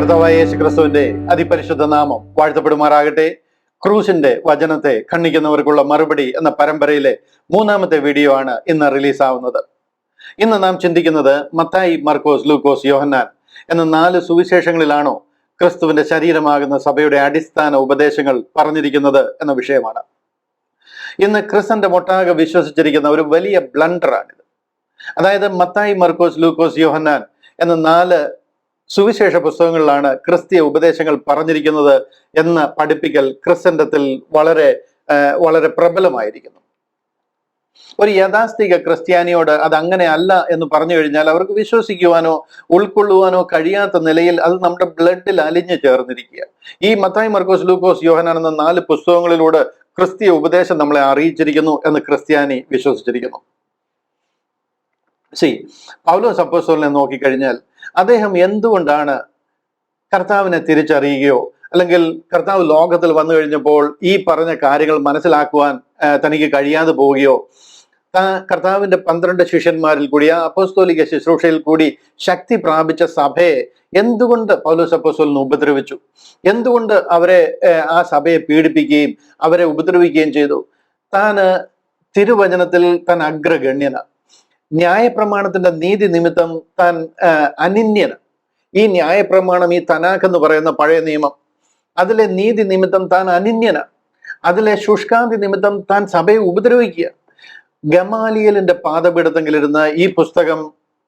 കർത്താവായ യേശു ക്രിസ്തുവിന്റെ അതിപരിശുദ്ധ നാമം വാഴ്ത്തപ്പെടുമാറാകട്ടെ. ക്രൂശിന്റെ വചനത്തെ ഖണ്ഡിക്കുന്നവർക്കുള്ള മറുപടി എന്ന പരമ്പരയിലെ മൂന്നാമത്തെ വീഡിയോ ആണ് ഇന്ന് റിലീസാവുന്നത്. ഇന്ന് നാം ചിന്തിക്കുന്നത് മത്തായി, മർക്കോസ്, ലൂക്കോസ്, യോഹന്നാൻ എന്ന 4 സുവിശേഷങ്ങളിലാണോ ക്രിസ്തുവിന്റെ ശരീരമാകുന്ന സഭയുടെ അടിസ്ഥാന ഉപദേശങ്ങൾ പറഞ്ഞിരിക്കുന്നത് എന്ന വിഷയമാണ്. ഇന്ന് ക്രിസ്ത്യന്റെ ഒട്ടാകെ വിശ്വസിച്ചിരിക്കുന്ന ഒരു വലിയ ബ്ലണ്ടറാണിത്. അതായത് മത്തായി, മർക്കോസ്, ലൂക്കോസ്, യോഹന്നാൻ എന്ന 4 സുവിശേഷ പുസ്തകങ്ങളിലാണ് ക്രിസ്തീയ ഉപദേശങ്ങൾ പറഞ്ഞിരിക്കുന്നത് എന്ന പഠിപ്പിക്കൽ ക്രിസ്ത്യൻഡത്തിൽ വളരെ പ്രബലമായിരിക്കുന്നു. ഒരു യാഥാസ്ഥിക ക്രിസ്ത്യാനിയോട് അത് അങ്ങനെ അല്ല എന്ന് പറഞ്ഞു കഴിഞ്ഞാൽ അവർക്ക് വിശ്വസിക്കുവാനോ ഉൾക്കൊള്ളുവാനോ കഴിയാത്ത നിലയിൽ അത് നമ്മുടെ ബ്ലഡിൽ അലിഞ്ഞു ചേർന്നിരിക്കുക. ഈ മത്തായി, മർക്കോസ്, ലൂക്കോസ്, യോഹന്നാൻ എന്ന 4 പുസ്തകങ്ങളിലൂടെ ക്രിസ്തീയ ഉപദേശം നമ്മളെ അറിയിച്ചിരിക്കുന്നു എന്ന് ക്രിസ്ത്യാനി വിശ്വസിച്ചിരിക്കുന്നു. പൗലോസ് അപ്പോസ്തലനെ നോക്കിക്കഴിഞ്ഞാൽ അദ്ദേഹം എന്തുകൊണ്ടാണ് കർത്താവിനെ തിരിച്ചറിയുകയോ അല്ലെങ്കിൽ കർത്താവ് ലോകത്തിൽ വന്നു കഴിഞ്ഞപ്പോൾ ഈ പറഞ്ഞ കാര്യങ്ങൾ മനസ്സിലാക്കുവാൻ തനിക്ക് കഴിയാതെ പോവുകയോ കർത്താവിന്റെ 12 ശിഷ്യന്മാരിൽ കൂടി ആ അപ്പോസ്തോലിക ശുശ്രൂഷയിൽ കൂടി ശക്തി പ്രാപിച്ച സഭയെ എന്തുകൊണ്ട് പൗലോസ് അപ്പോസ്തലൻ ഉപദ്രവിച്ചു? എന്തുകൊണ്ട് ആ സഭയെ പീഡിപ്പിക്കുകയും അവരെ ഉപദ്രവിക്കുകയും ചെയ്തു? താന് തിരുവചനത്തിൽ താൻ അഗ്രഗണ്യനാണ്. ന്യായപ്രമാണത്തിന്റെ നീതി നിമിത്തം താൻ അനിന്യന. ഈ ന്യായപ്രമാണം, ഈ തനാഖ് എന്ന് പറയുന്ന പഴയ നിയമം, അതിലെ നീതി നിമിത്തം താൻ അനിന്യന. അതിലെ ശുഷ്കാന്തി നിമിത്തം താൻ സഭയെ ഉപദ്രവിക്കുക. ഗമാലിയലിന്റെ പാദപീഠത്തെങ്കിലിരുന്ന് ഈ പുസ്തകം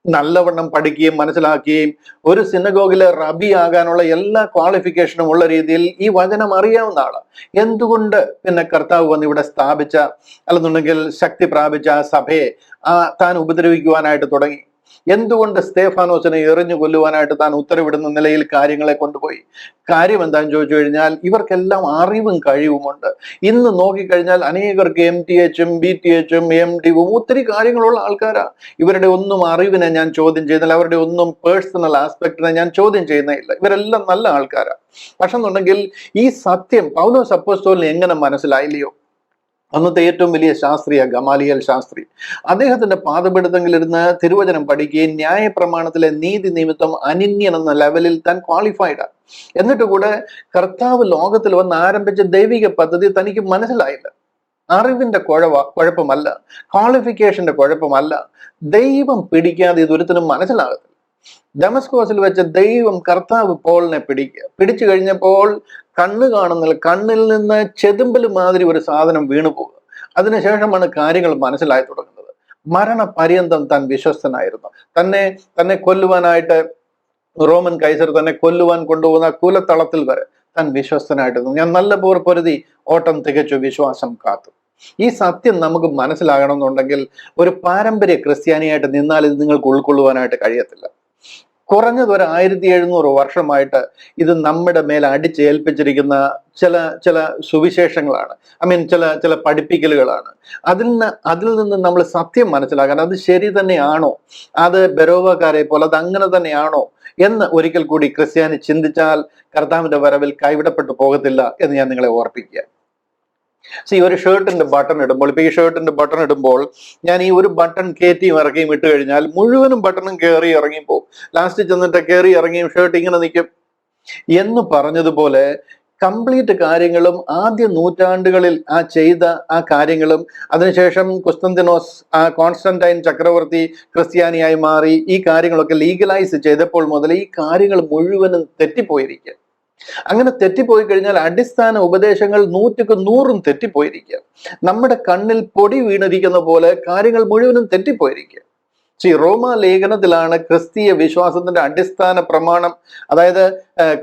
നല്ലവണ്ണം പഠിക്കുകയും മനസ്സിലാക്കുകയും ഒരു സിനഗോഗിലെ റബി ആകാനുള്ള എല്ലാ ക്വാളിഫിക്കേഷനും ഉള്ള രീതിയിൽ ഈ വചനം അറിയാവുന്ന ആള് എന്തുകൊണ്ട് പിന്നെ കർത്താവ് വന്ന് ഇവിടെ സ്ഥാപിച്ച അല്ലെന്നുണ്ടെങ്കിൽ ശക്തി പ്രാപിച്ച ആ സഭയെ താൻ ഉപദ്രവിക്കുവാനായിട്ട് തുടങ്ങി? എന്തുകൊണ്ട് സ്തേഫാനോസിനെ എറിഞ്ഞു കൊല്ലുവാനായിട്ട് താൻ ഉത്തരവിടുന്ന നിലയിൽ കാര്യങ്ങളെ കൊണ്ടുപോയി? കാര്യം എന്താണെന്ന് ചോദിച്ചു കഴിഞ്ഞാൽ ഇവർക്കെല്ലാം അറിവും കഴിവുമുണ്ട്. ഇന്ന് നോക്കിക്കഴിഞ്ഞാൽ അനേകർക്ക് MTHും BTHും MDയും ഒത്തിരി കാര്യങ്ങളുള്ള ആൾക്കാരാ. ഇവരുടെ ഒന്നും അറിവിനെ ഞാൻ ചോദ്യം ചെയ്യുന്നില്ല, അവരുടെ ഒന്നും പേഴ്സണൽ ആസ്പെക്റ്റിനെ ഞാൻ ചോദ്യം ചെയ്യുന്നില്ല. ഇവരെല്ലാം നല്ല ആൾക്കാരാ. പക്ഷെ എന്നുണ്ടെങ്കിൽ ഈ സത്യം പൗലോസ് അപ്പോസ്തലന് എങ്ങനെ മനസ്സിലായില്ലയോ? അന്നത്തെ ഏറ്റവും വലിയ ശാസ്ത്രിയ ഗമാലിയൽ ശാസ്ത്രി, അദ്ദേഹത്തിന്റെ പാദപീഠത്തിലിരുന്ന് തിരുവചനം പഠിക്കുകയും ന്യായപ്രമാണത്തിലെ നീതി നിമിത്തം അനിന്യൻ എന്ന ലെവലിൽ താൻ ക്വാളിഫൈഡ്. എന്നിട്ട് കൂടെ കർത്താവ് ലോകത്തിൽ വന്ന് ആരംഭിച്ച ദൈവിക പദ്ധതി തനിക്ക് മനസ്സിലായില്ല. അറിവിന്റെ കുഴപ്പമല്ല, ക്വാളിഫിക്കേഷന്റെ കുഴപ്പമല്ല. ദൈവം പിടിക്കാതെ ഇതൊരുത്തിനും മനസ്സിലാകത്തില്ല. ഡമസ്കോസിൽ വെച്ച് ദൈവം കർത്താവ് പോളിനെ പിടിച്ചു കഴിഞ്ഞപ്പോൾ കണ്ണ് കാണുന്നില്ല, കണ്ണിൽ നിന്ന് ചെതുമ്പൽ മാതിരി ഒരു സാധനം വീണു പോകുക. അതിനുശേഷമാണ് കാര്യങ്ങൾ മനസ്സിലായി തുടങ്ങുന്നത്. മരണപര്യന്തം താൻ വിശ്വസ്തനായിരുന്നു. തന്നെ കൊല്ലുവാനായിട്ട് റോമൻ കൈസർ തന്നെ കൊല്ലുവാൻ കൊണ്ടുപോകുന്ന കുലത്തളത്തിൽ വരെ താൻ വിശ്വസ്തനായിട്ടിരുന്നു. ഞാൻ നല്ല പോർ പൊരുതി ഓട്ടം തികച്ചു, വിശ്വാസം കാത്തു. ഈ സത്യം നമുക്ക് മനസ്സിലാകണമെന്നുണ്ടെങ്കിൽ ഒരു പാരമ്പര്യ ക്രിസ്ത്യാനിയായിട്ട് നിന്നാൽ ഇത് നിങ്ങൾക്ക് ഉൾക്കൊള്ളുവാനായിട്ട് കഴിയത്തില്ല. കുറഞ്ഞത് ഒരു 1700 വർഷമായിട്ട് ഇത് നമ്മുടെ മേൽ അടിച്ചേൽപ്പിച്ചിരിക്കുന്ന ചില സുവിശേഷങ്ങളാണ്. ചില പഠിപ്പിക്കലുകളാണ്. അതിൽ നിന്ന് നമ്മൾ സത്യം മനസ്സിലാക്കാൻ, അത് ശരി തന്നെയാണോ, അത് ബെരോവക്കാരെ പോലെ അത് അങ്ങനെ തന്നെയാണോ എന്ന് ഒരിക്കൽ കൂടി ക്രിസ്ത്യാനി ചിന്തിച്ചാൽ കർത്താവിന്റെ വരവിൽ കൈവിടപ്പെട്ടു പോകത്തില്ല എന്ന് ഞാൻ നിങ്ങളെ ഓർപ്പിക്കുക. ഒരു ഷർട്ടിന്റെ ബട്ടൺ ഇടുമ്പോൾ, ഈ ഷർട്ടിന്റെ ബട്ടൺ ഇടുമ്പോൾ ഞാൻ ഈ ഒരു ബട്ടൺ കയറ്റിയും ഇറക്കിയും ഇട്ട് കഴിഞ്ഞാൽ മുഴുവനും ബട്ടണും കയറി ഇറങ്ങിപ്പോ ലാസ്റ്റ് ചെന്നിട്ട് കയറി ഇറങ്ങിയും ഷർട്ട് ഇങ്ങനെ നിൽക്കും എന്ന് പറഞ്ഞതുപോലെ കംപ്ലീറ്റ് കാര്യങ്ങളും ആദ്യ നൂറ്റാണ്ടുകളിൽ ചെയ്ത ആ കാര്യങ്ങളും അതിനുശേഷം കോൺസ്റ്റന്റൈൻ ചക്രവർത്തി ക്രിസ്ത്യാനിയായി മാറി ഈ കാര്യങ്ങളൊക്കെ ലീഗലൈസ് ചെയ്തപ്പോൾ മുതൽ ഈ കാര്യങ്ങൾ മുഴുവനും തെറ്റിപ്പോയിരിക്കുക. അങ്ങനെ തെറ്റിപ്പോയി കഴിഞ്ഞാൽ അടിസ്ഥാന ഉപദേശങ്ങൾ 100ക്ക് 100 തെറ്റിപ്പോയിരിക്കുക. നമ്മുടെ കണ്ണിൽ പൊടി വീണിരിക്കുന്ന പോലെ കാര്യങ്ങൾ മുഴുവനും തെറ്റിപ്പോയിരിക്കുക. റോമാ ലേഖനത്തിലാണ് ക്രിസ്തീയ വിശ്വാസത്തിന്റെ അടിസ്ഥാന പ്രമാണം, അതായത്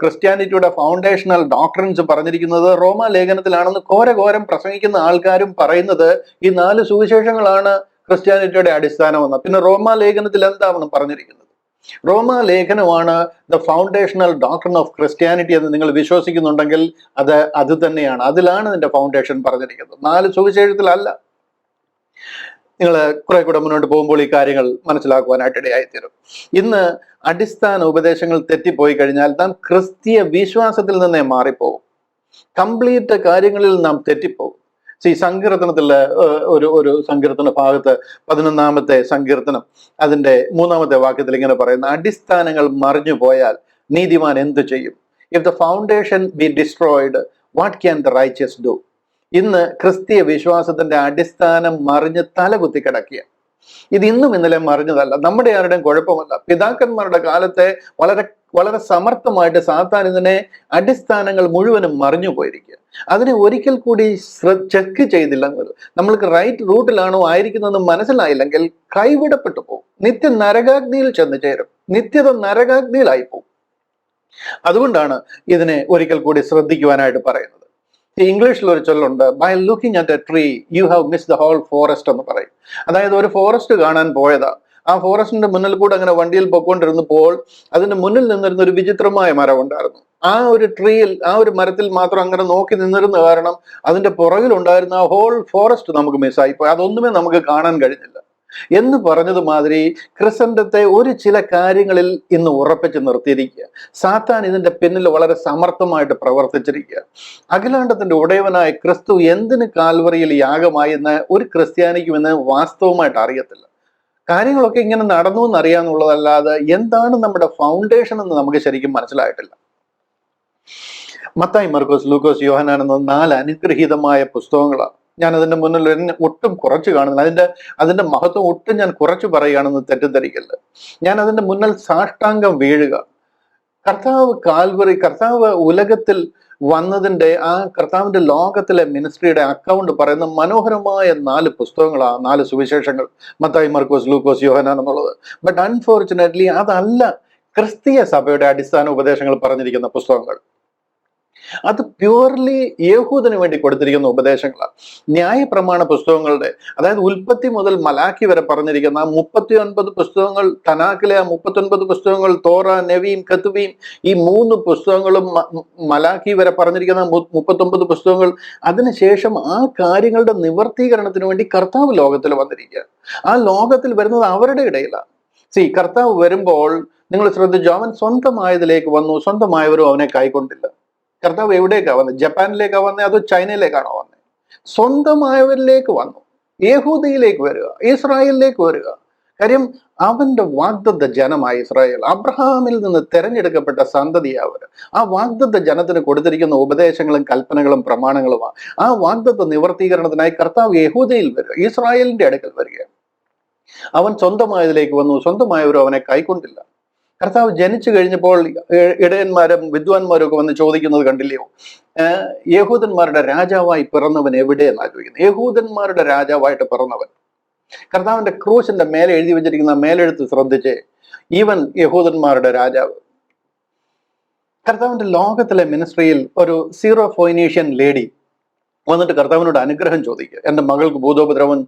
ക്രിസ്ത്യാനിറ്റിയുടെ ഫൗണ്ടേഷണൽ ഡോക്ട്രിൻസ് പറഞ്ഞിരിക്കുന്നത് റോമാ ലേഖനത്തിലാണെന്ന് ഘോരം പ്രസംഗിക്കുന്ന ആൾക്കാരും പറയുന്നത് ഈ 4 സുവിശേഷങ്ങളാണ് ക്രിസ്ത്യാനിറ്റിയുടെ അടിസ്ഥാനമെന്ന്. പിന്നെ റോമാ ലേഖനത്തിൽ എന്താണ് പറഞ്ഞിരിക്കുന്നത്? റോമാ ലേഖനമാണ് the foundational doctrine of Christianity എന്ന് നിങ്ങൾ വിശ്വസിക്കുന്നുണ്ടെങ്കിൽ അത് തന്നെയാണ്, അതിലാണ് ഇതിന്റെ ഫൗണ്ടേഷൻ പറഞ്ഞിരിക്കുന്നത്, 4 സുവിശേഷത്തിലല്ല. നിങ്ങൾ കുറെ കൂടെ മുന്നോട്ട് പോകുമ്പോൾ ഈ കാര്യങ്ങൾ മനസ്സിലാക്കുവാനായിട്ട് ഇടയായിത്തീരും. ഇന്ന് അടിസ്ഥാന ഉപദേശങ്ങൾ തെറ്റിപ്പോയി കഴിഞ്ഞാൽ നാം ക്രിസ്തീയ വിശ്വാസത്തിൽ നിന്നേ മാറിപ്പോകും. കംപ്ലീറ്റ് കാര്യങ്ങളിൽ നാം തെറ്റിപ്പോകും. സങ്കീർത്തനത്തിലെ ഒരു സങ്കീർത്തന ഭാഗത്ത് 11-ാമത്തെ സങ്കീർത്തനം അതിന്റെ 3-ാമത്തെ വാക്യത്തിൽ ഇങ്ങനെ പറയുന്ന, അടിസ്ഥാനങ്ങൾ മറിഞ്ഞു പോയാൽ നീതിമാൻ എന്തു ചെയ്യും? If the foundation B destroyed, what can the righteous do? ഇന്ന് ക്രിസ്തീയ വിശ്വാസത്തിന്റെ അടിസ്ഥാനം മറിഞ്ഞ് തലകുത്തി കിടക്കുക. ഇത് ഇന്നും ഇന്നലെ മറിഞ്ഞതല്ല, നമ്മുടെ ആരുടെയും കുഴപ്പമല്ല. പിതാക്കന്മാരുടെ കാലത്തെ വളരെ വളരെ സമർത്ഥമായിട്ട് സാത്താൻ ഇതിനെ അടിസ്ഥാനങ്ങൾ മുഴുവനും മറിഞ്ഞു പോയിരിക്കുക. അതിനെ ഒരിക്കൽ കൂടി ചെക്ക് ചെയ്തില്ലെങ്കിൽ, നമ്മൾക്ക് റൈറ്റ് റൂട്ടിലാണോ ആയിരിക്കുന്നതെന്ന് മനസ്സിലായില്ലെങ്കിൽ കൈവിടപ്പെട്ടു പോകും, നിത്യ നരകാഗ്നിയിൽ ചെന്ന് ചേരും, നിത്യത നരകാഗ്നിയിലായി പോകും. അതുകൊണ്ടാണ് ഇതിനെ ഒരിക്കൽ കൂടി ശ്രദ്ധിക്കുവാനായിട്ട് പറയുന്നത്. ഇംഗ്ലീഷിൽ ഒരു ചൊല്ലുണ്ട്, by looking at a tree you have miss the whole forest എന്ന് പറയും. അതായത് ഒരു ഫോറസ്റ്റ് കാണാൻ പോയതാ, ആ ഫോറസ്റ്റിന്റെ മുന്നിൽ കൂടെ അങ്ങനെ വണ്ടിയിൽ പൊക്കോണ്ടിരുന്നപ്പോൾ അതിന്റെ മുന്നിൽ നിന്നിരുന്ന ഒരു വിചിത്രമായ മരം ഉണ്ടായിരുന്നു. ആ ഒരു ട്രീയിൽ, ആ ഒരു മരത്തിൽ മാത്രം അങ്ങനെ നോക്കി നിന്നിരുന്ന കാരണം അതിന്റെ പുറകിലുണ്ടായിരുന്ന ആ ഹോൾ ഫോറസ്റ്റ് നമുക്ക് മിസ്സായിപ്പോയി, അതൊന്നുമേ നമുക്ക് കാണാൻ കഴിഞ്ഞില്ല എന്ന് പറഞ്ഞത് മാതിരി ക്രിസ്ത്യന്റെ ഒരു ചില കാര്യങ്ങളിൽ ഇന്ന് ഉറപ്പിച്ച് നിർത്തിയിരിക്കുക. സാത്താൻ ഇതിന്റെ പിന്നിൽ വളരെ സമർത്ഥമായിട്ട് പ്രവർത്തിച്ചിരിക്കുക. അഖിലാണ്ടത്തിന്റെ ഉടയവനായ ക്രിസ്തു എന്തിന് കാൽവറിയിൽ യാഗമായി എന്ന് ഒരു ക്രിസ്ത്യാനിക്കും ഇന്ന് വാസ്തവമായിട്ട് അറിയത്തില്ല. കാര്യങ്ങളൊക്കെ ഇങ്ങനെ നടന്നു എന്നറിയാന്നുള്ളതല്ലാതെ എന്താണ് നമ്മുടെ ഫൗണ്ടേഷൻ എന്ന് നമുക്ക് ശരിക്കും മനസ്സിലായിട്ടില്ല. മത്തായി, മർക്കോസ്, ലൂക്കോസ്, യോഹന്നാൻ എന്ന 4 അനുഗ്രഹീതമായ പുസ്തകങ്ങളാണ്. ഞാൻ അതിന്റെ മുന്നിൽ ഒട്ടും കുറച്ച് കാണുന്നില്ല, അതിന്റെ മഹത്വം ഒട്ടും ഞാൻ കുറച്ച് പറയുകയാണെന്ന് തെറ്റിദ്ധരിക്കല്ല. ഞാൻ അതിന്റെ മുന്നിൽ സാഷ്ടാംഗം വീഴുക. കർത്താവ് ഉലകത്തിൽ വന്നതിന്റെ, ആ കർത്താവിന്റെ ലോകത്തിലെ മിനിസ്ട്രിയുടെ അക്കൗണ്ട് പറയുന്ന മനോഹരമായ 4 പുസ്തകങ്ങളാണ്, 4 സുവിശേഷങ്ങൾ, മത്തായി, മർക്കോസ്, ലൂക്കോസ്, യോഹന്നാൻ എന്നുള്ളത്. ബട്ട് അൺഫോർച്ചുനേറ്റ്ലി അതല്ല ക്രിസ്തീയ സഭയുടെ അടിസ്ഥാന ഉപദേശങ്ങൾ പറഞ്ഞിരിക്കുന്ന പുസ്തകങ്ങൾ. അത് പ്യൂർലി യേഹൂദന് വേണ്ടി കൊടുത്തിരിക്കുന്ന ഉപദേശങ്ങളാണ്. ന്യായപ്രമാണ പുസ്തകങ്ങളുടെ, അതായത് ഉൽപ്പത്തി മുതൽ മലാഖി വരെ പറഞ്ഞിരിക്കുന്ന 39 പുസ്തകങ്ങൾ, തനാക്കിലെ 39 പുസ്തകങ്ങൾ, തോറ, നെവീം, കെത്തുബീം, ഈ 3 പുസ്തകങ്ങളും, മലാഖി വരെ പറഞ്ഞിരിക്കുന്ന 39 പുസ്തകങ്ങൾ, അതിനുശേഷം ആ കാര്യങ്ങളുടെ നിവർത്തീകരണത്തിന് വേണ്ടി കർത്താവ് ലോകത്തിൽ വന്നിരിക്കുക. ആ ലോകത്തിൽ വരുന്നത് അവരുടെ ഇടയിലാണ്. കർത്താവ് വരുമ്പോൾ നിങ്ങൾ ശ്രദ്ധിച്ചു, അവൻ സ്വന്തമായതിലേക്ക് വന്നു, സ്വന്തമായവരും അവനെ കൈക്കൊണ്ടില്ല. കർത്താവ് എവിടേക്കാണ് വന്നത്? ജപ്പാനിലേക്കാണ് വന്നത്, അതോ ചൈനയിലേക്കാണോ വന്നത്? സ്വന്തമായവരിലേക്ക് വന്നു, യഹൂദയിലേക്ക് വരിക, ഇസ്രായേലിലേക്ക് വരിക. കാര്യം അവന്റെ വാഗ്ദത്ത ജനമായ ഇസ്രായേൽ, അബ്രഹാമിൽ നിന്ന് തെരഞ്ഞെടുക്കപ്പെട്ട സന്തതിയാവർ. ആ വാഗ്ദത്ത ജനത്തിന് കൊടുത്തിരിക്കുന്ന ഉപദേശങ്ങളും കൽപ്പനകളും പ്രമാണങ്ങളുമാണ്. ആ വാഗ്ദത്ത നിവർത്തീകരണത്തിനായി കർത്താവ് യഹൂദയിൽ വരിക, ഇസ്രായേലിന്റെ അടുക്കൽ വരിക. അവൻ സ്വന്തമായതിലേക്ക് വന്നു, സ്വന്തമായവരും അവനെ കൈക്കൊണ്ടില്ല. കർത്താവ് ജനിച്ചു കഴിഞ്ഞപ്പോൾ ഇടയന്മാരും വിദ്വാൻമാരും ഒക്കെ വന്ന് ചോദിക്കുന്നത് കണ്ടില്ലയോ? യഹൂദന്മാരുടെ രാജാവായി പിറന്നവൻ എവിടെയെന്ന് ആലോചിക്കുന്നത്. യഹൂദന്മാരുടെ രാജാവായിട്ട് പിറന്നവൻ. കർത്താവിന്റെ ക്രൂശിന്റെ മേലെ എഴുതി വെച്ചിരിക്കുന്ന മേലെഴുത്ത് ശ്രദ്ധിച്ച്, ഈവൻ യഹൂദന്മാരുടെ രാജാവ്. കർത്താവിന്റെ ലോകത്തിലെ മിനിസ്ട്രിയിൽ ഒരു സീറോ ഫൊയ്നീഷ്യൻ ലേഡി വന്നിട്ട് കർത്താവിനോട് അനുഗ്രഹം ചോദിക്കുക. എൻ്റെ മകൾക്ക് ഭൂതോപദ്രവൻ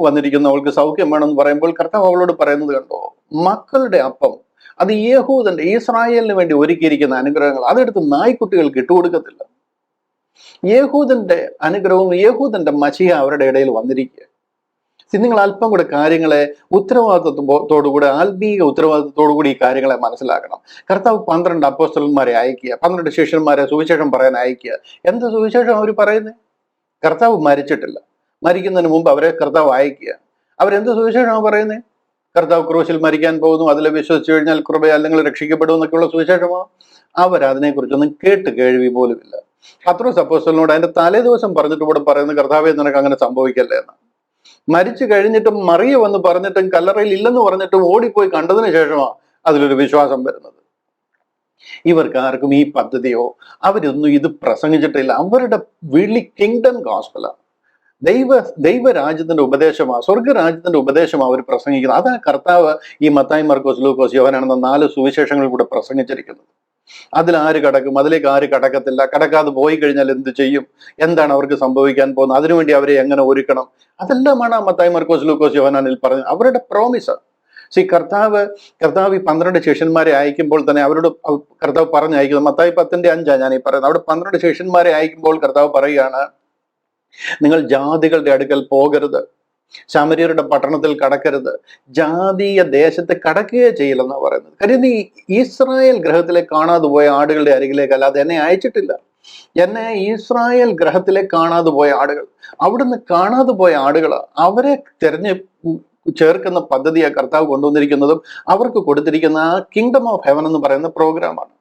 വന്നിരിക്കുന്നു, അവൾക്ക് സൗഖ്യം വേണമെന്ന് പറയുമ്പോൾ കർത്താവ് അവളോട് പറയുന്നത് കണ്ടോ, മക്കളുടെ അപ്പം, അത് യഹൂദന്റെ, ഇസ്രായേലിന് വേണ്ടി ഒരുക്കിയിരിക്കുന്ന അനുഗ്രഹങ്ങൾ, അതെടുത്ത് നായ്ക്കുട്ടികൾക്ക് ഇട്ടുകൊടുക്കത്തില്ല. യഹൂദന്റെ അനുഗ്രഹവും യഹൂദന്റെ മഷിഹ അവരുടെ ഇടയിൽ വന്നിരിക്കുക. നിങ്ങൾ അല്പം കൂടെ കാര്യങ്ങളെ ഉത്തരവാദിത്വത്തോടുകൂടെ, ആത്മീയ ഉത്തരവാദിത്വത്തോടുകൂടി ഈ കാര്യങ്ങളെ മനസ്സിലാക്കണം. കർത്താവ് 12 അപ്പോസ്തലന്മാരെ അയക്കുക, 12 ശിഷ്യന്മാരെ സുവിശേഷം പറയാൻ അയക്കുക. എന്ത് സുവിശേഷം അവർ പറയുന്നത്? കർത്താവ് മരിച്ചിട്ടില്ല, മരിക്കുന്നതിന് മുമ്പ് അവരെ കർത്താവ് അയക്കുക. അവരെന്ത് സുവിശേഷമാണ് പറയുന്നത്? കർത്താവ് ക്രൂശിൽ മരിക്കാൻ പോകുന്നു, അതിൽ വിശ്വസിച്ചു കഴിഞ്ഞാൽ കൃപയാൽ നിങ്ങൾ രക്ഷിക്കപ്പെടും എന്നൊക്കെയുള്ള സുവിശേഷമാണ്. അവരതിനെക്കുറിച്ചൊന്നും കേട്ട് കേൾവി പോലുമില്ല. പത്രോസ് അപ്പോസ്തലനോട് അതിന്റെ തലേ ദിവസം പറഞ്ഞിട്ട് കൂടെ പറയുന്നത്, കർത്താവേ നിനക്ക് അങ്ങനെ സംഭവിക്കല്ലേ എന്ന്. മരിച്ചു കഴിഞ്ഞിട്ടും മറിയ വന്ന് പറഞ്ഞിട്ടും കല്ലറയിൽ ഇല്ലെന്ന് പറഞ്ഞിട്ടും ഓടിപ്പോയി കണ്ടതിന് ശേഷമാണ് അതിലൊരു വിശ്വാസം വരുന്നത്. ഇവർക്ക് ആർക്കും ഈ പദ്ധതിയോ, അവരൊന്നും ഇത് പ്രസംഗിച്ചിട്ടില്ല. അവരുടെ വിളി കിങ്ഡം ഗോസ്പലാണ്, ദൈവരാജ്യത്തിന്റെ ഉപദേശമാണ്, സ്വർഗരാജ്യത്തിന്റെ ഉപദേശമാണ് അവർ പ്രസംഗിക്കുന്നത്. അതാ കർത്താവ് ഈ മത്തായി, മർക്കോസ്, ലൂക്കോസ്, യോഹന്നാൻ എന്ന 4 സുവിശേഷങ്ങളിൽ കൂടെ പ്രസംഗിച്ചിരിക്കുന്നത്. അതിൽ ആര് കടക്കും, അതിലേക്ക് ആര് കടക്കത്തില്ല, കടക്കാതെ പോയി കഴിഞ്ഞാൽ എന്ത് ചെയ്യും, എന്താണ് അവർക്ക് സംഭവിക്കാൻ പോകുന്നത്, അതിനുവേണ്ടി അവരെ എങ്ങനെ ഒരുക്കണം, അതെല്ലാമാണ് ആ മത്തായി, മർക്കോസ്, ലൂക്കോസ്, യോഹന്നാനിൽ പറഞ്ഞത്. അവരുടെ പ്രോമിസ്. കർത്താവ് ഈ 12 ശിഷ്യന്മാരെ അയക്കുമ്പോൾ തന്നെ അവരോട് കർത്താവ് പറഞ്ഞയക്കുന്നത്, മത്തായി 10:5 ഞാൻ ഈ പറയുന്നത്. അവിടെ 12 ശിഷ്യന്മാരെ അയക്കുമ്പോൾ കർത്താവ് പറയുകയാണ്, നിങ്ങൾ ജാതികളുടെ അടുക്കൽ പോകരുത്, ശമര്യരുടെ പട്ടണത്തിൽ കടക്കരുത്, ജാതീയ ദേശത്തെ കടക്കുകയേ ചെയ്യില്ലെന്നാണ് പറയുന്നത്. കാര്യം നീ ഇസ്രായേൽ ഗ്രഹത്തിലെ കാണാതെ പോയ ആടുകളുടെ അരികിലേക്ക് അല്ലാതെ എന്നെ അയച്ചിട്ടില്ല. എന്നെ ഇസ്രായേൽ ഗ്രഹത്തിലെ കാണാതെ പോയ ആടുകൾ, അവിടുന്ന് കാണാതെ പോയ ആടുകൾ, അവരെ ചേർക്കുന്ന പദ്ധതിയാണ് കർത്താവ് കൊണ്ടുവന്നിരിക്കുന്നതും അവർക്ക് കൊടുത്തിരിക്കുന്ന ആ കിങ്ഡം ഓഫ് ഹെവൻ എന്ന് പറയുന്ന പ്രോഗ്രാമാണ്.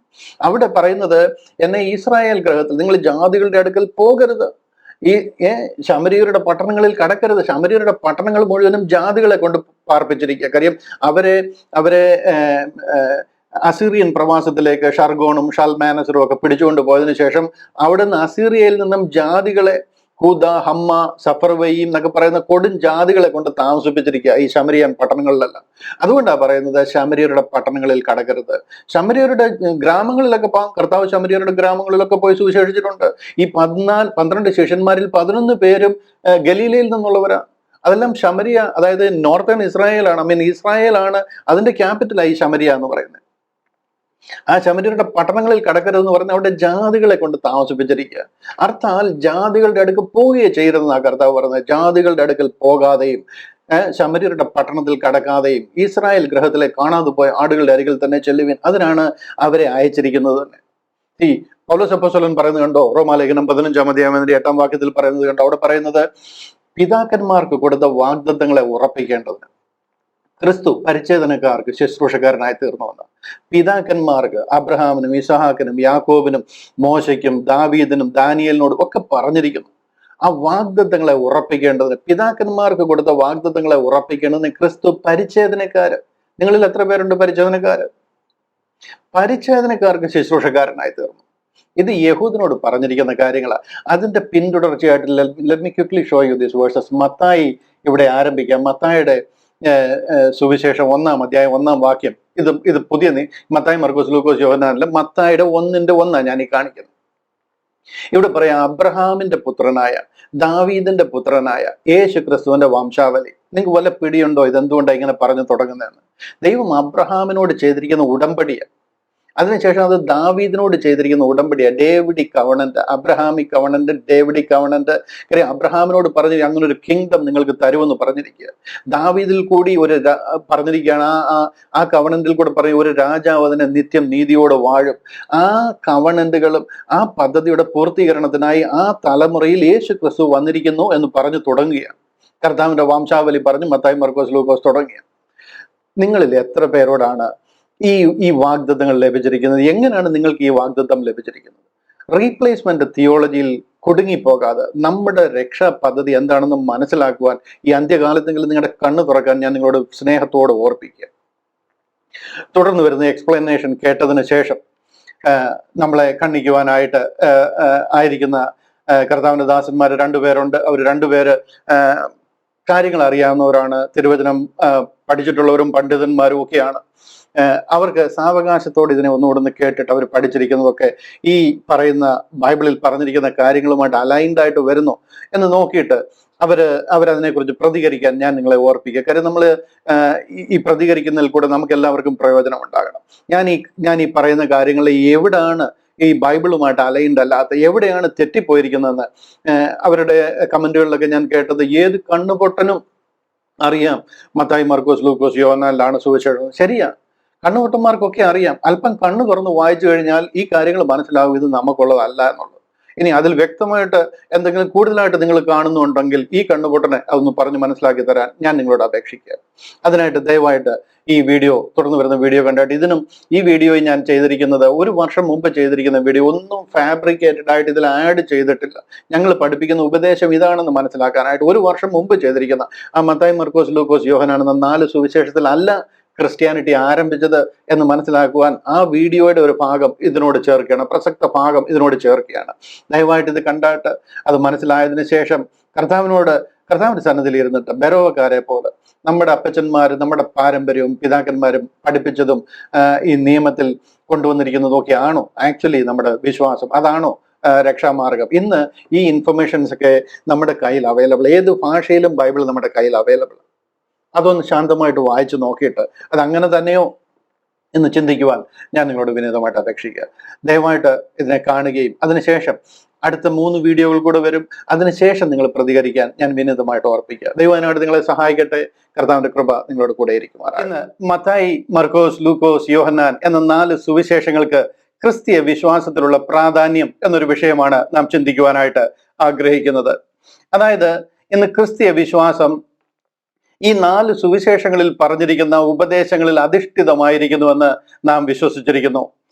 അവിടെ പറയുന്നത്, എന്നെ ഇസ്രായേൽ ഗ്രഹത്തിൽ നിങ്ങൾ ജാതികളുടെ അടുക്കൽ പോകരുത്, ഈ ശമരിയരുടെ പട്ടണങ്ങളിൽ കടക്കരുത്. ശമരിയരുടെ പട്ടണങ്ങൾ മുഴുവനും ജാതികളെ കൊണ്ട് പാർപ്പിച്ചിരിക്കുക. കാര്യം അവരെ അവരെ അസീറിയൻ പ്രവാസത്തിലേക്ക് ഷർഗോണും ഷൽമാനസറും ഒക്കെ പിടിച്ചുകൊണ്ട് പോയതിനു ശേഷം അവിടുന്ന് അസീറിയയിൽ നിന്നും ജാതികളെ ഹൂദ, ഹമ്മ, സഫർവയും എന്നൊക്കെ പറയുന്ന കൊടും ജാതികളെ കൊണ്ട് താമസിപ്പിച്ചിരിക്കുക ഈ ശമരിയൻ പട്ടണങ്ങളിലെല്ലാം. അതുകൊണ്ടാണ് പറയുന്നത് ശമരിയരുടെ പട്ടണങ്ങളിൽ കടക്കരുത്. ശമരിയരുടെ ഗ്രാമങ്ങളിലൊക്കെ കർത്താവ് ശമരിയരുടെ ഗ്രാമങ്ങളിലൊക്കെ പോയി സുവിശേഷിച്ചിട്ടുണ്ട്. ഈ 12 ശിഷ്യന്മാരിൽ 11 പേരും ഗലീലയിൽ നിന്നുള്ളവരാ. അതെല്ലാം ശമരിയ, അതായത് നോർത്തേൺ ഇസ്രായേലാണ്. ഇസ്രായേലാണ് അതിന്റെ ക്യാപിറ്റലായി ശമരിയ എന്ന് പറയുന്നത്. ആ ശമരിയരുടെ പട്ടണങ്ങളിൽ കടക്കരുതെന്ന് പറഞ്ഞാൽ അവിടെ ജാതികളെ കൊണ്ട് താമസിപ്പിച്ചിരിക്കുക. അർത്ഥാൽ ജാതികളുടെ അടുക്കൽ പോവുകയെ ചെയ്യരുതെന്നാണ് കർത്താവ് പറയുന്നത്. ജാതികളുടെ അടുക്കൽ പോകാതെയും ശമരിയരുടെ പട്ടണത്തിൽ കടക്കാതെയും ഇസ്രായേൽ ഗ്രഹത്തിലെ കാണാതെ പോയ ആടുകളുടെ അരികിൽ തന്നെ ചെല്ലുവിൻ. അതിനാണ് അവരെ അയച്ചിരിക്കുന്നത് തന്നെ. ഈ പൗലോസ് അപ്പോസ്തലൻ പറയുന്നത് കണ്ടോ, റോമാലേഖനം 15-ാം അധ്യായം 8-ാം വാക്യത്തിൽ പറയുന്നത് കണ്ടോ. അവിടെ പറയുന്നത് പിതാക്കന്മാർക്ക് കൊടുത്ത വാഗ്ദത്തങ്ങളെ ഉറപ്പിക്കേണ്ടതിന് ക്രിസ്തു പരിച്ഛേദനക്കാർക്ക് ശുശ്രൂഷക്കാരനായി തീർന്നുവെന്ന്. പിതാക്കന്മാർക്ക് അബ്രഹാമിനും ഇസഹാക്കിനും യാക്കോബിനും മോശയ്ക്കും ദാവീദിനും ദാനിയേലിനോടും ഒക്കെ പറഞ്ഞിരിക്കുന്നു. ആ വാഗ്ദത്തങ്ങളെ ഉറപ്പിക്കേണ്ടതിന്, പിതാക്കന്മാർക്ക് കൊടുത്ത വാഗ്ദത്തങ്ങളെ ഉറപ്പിക്കേണ്ടതിന് ക്രിസ്തു പരിച്ഛേദനക്കാര്. നിങ്ങളിൽ എത്ര പേരുണ്ട് പരിച്ഛേദനക്കാര്? പരിച്ഛേദനക്കാർക്ക് ശുശ്രൂഷക്കാരനായി തീർന്നു. ഇത് യഹൂദനോട് പറഞ്ഞിരിക്കുന്ന കാര്യങ്ങളാണ്. അതിന്റെ പിന്തുടർച്ചയായിട്ട് let me quickly show you this verses. Mathai ഇവിടെ ആരംഭിക്കാം. മത്തായിയുടെ സുവിശേഷം 1-ാം അധ്യായം 1-ാം വാക്യം. ഇത് പുതിയ മത്തായി, മർക്കോസ്, ലൂക്കോസ്, യോഹന്നാനിലെ മത്തായിയുടെ 1:1 ഞാൻ ഈ കാണിക്കുന്നത്. ഇവിടെ പറയാം, അബ്രഹാമിന്റെ പുത്രനായ ദാവീദിന്റെ പുത്രനായ യേശു ക്രിസ്തുവിന്റെ വംശാവലി. നിങ്ങൾക്ക് വല്ല പിടിയുണ്ടോ ഇതെന്തുകൊണ്ടാണ് ഇങ്ങനെ പറഞ്ഞു തുടങ്ങുന്നതെന്ന്? ദൈവം അബ്രഹാമിനോട് ചെയ്തിരിക്കുന്ന ഉടമ്പടിയാണ്. അതിനുശേഷം അത് ദാവീദിനോട് ചെയ്തിരിക്കുന്ന ഉടമ്പടിയാണ്. ഡേവിഡിക് കവണന്റ്, അബ്രഹാമിക് കവണന്റ്, ഡേവിഡിക് കവണന്റ്. കാര്യം അബ്രഹാമിനോട് പറഞ്ഞ് അങ്ങനെ ഒരു കിങ്ഡം നിങ്ങൾക്ക് തരുമെന്ന് പറഞ്ഞിരിക്കുക. ദാവീദിൽ കൂടി ഒരു പറഞ്ഞിരിക്കുകയാണ്, ആ കവണന്റിൽ കൂടെ പറഞ്ഞ ഒരു രാജാവ് അതിനെ നിത്യം നീതിയോടെ വാഴും. ആ കവണന്റുകളും ആ പദ്ധതിയുടെ പൂർത്തീകരണത്തിനായി ആ തലമുറയിൽ യേശു ക്രിസ്തു വന്നിരിക്കുന്നു എന്ന് പറഞ്ഞു തുടങ്ങുകയാണ്. കർത്താവിന്റെ വംശാവലി പറഞ്ഞ് മത്തായി, മർക്കോസ്, ലൂക്കോസ് തുടങ്ങിയ. നിങ്ങളിൽ എത്ര പേരോടാണ് ഈ വാഗ്ദത്തങ്ങൾ ലഭിച്ചിരിക്കുന്നത്? എങ്ങനെയാണ് നിങ്ങൾക്ക് ഈ വാഗ്ദത്തം ലഭിച്ചിരിക്കുന്നത്? റീപ്ലേസ്മെന്റ് തിയോളജിയിൽ കുടുങ്ങിപ്പോകാതെ നമ്മുടെ രക്ഷാ പദ്ധതി എന്താണെന്ന് മനസ്സിലാക്കുവാൻ ഈ അന്ത്യകാലത്തെങ്കിലും നിങ്ങളുടെ കണ്ണ് തുറക്കാൻ ഞാൻ നിങ്ങളോട് സ്നേഹത്തോടെ ഓർപ്പിക്കുക. തുടർന്ന് വരുന്ന എക്സ്പ്ലനേഷൻ കേട്ടതിന് ശേഷം നമ്മളെ കണ്ണിക്കുവാനായിട്ട് ആയിരിക്കുന്ന കർത്താവിന്റെ ദാസന്മാർ 2 പേരുണ്ട്. അവർ 2 പേര് കാര്യങ്ങൾ അറിയാവുന്നവരാണ്. തിരുവചനം പഠിച്ചിട്ടുള്ളവരും പണ്ഡിതന്മാരും ഒക്കെയാണ്. അവർക്ക് സാവകാശത്തോടെ ഇതിനെ ഒന്നുകൂടെ കേട്ടിട്ട് അവർ പഠിച്ചിരിക്കുന്നതൊക്കെ ഈ പറയുന്ന ബൈബിളിൽ പറഞ്ഞിരിക്കുന്ന കാര്യങ്ങളുമായിട്ട് അലൈൻഡ് ആയിട്ട് വരുന്നു എന്ന് നോക്കിയിട്ട് അവരതിനെക്കുറിച്ച് പ്രതികരിക്കാൻ ഞാൻ നിങ്ങളെ ഓർപ്പിക്കുക. കാര്യം നമ്മൾ ഈ പ്രതികരിക്കുന്നതിൽ കൂടെ നമുക്ക് എല്ലാവർക്കും പ്രയോജനം ഉണ്ടാകണം. ഞാൻ ഈ പറയുന്ന കാര്യങ്ങളിൽ എവിടാണ് ഈ ബൈബിളുമായിട്ട് അലൈൻഡ് അല്ലാത്ത, എവിടെയാണ് തെറ്റിപ്പോയിരിക്കുന്നതെന്ന് അവരുടെ കമന്റുകളിലൊക്കെ ഞാൻ കേട്ടത്, ഏത് കണ്ണുപൊട്ടനും അറിയാം മത്തായി, മർക്കോസ്, ലൂക്കോസ്, യോഹന്നാനിലാണ് സുവിശേഷം. ശരിയാ, കണ്ണുപൊട്ടന്മാർക്കൊക്കെ അറിയാം. അല്പം കണ്ണു തുറന്ന് വായിച്ചു കഴിഞ്ഞാൽ ഈ കാര്യങ്ങൾ മനസ്സിലാവും, ഇത് നമുക്കുള്ളതല്ല എന്നുള്ളത്. ഇനി അതിൽ വ്യക്തമായിട്ട് എന്തെങ്കിലും കൂടുതലായിട്ട് നിങ്ങൾ കാണുന്നുണ്ടെങ്കിൽ ഈ കണ്ണുപൊട്ടനെ അതൊന്ന് പറഞ്ഞ് മനസ്സിലാക്കി തരാൻ ഞാൻ നിങ്ങളോട് അപേക്ഷിക്കുക. അതിനായിട്ട് ദയവായിട്ട് ഈ വീഡിയോ, തുടർന്ന് വരുന്ന വീഡിയോ കണ്ടായിട്ട്, ഇതിനും ഈ വീഡിയോയിൽ ഞാൻ ചെയ്തിരിക്കുന്നത് 1 വർഷം മുമ്പ് ചെയ്തിരിക്കുന്ന വീഡിയോ, ഒന്നും ഫാബ്രിക്കേറ്റഡ് ആയിട്ട് ഇതിൽ ആഡ് ചെയ്തിട്ടില്ല. ഞങ്ങൾ പഠിപ്പിക്കുന്ന ഉപദേശം ഇതാണെന്ന് മനസ്സിലാക്കാനായിട്ട് 1 വർഷം മുമ്പ് ചെയ്തിരിക്കുന്ന ആ മത്തായി, മർക്കോസ്, ലൂക്കോസ്, യോഹന്നാൻ എന്ന 4 സുവിശേഷത്തിൽ അല്ല ക്രിസ്ത്യാനിറ്റി ആരംഭിച്ചത് എന്ന് മനസ്സിലാക്കുവാൻ ആ വീഡിയോയുടെ ഒരു ഭാഗം ഇതിനോട് ചേർക്കുകയാണ്, പ്രസക്ത ഭാഗം ഇതിനോട് ചേർക്കുകയാണ്. ദയവായിട്ട് ഇത് കണ്ടായിട്ട് അത് മനസ്സിലായതിനു ശേഷം കർത്താവിന്റെ സന്നിധിയിൽ ഇരുന്നിട്ട് ബെരോവക്കാരെ പോലെ നമ്മുടെ അപ്പച്ചന്മാരും നമ്മുടെ പാരമ്പര്യവും പിതാക്കന്മാരും പഠിപ്പിച്ചതും ഈ നിയമത്തിൽ കൊണ്ടുവന്നിരിക്കുന്നതും ഒക്കെ ആണോ ആക്ച്വലി നമ്മുടെ വിശ്വാസം? അതാണോ രക്ഷാമാർഗം? ഇന്ന് ഈ ഇൻഫർമേഷൻസ് ഒക്കെ നമ്മുടെ കയ്യിൽ അവൈലബിൾ. ഏത് ഭാഷയിലും ബൈബിൾ നമ്മുടെ കയ്യിൽ അവൈലബിൾ. അതൊന്ന് ശാന്തമായിട്ട് വായിച്ചു നോക്കിയിട്ട് അത് അങ്ങനെ തന്നെയോ എന്ന് ചിന്തിക്കുവാൻ ഞാൻ നിങ്ങളോട് വിനീതമായിട്ട് അപേക്ഷിക്കുക. ദയവായിട്ട് ഇതിനെ കാണുകയും അതിനുശേഷം അടുത്ത 3 വീഡിയോകൾ കൂടെ വരും. അതിനുശേഷം നിങ്ങൾ പ്രതികരിക്കാൻ ഞാൻ വിനീതമായിട്ട് ഓർപ്പിക്കുക. ദൈവം അതിനായിട്ട് നിങ്ങളെ സഹായിക്കട്ടെ. കർത്താവിന്റെ കൃപ നിങ്ങളോട് കൂടെ ഇരിക്കുമാറാകട്ടെ. ഇന്ന് മത്തായി, മർക്കോസ്, ലൂക്കോസ്, യോഹന്നാൻ എന്ന 4 സുവിശേഷങ്ങൾക്ക് ക്രിസ്തീയ വിശ്വാസത്തിലുള്ള പ്രാധാന്യം എന്നൊരു വിഷയമാണ് നാം ചിന്തിക്കുവാനായിട്ട് ആഗ്രഹിക്കുന്നത്. അതായത് ഇന്ന് ക്രിസ്തീയ വിശ്വാസം ഈ 4 സുവിശേഷങ്ങളിൽ പറഞ്ഞിരിക്കുന്ന ഉപദേശങ്ങളിൽ അധിഷ്ഠിതമായിരിക്കുന്നുവെന്ന് നാം വിശ്വസിച്ചിരിക്കുന്നു.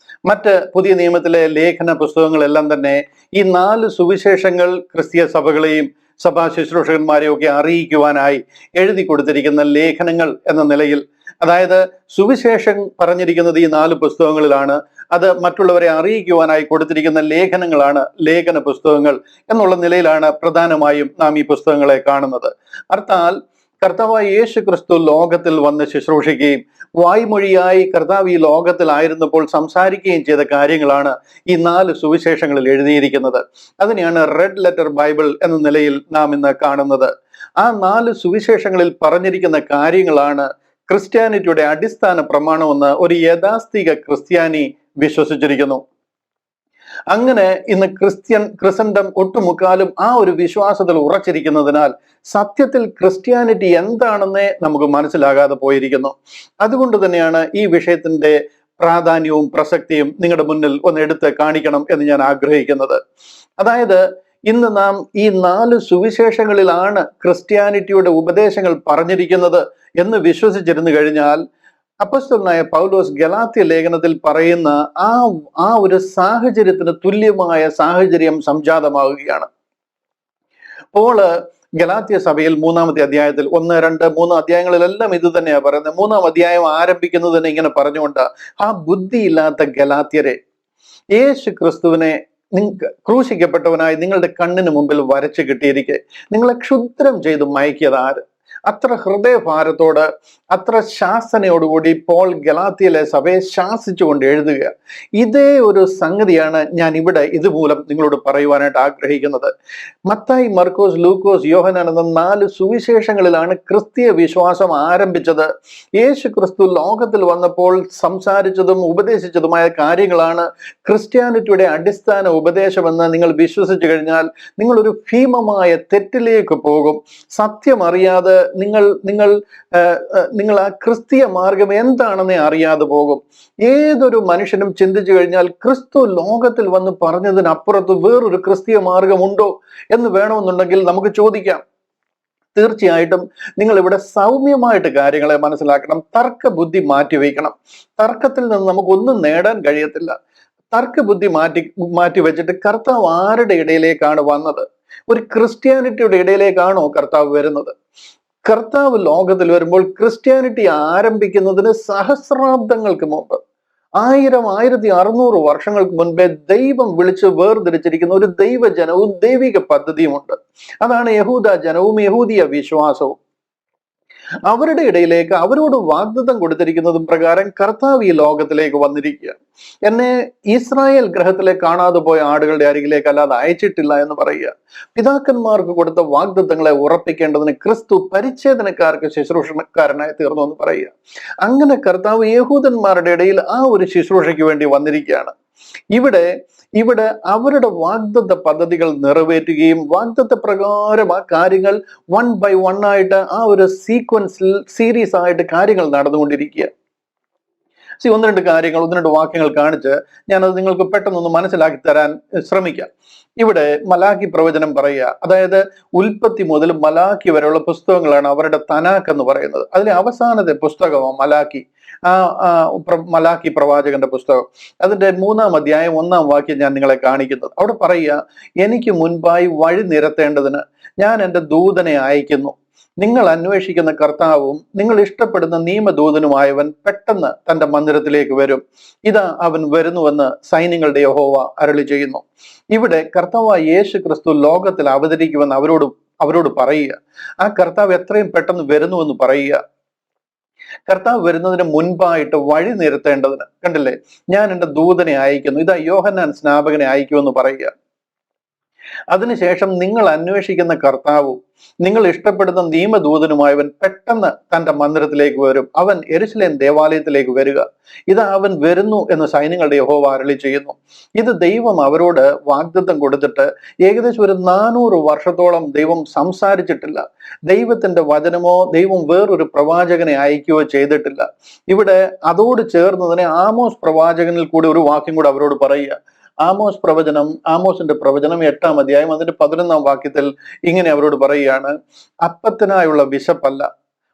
മറ്റ് പുതിയ നിയമത്തിലെ ലേഖന പുസ്തകങ്ങളെല്ലാം തന്നെ ഈ 4 സുവിശേഷങ്ങൾ ക്രിസ്തീയ സഭകളെയും സഭാ ശുശ്രൂഷകന്മാരെയും ഒക്കെ അറിയിക്കുവാനായി എഴുതി കൊടുത്തിരിക്കുന്ന ലേഖനങ്ങൾ എന്ന നിലയിൽ, അതായത് സുവിശേഷം പറഞ്ഞിരിക്കുന്നത് ഈ 4 പുസ്തകങ്ങളിലാണ്, അത് മറ്റുള്ളവരെ അറിയിക്കുവാനായി കൊടുത്തിരിക്കുന്ന ലേഖനങ്ങളാണ് ലേഖന പുസ്തകങ്ങൾ എന്നുള്ള നിലയിലാണ് പ്രധാനമായും നാം ഈ പുസ്തകങ്ങളെ കാണുന്നത്. അർത്ഥാൽ കർത്താവായ യേശു ക്രിസ്തു ലോകത്തിൽ വന്ന് ശുശ്രൂഷിക്കുകയും വായ്മൊഴിയായി കർത്താവ് ഈ ലോകത്തിലായിരുന്നപ്പോൾ സംസാരിക്കുകയും ചെയ്ത കാര്യങ്ങളാണ് ഈ 4 സുവിശേഷങ്ങളിൽ എഴുതിയിരിക്കുന്നത്. അതിനെയാണ് റെഡ് ലെറ്റർ ബൈബിൾ എന്ന നിലയിൽ നാം ഇന്ന് കാണുന്നത്. ആ 4 സുവിശേഷങ്ങളിൽ പറഞ്ഞിരിക്കുന്ന കാര്യങ്ങളാണ് ക്രിസ്ത്യാനിറ്റിയുടെ അടിസ്ഥാന പ്രമാണമെന്ന് ഒരു യാഥാസ്ഥിക ക്രിസ്ത്യാനി വിശ്വസിച്ചിരിക്കുന്നു. അങ്ങനെ ഇന്ന് ക്രിസ്ത്യൻഡം ഒട്ടുമുക്കാലും ആ ഒരു വിശ്വാസത്തിൽ ഉറച്ചിരിക്കുന്നതിനാൽ സത്യത്തിൽ ക്രിസ്ത്യാനിറ്റി എന്താണെന്നേ നമുക്ക് മനസ്സിലാകാതെ പോയിരിക്കുന്നു. അതുകൊണ്ട് തന്നെയാണ് ഈ വിഷയത്തിന്റെ പ്രാധാന്യവും പ്രസക്തിയും നിങ്ങളുടെ മുന്നിൽ ഒന്ന് എടുത്ത് കാണിക്കണം എന്ന് ഞാൻ ആഗ്രഹിക്കുന്നത്. അതായത് ഇന്ന് നാം ഈ 4 സുവിശേഷങ്ങളിലാണ് ക്രിസ്ത്യാനിറ്റിയുടെ ഉപദേശങ്ങൾ പറഞ്ഞിരിക്കുന്നത് എന്ന് വിശ്വസിച്ചിരുന്നു കഴിഞ്ഞാൽ, അപ്പോസ്തലനായ പൗലോസ് ഗലാത്യ ലേഖനത്തിൽ പറയുന്ന ആ ഒരു സാഹചര്യത്തിന് തുല്യമായ സാഹചര്യം സംജാതമാവുകയാണ്. പോള് ഗലാത്യ സഭയിൽ 3-ാമത്തെ അധ്യായത്തിൽ 1, 2, 3 അധ്യായങ്ങളിലെല്ലാം ഇത് തന്നെയാണ് പറയുന്നത്. 3-ാം അധ്യായം ആരംഭിക്കുന്നത് തന്നെ ഇങ്ങനെ പറഞ്ഞുകൊണ്ട്, ആ ബുദ്ധിയില്ലാത്ത ഗലാത്യരെ, യേശു ക്രിസ്തുവിനെ ക്രൂശിക്കപ്പെട്ടവനായി നിങ്ങളുടെ കണ്ണിന് മുമ്പിൽ വരച്ചു കിട്ടിയിരിക്കെ നിങ്ങളെ ക്ഷുദ്രം ചെയ്ത് മയക്കിയത് ആര്? അത്ര ഹൃദയഭാരത്തോട്, അത്ര ശാസനയോടുകൂടി പോൾ ഗലാത്യയിലെ സഭയെ ശാസിച്ചുകൊണ്ട് എഴുതുക. ഇതേ ഒരു സംഗതിയാണ് ഞാൻ ഇവിടെ ഇതുമൂലം നിങ്ങളോട് പറയുവാനായിട്ട് ആഗ്രഹിക്കുന്നത്. മത്തായി, മർക്കോസ്, ലൂക്കോസ്, യോഹന്നാൻ എന്ന 4 സുവിശേഷങ്ങളിലാണ് ക്രിസ്തീയ വിശ്വാസം ആരംഭിച്ചത്. യേശു ക്രിസ്തു ലോകത്തിൽ വന്നപ്പോൾ സംസാരിച്ചതും ഉപദേശിച്ചതുമായ കാര്യങ്ങളാണ് ക്രിസ്ത്യാനിറ്റിയുടെ അടിസ്ഥാന ഉപദേശമെന്ന് നിങ്ങൾ വിശ്വസിച്ചു കഴിഞ്ഞാൽ നിങ്ങളൊരു ഭീമമായ തെറ്റിലേക്ക് പോകും. സത്യം അറിയാതെ നിങ്ങൾ ആ ക്രിസ്തീയ മാർഗം എന്താണെന്നേ അറിയാതെ പോകും. ഏതൊരു മനുഷ്യനും ചിന്തിച്ചു കഴിഞ്ഞാൽ ക്രിസ്തു ലോകത്തിൽ വന്ന് പറഞ്ഞതിനപ്പുറത്ത് വേറൊരു ക്രിസ്തീയ മാർഗമുണ്ടോ എന്ന് വേണമെന്നുണ്ടെങ്കിൽ നമുക്ക് ചോദിക്കാം. തീർച്ചയായിട്ടും നിങ്ങൾ ഇവിടെ സൗമ്യമായിട്ട് കാര്യങ്ങളെ മനസ്സിലാക്കണം. തർക്ക ബുദ്ധി മാറ്റിവെക്കണം. തർക്കത്തിൽ നിന്ന് നമുക്കൊന്നും നേടാൻ കഴിയത്തില്ല. തർക്ക ബുദ്ധി മാറ്റി വെച്ചിട്ട് കർത്താവ് ആരുടെ ഇടയിലേക്കാണ് വന്നത്? ഒരു ക്രിസ്ത്യാനിറ്റിയുടെ ഇടയിലേക്കാണോ കർത്താവ് വരുന്നത്? കർത്താവ് ലോകത്തിൽ വരുമ്പോൾ ക്രിസ്ത്യാനിറ്റി ആരംഭിക്കുന്നതിന് സഹസ്രാബ്ദങ്ങൾക്ക് മുമ്പ്, 1600 വർഷങ്ങൾക്ക് മുൻപേ ദൈവം വിളിച്ച് വേർതിരിച്ചിരിക്കുന്ന ഒരു ദൈവജനവും ദൈവിക പദ്ധതിയുമുണ്ട്. അതാണ് യഹൂദ ജനവും യഹൂദിയ വിശ്വാസവും. അവരുടെ ഇടയിലേക്ക് അവരോട് വാഗ്ദത്തം കൊടുത്തിരിക്കുന്നതും പ്രകാരം കർത്താവ് ഈ ലോകത്തിലേക്ക് വന്നിരിക്കുക. എന്നെ ഇസ്രായേൽ ഗ്രഹത്തിലെ കാണാതെ പോയ ആടുകളുടെ അരികിലേക്ക് അല്ലാതെ അയച്ചിട്ടില്ല എന്ന് പറയുക. പിതാക്കന്മാർക്ക് കൊടുത്ത വാഗ്ദത്തങ്ങളെ ഉറപ്പിക്കേണ്ടതിന് ക്രിസ്തു പരിച്ഛേദനക്കാർക്ക് ശുശ്രൂഷക്കാരനായി തീർന്നു എന്ന് പറയുക. അങ്ങനെ കർത്താവ് യഹൂദന്മാരുടെ ഇടയിൽ ആ ഒരു ശുശ്രൂഷയ്ക്ക് വേണ്ടി വന്നിരിക്കുകയാണ്. ഇവിടെ അവരുടെ വാഗ്ദത്ത പദ്ധതികൾ നിറവേറ്റുകയും വാഗ്ദത്ത പ്രകാരം ആ കാര്യങ്ങൾ 1 by 1 ആയിട്ട് ആ ഒരു സീരീസ് ആയിട്ട് കാര്യങ്ങൾ നടന്നുകൊണ്ടിരിക്കുക. 1-2 കാര്യങ്ങൾ, 1-2 വാക്യങ്ങൾ കാണിച്ച് ഞാനത് നിങ്ങൾക്ക് പെട്ടെന്നൊന്ന് മനസ്സിലാക്കി തരാൻ ശ്രമിക്കാം. ഇവിടെ മലാക്കി പ്രവചനം പറയുക, അതായത് ഉൽപ്പത്തി മുതൽ മലാക്കി വരെയുള്ള പുസ്തകങ്ങളാണ് അവരുടെ തനാക്ക് എന്ന് പറയുന്നത്. അതിലെ അവസാനത്തെ പുസ്തകമാണ് മലാക്കി. മലാക്കി പ്രവാചകന്റെ പുസ്തകം, അതിന്റെ 3-ാം അധ്യായം 1-ാം വാക്യം ഞാൻ നിങ്ങളെ കാണിക്കുന്നത്. അവിടെ പറയുക, എനിക്ക് മുൻപായി വഴി നിരത്തേണ്ടതിന് ഞാൻ എൻ്റെ ദൂതനെ അയക്കുന്നു. നിങ്ങൾ അന്വേഷിക്കുന്ന കർത്താവും നിങ്ങൾ ഇഷ്ടപ്പെടുന്ന നിയമദൂതനുമായവൻ പെട്ടെന്ന് തന്റെ മന്ദിരത്തിലേക്ക് വരും. ഇതാ അവൻ വരുന്നുവെന്ന് സൈന്യങ്ങളുടെ യഹോവ അരുളി ചെയ്യുന്നു. ഇവിടെ കർത്താവായ യേശു ക്രിസ്തു ലോകത്തിൽ അവതരിക്കുമെന്ന് അവരോട് പറയുക. ആ കർത്താവ് എത്രയും പെട്ടെന്ന് വരുന്നുവെന്ന് പറയുക. കർത്താവ് വരുന്നതിന് മുൻപായിട്ട് വഴി നിരത്തേണ്ടതിന്, കണ്ടില്ലേ, ഞാൻ എൻ്റെ ദൂതനെ അയക്കുന്നു, ഇതാ യോഹന്നാൻ സ്നാപകനെ അയക്കുമെന്ന് പറയുക. അതിനുശേഷം നിങ്ങൾ അന്വേഷിക്കുന്ന കർത്താവും നിങ്ങൾ ഇഷ്ടപ്പെടുന്ന നിയമദൂതനുമായവൻ പെട്ടെന്ന് തന്റെ മന്ദിരത്തിലേക്ക് വരും. അവൻ യെരൂശലേം ദേവാലയത്തിലേക്ക് വരിക. ഇത് അവൻ വരുന്നു എന്ന് സൈന്യങ്ങളുടെ യഹോവ അരുളി ചെയ്യുന്നു. ഇത് ദൈവം അവരോട് വാഗ്ദത്തം കൊടുത്തിട്ട് ഏകദേശം ഒരു 400 വർഷത്തോളം ദൈവം സംസാരിച്ചിട്ടില്ല. ദൈവത്തിന്റെ വചനമോ ദൈവം വേറൊരു പ്രവാചകനെ അയക്കുകയോ ചെയ്തിട്ടില്ല. ഇവിടെ അതോട് ചേർന്നതിനെ ആമോസ് പ്രവാചകനിൽ കൂടി ഒരു വാക്യം കൂടെ അവരോട് പറയുക. ആമോസിന്റെ പ്രവചനം 8-ാം അധ്യായം അതിന്റെ 11-ാം വാക്യത്തിൽ ഇങ്ങനെ അവരോട് പറയുകയാണ്, അപ്പത്തിനായുള്ള വിശപ്പല്ല,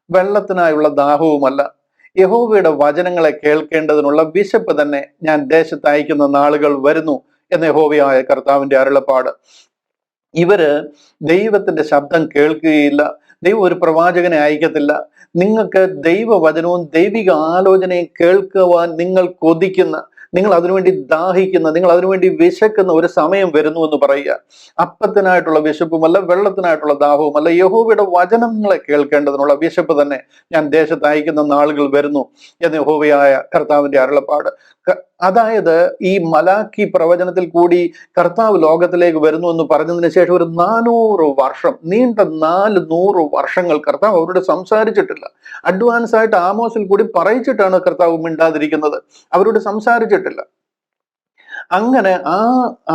വെള്ളത്തിനായുള്ള ദാഹവുമല്ല, യഹോവയുടെ വചനങ്ങളെ കേൾക്കേണ്ടതിനുള്ള വിശപ്പ് തന്നെ ഞാൻ ദേശത്ത് അയക്കുന്ന നാളുകൾ വരുന്നു എന്ന് യഹോവയായ കർത്താവിന്റെ അരുളപ്പാട്. ഇവര് ദൈവത്തിന്റെ ശബ്ദം കേൾക്കുകയില്ല, ദൈവം ഒരു പ്രവാചകനെ അയക്കത്തില്ല. നിങ്ങൾക്ക് ദൈവവചനവും ദൈവിക ആലോചനയും കേൾക്കുവാൻ നിങ്ങൾ കൊതിക്കുന്ന, നിങ്ങൾ അതിനുവേണ്ടി ദാഹിക്കുന്ന, നിങ്ങൾ അതിനുവേണ്ടി വിശക്കുന്ന ഒരു സമയം വരുന്നു എന്ന് പറയുക. അപ്പത്തിനായിട്ടുള്ള വിശപ്പുമല്ല, വെള്ളത്തിനായിട്ടുള്ള ദാഹവുമല്ല, യഹോവയുടെ വചനങ്ങളെ കേൾക്കേണ്ടതിനുള്ള വിശപ്പ് തന്നെ ഞാൻ ദേശത്ത് അയക്കുന്ന നാളുകൾ വരുന്നു എന്ന് യഹോവയായ കർത്താവിന്റെ അരുളപ്പാട്. അതായത് ഈ മലാക്കി പ്രവചനത്തിൽ കൂടി കർത്താവ് ലോകത്തിലേക്ക് വരുന്നു എന്ന് പറഞ്ഞതിന് ശേഷം ഒരു 400 വർഷം, നീണ്ട 400 വർഷങ്ങൾ കർത്താവ് അവരോട് സംസാരിച്ചിട്ടില്ല. അഡ്വാൻസ് ആയിട്ട് ആമോസിൽ കൂടി പറയിച്ചിട്ടാണ് കർത്താവ് മിണ്ടാതിരിക്കുന്നത്, അവരോട് സംസാരിച്ചിട്ടില്ല. അങ്ങനെ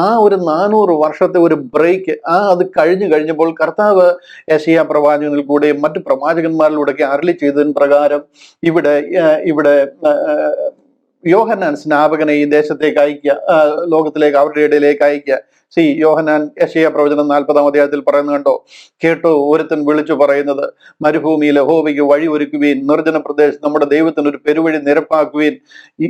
ആ ഒരു 400 വർഷത്തെ ഒരു ബ്രേക്ക്, അത് കഴിഞ്ഞപ്പോൾ കർത്താവ് യെശയ്യാ പ്രവാചകനിൽ കൂടെയും മറ്റു പ്രവാചകന്മാരിലൂടെയൊക്കെ അരുളി ചെയ്തതിന് പ്രകാരം ഇവിടെ യോഹന്നാൻ സ്നാപകനെ ഈ ദേശത്തേക്ക് അയക്കുക, ലോകത്തിലേക്ക്, അവരുടെ ഇടയിലേക്ക് അയക്കുക. യോഹന്നാൻ യെശയ്യാ പ്രവചനം 40-ാം അധ്യായത്തിൽ പറയുന്നത് കണ്ടോ? കേട്ടോ, ഒരുത്തൻ വിളിച്ചു പറയുന്നത്, മരുഭൂമിയിൽ യഹോവയ്ക്ക് വഴി ഒരുക്കുവീൻ, നിർജ്ജന പ്രദേശത്ത് നമ്മുടെ ദൈവത്തിന് ഒരു പെരുവഴി നിരപ്പാക്കുവീൻ. ഈ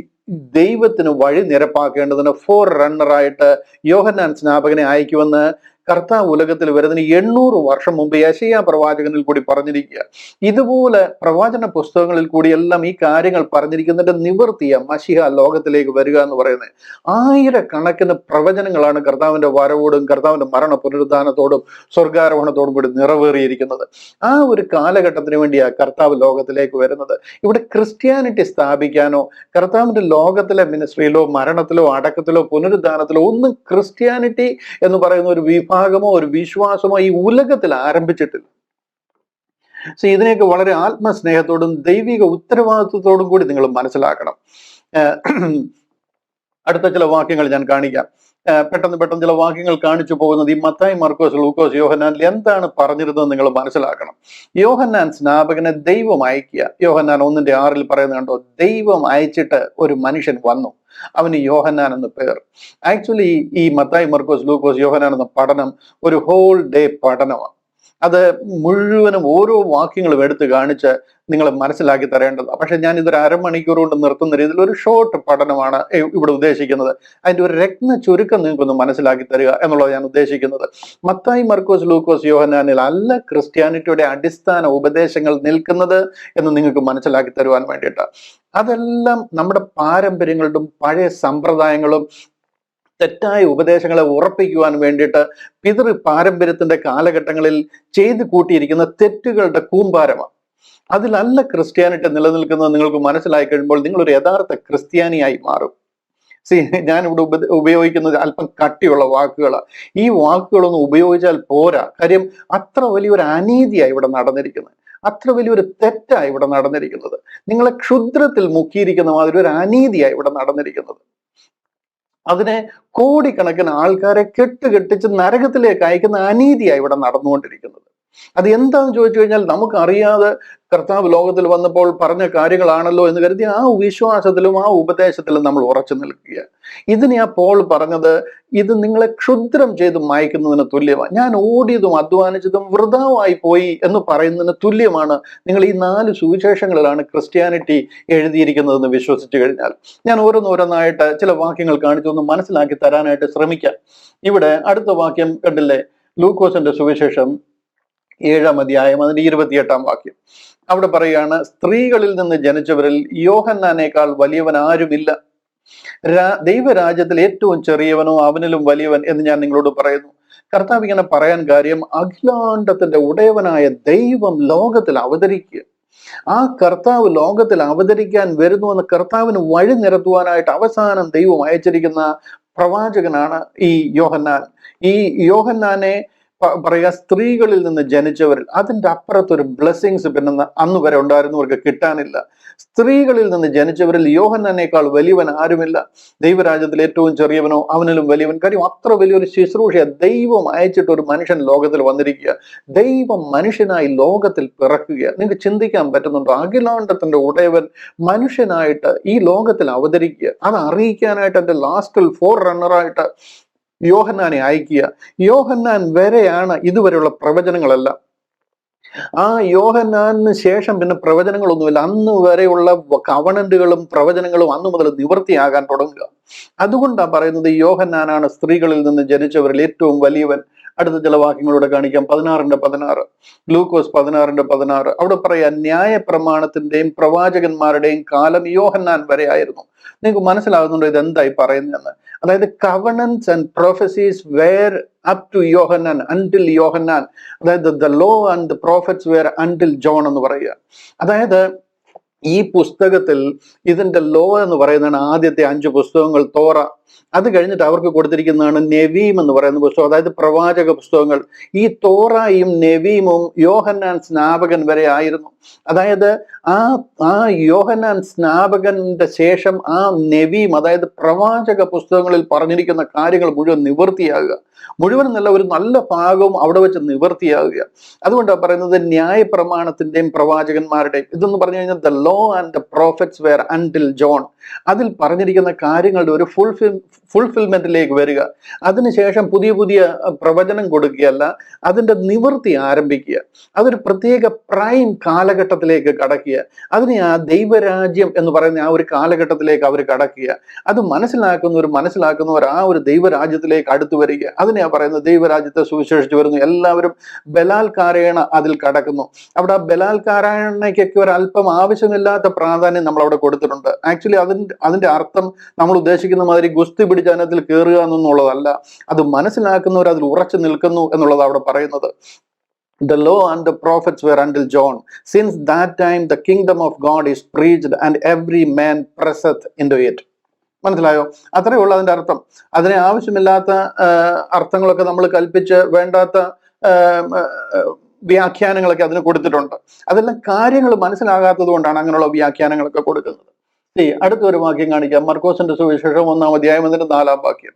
ദൈവത്തിന് വഴി നിരപ്പാക്കേണ്ടതിന് ഫോർ റണ്ണറായിട്ട് യോഹന്നാൻ സ്നാപകനെ അയക്കുമെന്ന് കർത്താവ് ഉലകത്തിൽ വരുന്നതിന് 800 വർഷം മുമ്പ് യെശയ്യാ പ്രവാചകനിൽ കൂടി പറഞ്ഞിരിക്കുക. ഇതുപോലെ പ്രവാചന പുസ്തകങ്ങളിൽ കൂടി എല്ലാം ഈ കാര്യങ്ങൾ പറഞ്ഞിരിക്കുന്നതിന്റെ നിവൃത്തിയ മശിഹ ലോകത്തിലേക്ക് വരിക എന്ന് പറയുന്നത്. 1000കണക്കിന് പ്രവചനങ്ങളാണ് കർത്താവിന്റെ വരവോടും കർത്താവിന്റെ മരണ പുനരുദ്ധാനത്തോടും സ്വർഗാരോഹണത്തോടും കൂടി നിറവേറിയിരിക്കുന്നത്. ആ ഒരു കാലഘട്ടത്തിന് വേണ്ടിയാണ് കർത്താവ് ലോകത്തിലേക്ക് വരുന്നത്. ഇവിടെ ക്രിസ്ത്യാനിറ്റി സ്ഥാപിക്കാനോ കർത്താവിന്റെ ലോകത്തിലെ മിനിസ്ട്രിയിലോ മരണത്തിലോ അടക്കത്തിലോ പുനരുദ്ധാനത്തിലോ ഒന്നും ക്രിസ്ത്യാനിറ്റി എന്ന് പറയുന്ന ഒരു വിഭാഗമോ ഒരു വിശ്വാസമോ ഈ ഉലകത്തിൽ ആരംഭിച്ചിട്ടില്ല. ഇതിനെയൊക്കെ വളരെ ആത്മസ്നേഹത്തോടും ദൈവിക ഉത്തരവാദിത്വത്തോടും കൂടി നിങ്ങൾ മനസ്സിലാക്കണം. അടുത്ത ചില വാക്യങ്ങൾ ഞാൻ കാണിക്കാം. പെട്ടെന്ന് ചില വാക്യങ്ങൾ കാണിച്ചു പോകുന്നത് ഈ മത്തായി, മർക്കോസ്, ലൂക്കോസ്, യോഹന്നാനിൽ എന്താണ് പറഞ്ഞിരുന്നത് നിങ്ങൾ മനസ്സിലാക്കണം. യോഹന്നാൻ സ്നാപകനെ ദൈവം അയക്കുക. യോഹന്നാൻ 1:6 പറയുന്നത് കണ്ടോ? ദൈവം അയച്ചിട്ട് ഒരു മനുഷ്യൻ വന്നു, അവന് യോഹന്നാൻ എന്ന് പേർ. ആക്ച്വലി ഈ മത്തായി, മർക്കോസ്, ലൂക്കോസ്, യോഹന്നാൻ എന്ന പഠനം ഒരു ഹോൾ ഡേ പഠനമാണ്. അത് മുഴുവനും ഓരോ വാക്യങ്ങളും എടുത്ത് കാണിച്ച് നിങ്ങൾ മനസ്സിലാക്കി തരേണ്ടതാണ്. പക്ഷെ ഞാൻ ഇതൊരു അരമണിക്കൂർ കൊണ്ട് നിർത്തുന്ന രീതിയിൽ ഒരു ഷോർട്ട് പഠനമാണ് ഇവിടെ ഉദ്ദേശിക്കുന്നത്. അതിന്റെ ഒരു രത്ന ചുരുക്കം നിങ്ങൾക്കൊന്ന് മനസ്സിലാക്കി തരിക എന്നുള്ളത് ഞാൻ ഉദ്ദേശിക്കുന്നത്. മത്തായി, മർക്കോസ്, ലൂക്കോസ്, യോഹന്നാനിൽ അല്ല ക്രിസ്ത്യാനിറ്റിയുടെ അടിസ്ഥാന ഉപദേശങ്ങൾ നിൽക്കുന്നത് എന്ന് നിങ്ങൾക്ക് മനസ്സിലാക്കി തരുവാൻ വേണ്ടിയിട്ടാണ്. അതെല്ലാം നമ്മുടെ പാരമ്പര്യങ്ങളും പഴയ സമ്പ്രദായങ്ങളും തെറ്റായ ഉപദേശങ്ങളെ ഉറപ്പിക്കുവാൻ വേണ്ടിയിട്ട് പിതൃ പാരമ്പര്യത്തിന്റെ കാലഘട്ടങ്ങളിൽ ചെയ്തു കൂട്ടിയിരിക്കുന്ന തെറ്റുകളുടെ കൂമ്പാരമാണ്. അതിലല്ല ക്രിസ്ത്യാനിറ്റി നിലനിൽക്കുന്നത്. നിങ്ങൾക്ക് മനസ്സിലായി കഴിയുമ്പോൾ നിങ്ങൾ ഒരു യഥാർത്ഥ ക്രിസ്ത്യാനിയായി മാറും. ഞാനിവിടെ ഉപയോഗിക്കുന്നത് അല്പം കട്ടിയുള്ള വാക്കുകളാണ്. ഈ വാക്കുകളൊന്നും ഉപയോഗിച്ചാൽ പോരാ. കാര്യം അത്ര വലിയൊരു അനീതിയാണ് ഇവിടെ നടന്നിരിക്കുന്നത്, അത്ര വലിയൊരു തെറ്റാണ് ഇവിടെ നടന്നിരിക്കുന്നത്. നിങ്ങളെ ക്ഷുദ്രത്തിൽ മുക്കിയിരിക്കുന്ന മാതിരി ഒരു അനീതിയാണ് ഇവിടെ നടന്നിരിക്കുന്നത്. അതിനെ കോടിക്കണക്കിന് ആൾക്കാരെ കെട്ടുകെട്ടിച്ച് നരകത്തിലേക്ക് അയക്കുന്ന അനീതിയാണ് ഇവിടെ നടന്നുകൊണ്ടിരിക്കുന്നത്. അത് എന്താണെന്ന് ചോദിച്ചു കഴിഞ്ഞാൽ, നമുക്കറിയാതെ കർത്താവ് ലോകത്തിൽ വന്നപ്പോൾ പറഞ്ഞ കാര്യങ്ങളാണല്ലോ എന്ന് കരുതി ആ വിശ്വാസത്തിലും ആ ഉപദേശത്തിലും നമ്മൾ ഉറച്ചു നിൽക്കുക. ഇതിനെയാ പോൾ പറഞ്ഞത്, ഇത് നിങ്ങളെ ക്ഷുദ്രം ചെയ്ത് മായ്ക്കുന്നതിന് തുല്യമാണ്. ഞാൻ ഓടിയതും അധ്വാനിച്ചതും വൃഥാവായി പോയി എന്ന് പറയുന്നതിന് തുല്യമാണ് നിങ്ങൾ ഈ 4 സുവിശേഷങ്ങളിലാണ് ക്രിസ്ത്യാനിറ്റി എഴുതിയിരിക്കുന്നതെന്ന് വിശ്വസിച്ചു കഴിഞ്ഞാൽ. ഞാൻ ഓരോന്നോരോന്നായിട്ട് ചില വാക്യങ്ങൾ കാണിച്ചൊന്ന് മനസ്സിലാക്കി തരാനായിട്ട് ശ്രമിക്കാം. ഇവിടെ അടുത്ത വാക്യം കണ്ടില്ലേ? ലൂക്കോസിന്റെ സുവിശേഷം 7-ാം അധ്യായം അതിന്റെ 28-ാം വാക്യം. അവിടെ പറയുകയാണ്, സ്ത്രീകളിൽ നിന്ന് ജനിച്ചവരിൽ യോഹന്നാനേക്കാൾ വലിയവൻ ആരുമില്ല, ദൈവരാജ്യത്തിൽ ഏറ്റവും ചെറിയവനോ അവനിലും വലിയവൻ എന്ന് ഞാൻ നിങ്ങളോട് പറയുന്നു. കർത്താവ് ഇങ്ങനെ പറയാൻ കാര്യം, അഖിലാണ്ടത്തിന്റെ ഉടയവനായ ദൈവം ലോകത്തിൽ അവതരിക്കുക. ആ കർത്താവ് ലോകത്തിൽ അവതരിക്കാൻ വരുന്നുവെന്ന് കർത്താവിന് വഴി നിരത്തുവാനായിട്ട് അവസാനം ദൈവം അയച്ചിരിക്കുന്ന പ്രവാചകനാണ് ഈ യോഹന്നാൻ. ഈ യോഹന്നാനെ പറയുക, സ്ത്രീകളിൽ നിന്ന് ജനിച്ചവരിൽ. അതിൻ്റെ അപ്പുറത്തൊരു ബ്ലെസ്സിങ്സ് പിന്നെ അന്ന് വരെ ഉണ്ടായിരുന്നവർക്ക് കിട്ടാനില്ല. സ്ത്രീകളിൽ നിന്ന് ജനിച്ചവരിൽ യോഹന്നാനേക്കാൾ വലിയവൻ ആരുമില്ല, ദൈവരാജ്യത്തിൽ ഏറ്റവും ചെറിയവനോ അവനിലും വലിയവൻ. കാര്യം അത്ര വലിയൊരു ശുശ്രൂഷ ദൈവം അയച്ചിട്ട് ഒരു മനുഷ്യൻ ലോകത്തിൽ വന്നിരിക്കുക. ദൈവം മനുഷ്യനായി ലോകത്തിൽ പിറക്കുക. നിങ്ങൾക്ക് ചിന്തിക്കാൻ പറ്റുന്നുണ്ടോ? അഖിലാണ്ടത്തിന്റെ ഉടയവൻ മനുഷ്യനായിട്ട് ഈ ലോകത്തിൽ അവതരിക്കുക. അത് അറിയിക്കാനായിട്ട് എൻ്റെ ലാസ്റ്റിൽ ഫോർ റണ്ണറായിട്ട് യോഹന്നാനെ അയക്കുക. യോഹന്നാൻ വരെയാണ് ഇതുവരെയുള്ള പ്രവചനങ്ങളെല്ലാം. ആ യോഹന്നാന് ശേഷം പിന്നെ പ്രവചനങ്ങളൊന്നുമില്ല. അന്ന് വരെയുള്ള കവണന്റുകളും പ്രവചനങ്ങളും അന്ന് മുതൽ നിവൃത്തിയാകാൻ തുടങ്ങുക. അതുകൊണ്ടാണ് പറയുന്നത് യോഹന്നാനാണ് സ്ത്രീകളിൽ നിന്ന് ജനിച്ചവരിൽ ഏറ്റവും വലിയവൻ. അടുത്ത ചില വാക്യങ്ങളൂടെ കാണിക്കാം. 16:16, ലൂക്കോസ് 16:16. അവിടെ പറയാം, ന്യായ പ്രമാണത്തിന്റെയും പ്രവാചകന്മാരുടെയും കാലം യോഹന്നാൻ വരെ ആയിരുന്നു. നിങ്ങൾക്ക് മനസ്സിലാകുന്നുണ്ടോ ഇത് എന്തായി പറയുന്നതെന്ന്? അതായത് covenants and prophecies were up to Yohannan, until Yohannan. അതായത് the law and the prophets were until John എന്ന് പറയുക. അതായത് ഈ പുസ്തകത്തിൽ ഇതിന്റെ ലോ എന്ന് പറയുന്നതാണ് ആദ്യത്തെ 5 പുസ്തകങ്ങൾ, തോറ. അത് കഴിഞ്ഞിട്ട് അവർക്ക് കൊടുത്തിരിക്കുന്നതാണ് നെവീം എന്ന് പറയുന്ന പുസ്തകം, അതായത് പ്രവാചക പുസ്തകങ്ങൾ. ഈ തോറയും നെവീമും യോഹന്നാൻ സ്നാപകൻ വരെ ആയിരുന്നു. അതായത് ആ ആ യോഹന്നാൻ സ്നാപകന്റെ ശേഷം ആ നെവീം, അതായത് പ്രവാചക പുസ്തകങ്ങളിൽ പറഞ്ഞിരിക്കുന്ന കാര്യങ്ങൾ മുഴുവൻ നിവൃത്തിയാകുക. മുഴുവനും നല്ല ഒരു നല്ല ഭാഗവും അവിടെ വെച്ച് നിവൃത്തിയാകുക. അതുകൊണ്ടാണ് പറയുന്നത് ന്യായ പ്രമാണത്തിന്റെയും പ്രവാചകന്മാരുടെയും. ഇതെന്ന് പറഞ്ഞു കഴിഞ്ഞാൽ the law and the prophets were until John. അതിൽ പറഞ്ഞിരിക്കുന്ന കാര്യങ്ങളുടെ ഒരു ഫുൾഫിൽമെന്റിലേക്ക് വരിക. അതിനുശേഷം പുതിയ പുതിയ പ്രവചനം കൊടുക്കുകയല്ല, അതിന്റെ നിവൃത്തി ആരംഭിക്കുക. അതൊരു പ്രത്യേക പ്രൈം കാലഘട്ടത്തിലേക്ക് കടക്കുക. അതിനെ ആ ദൈവരാജ്യം എന്ന് പറയുന്ന ആ ഒരു കാലഘട്ടത്തിലേക്ക് അവർ കടക്കുക. അത് മനസ്സിലാക്കുന്നവർ ആ ഒരു ദൈവരാജ്യത്തിലേക്ക് അടുത്തു വരിക. അതിനെയാ പറയുന്നത് ദൈവരാജ്യത്തെ സുവിശേഷിച്ചു വരുന്നു. എല്ലാവരും ബലാൽക്കാരേണ അതിൽ കടക്കുന്നു. അവിടെ ആ ബലാൽക്കാരേണയ്ക്കൊക്കെ ഒരു അല്പം ആവശ്യമില്ലാത്ത പ്രാധാന്യം നമ്മൾ അവിടെ കൊടുത്തിട്ടുണ്ട്. ആക്ച്വലി അതിന്റെ അർത്ഥം നമ്മൾ ഉദ്ദേശിക്കുന്ന മാതിരി ഗുസ്തി പിടിച്ച് അതിനകത്തിൽ കയറുക എന്നുള്ളതല്ല. അത് മനസ്സിലാക്കുന്നവർ അതിൽ ഉറച്ചു നിൽക്കുന്നു എന്നുള്ളത് അവിടെ പറയുന്നത്. The law and the prophets were until John. Since that time the kingdom of God is preached and every man presseth into it. മനസ്സിലായോ? അത്രയേ ഉള്ളൂ അതിന്റെ അർത്ഥം. അതിനെ ആവശ്യമില്ലാത്ത അർത്ഥങ്ങളൊക്കെ നമ്മൾ കൽപ്പിച്ച് വേണ്ടാത്ത വ്യാഖ്യാനങ്ങളൊക്കെ അതിന് കൊടുത്തിട്ടുണ്ട്. അതെല്ലാം കാര്യങ്ങൾ മനസ്സിലാകാത്തത് കൊണ്ടാണ് അങ്ങനെയുള്ള വ്യാഖ്യാനങ്ങളൊക്കെ കൊടുക്കുന്നത്. അടുത്തൊരു വാക്യം കാണിക്കാം. മർക്കോസിന്റെ സുവിശേഷം 1-ാം അധ്യായം 4-ാം വാക്യം,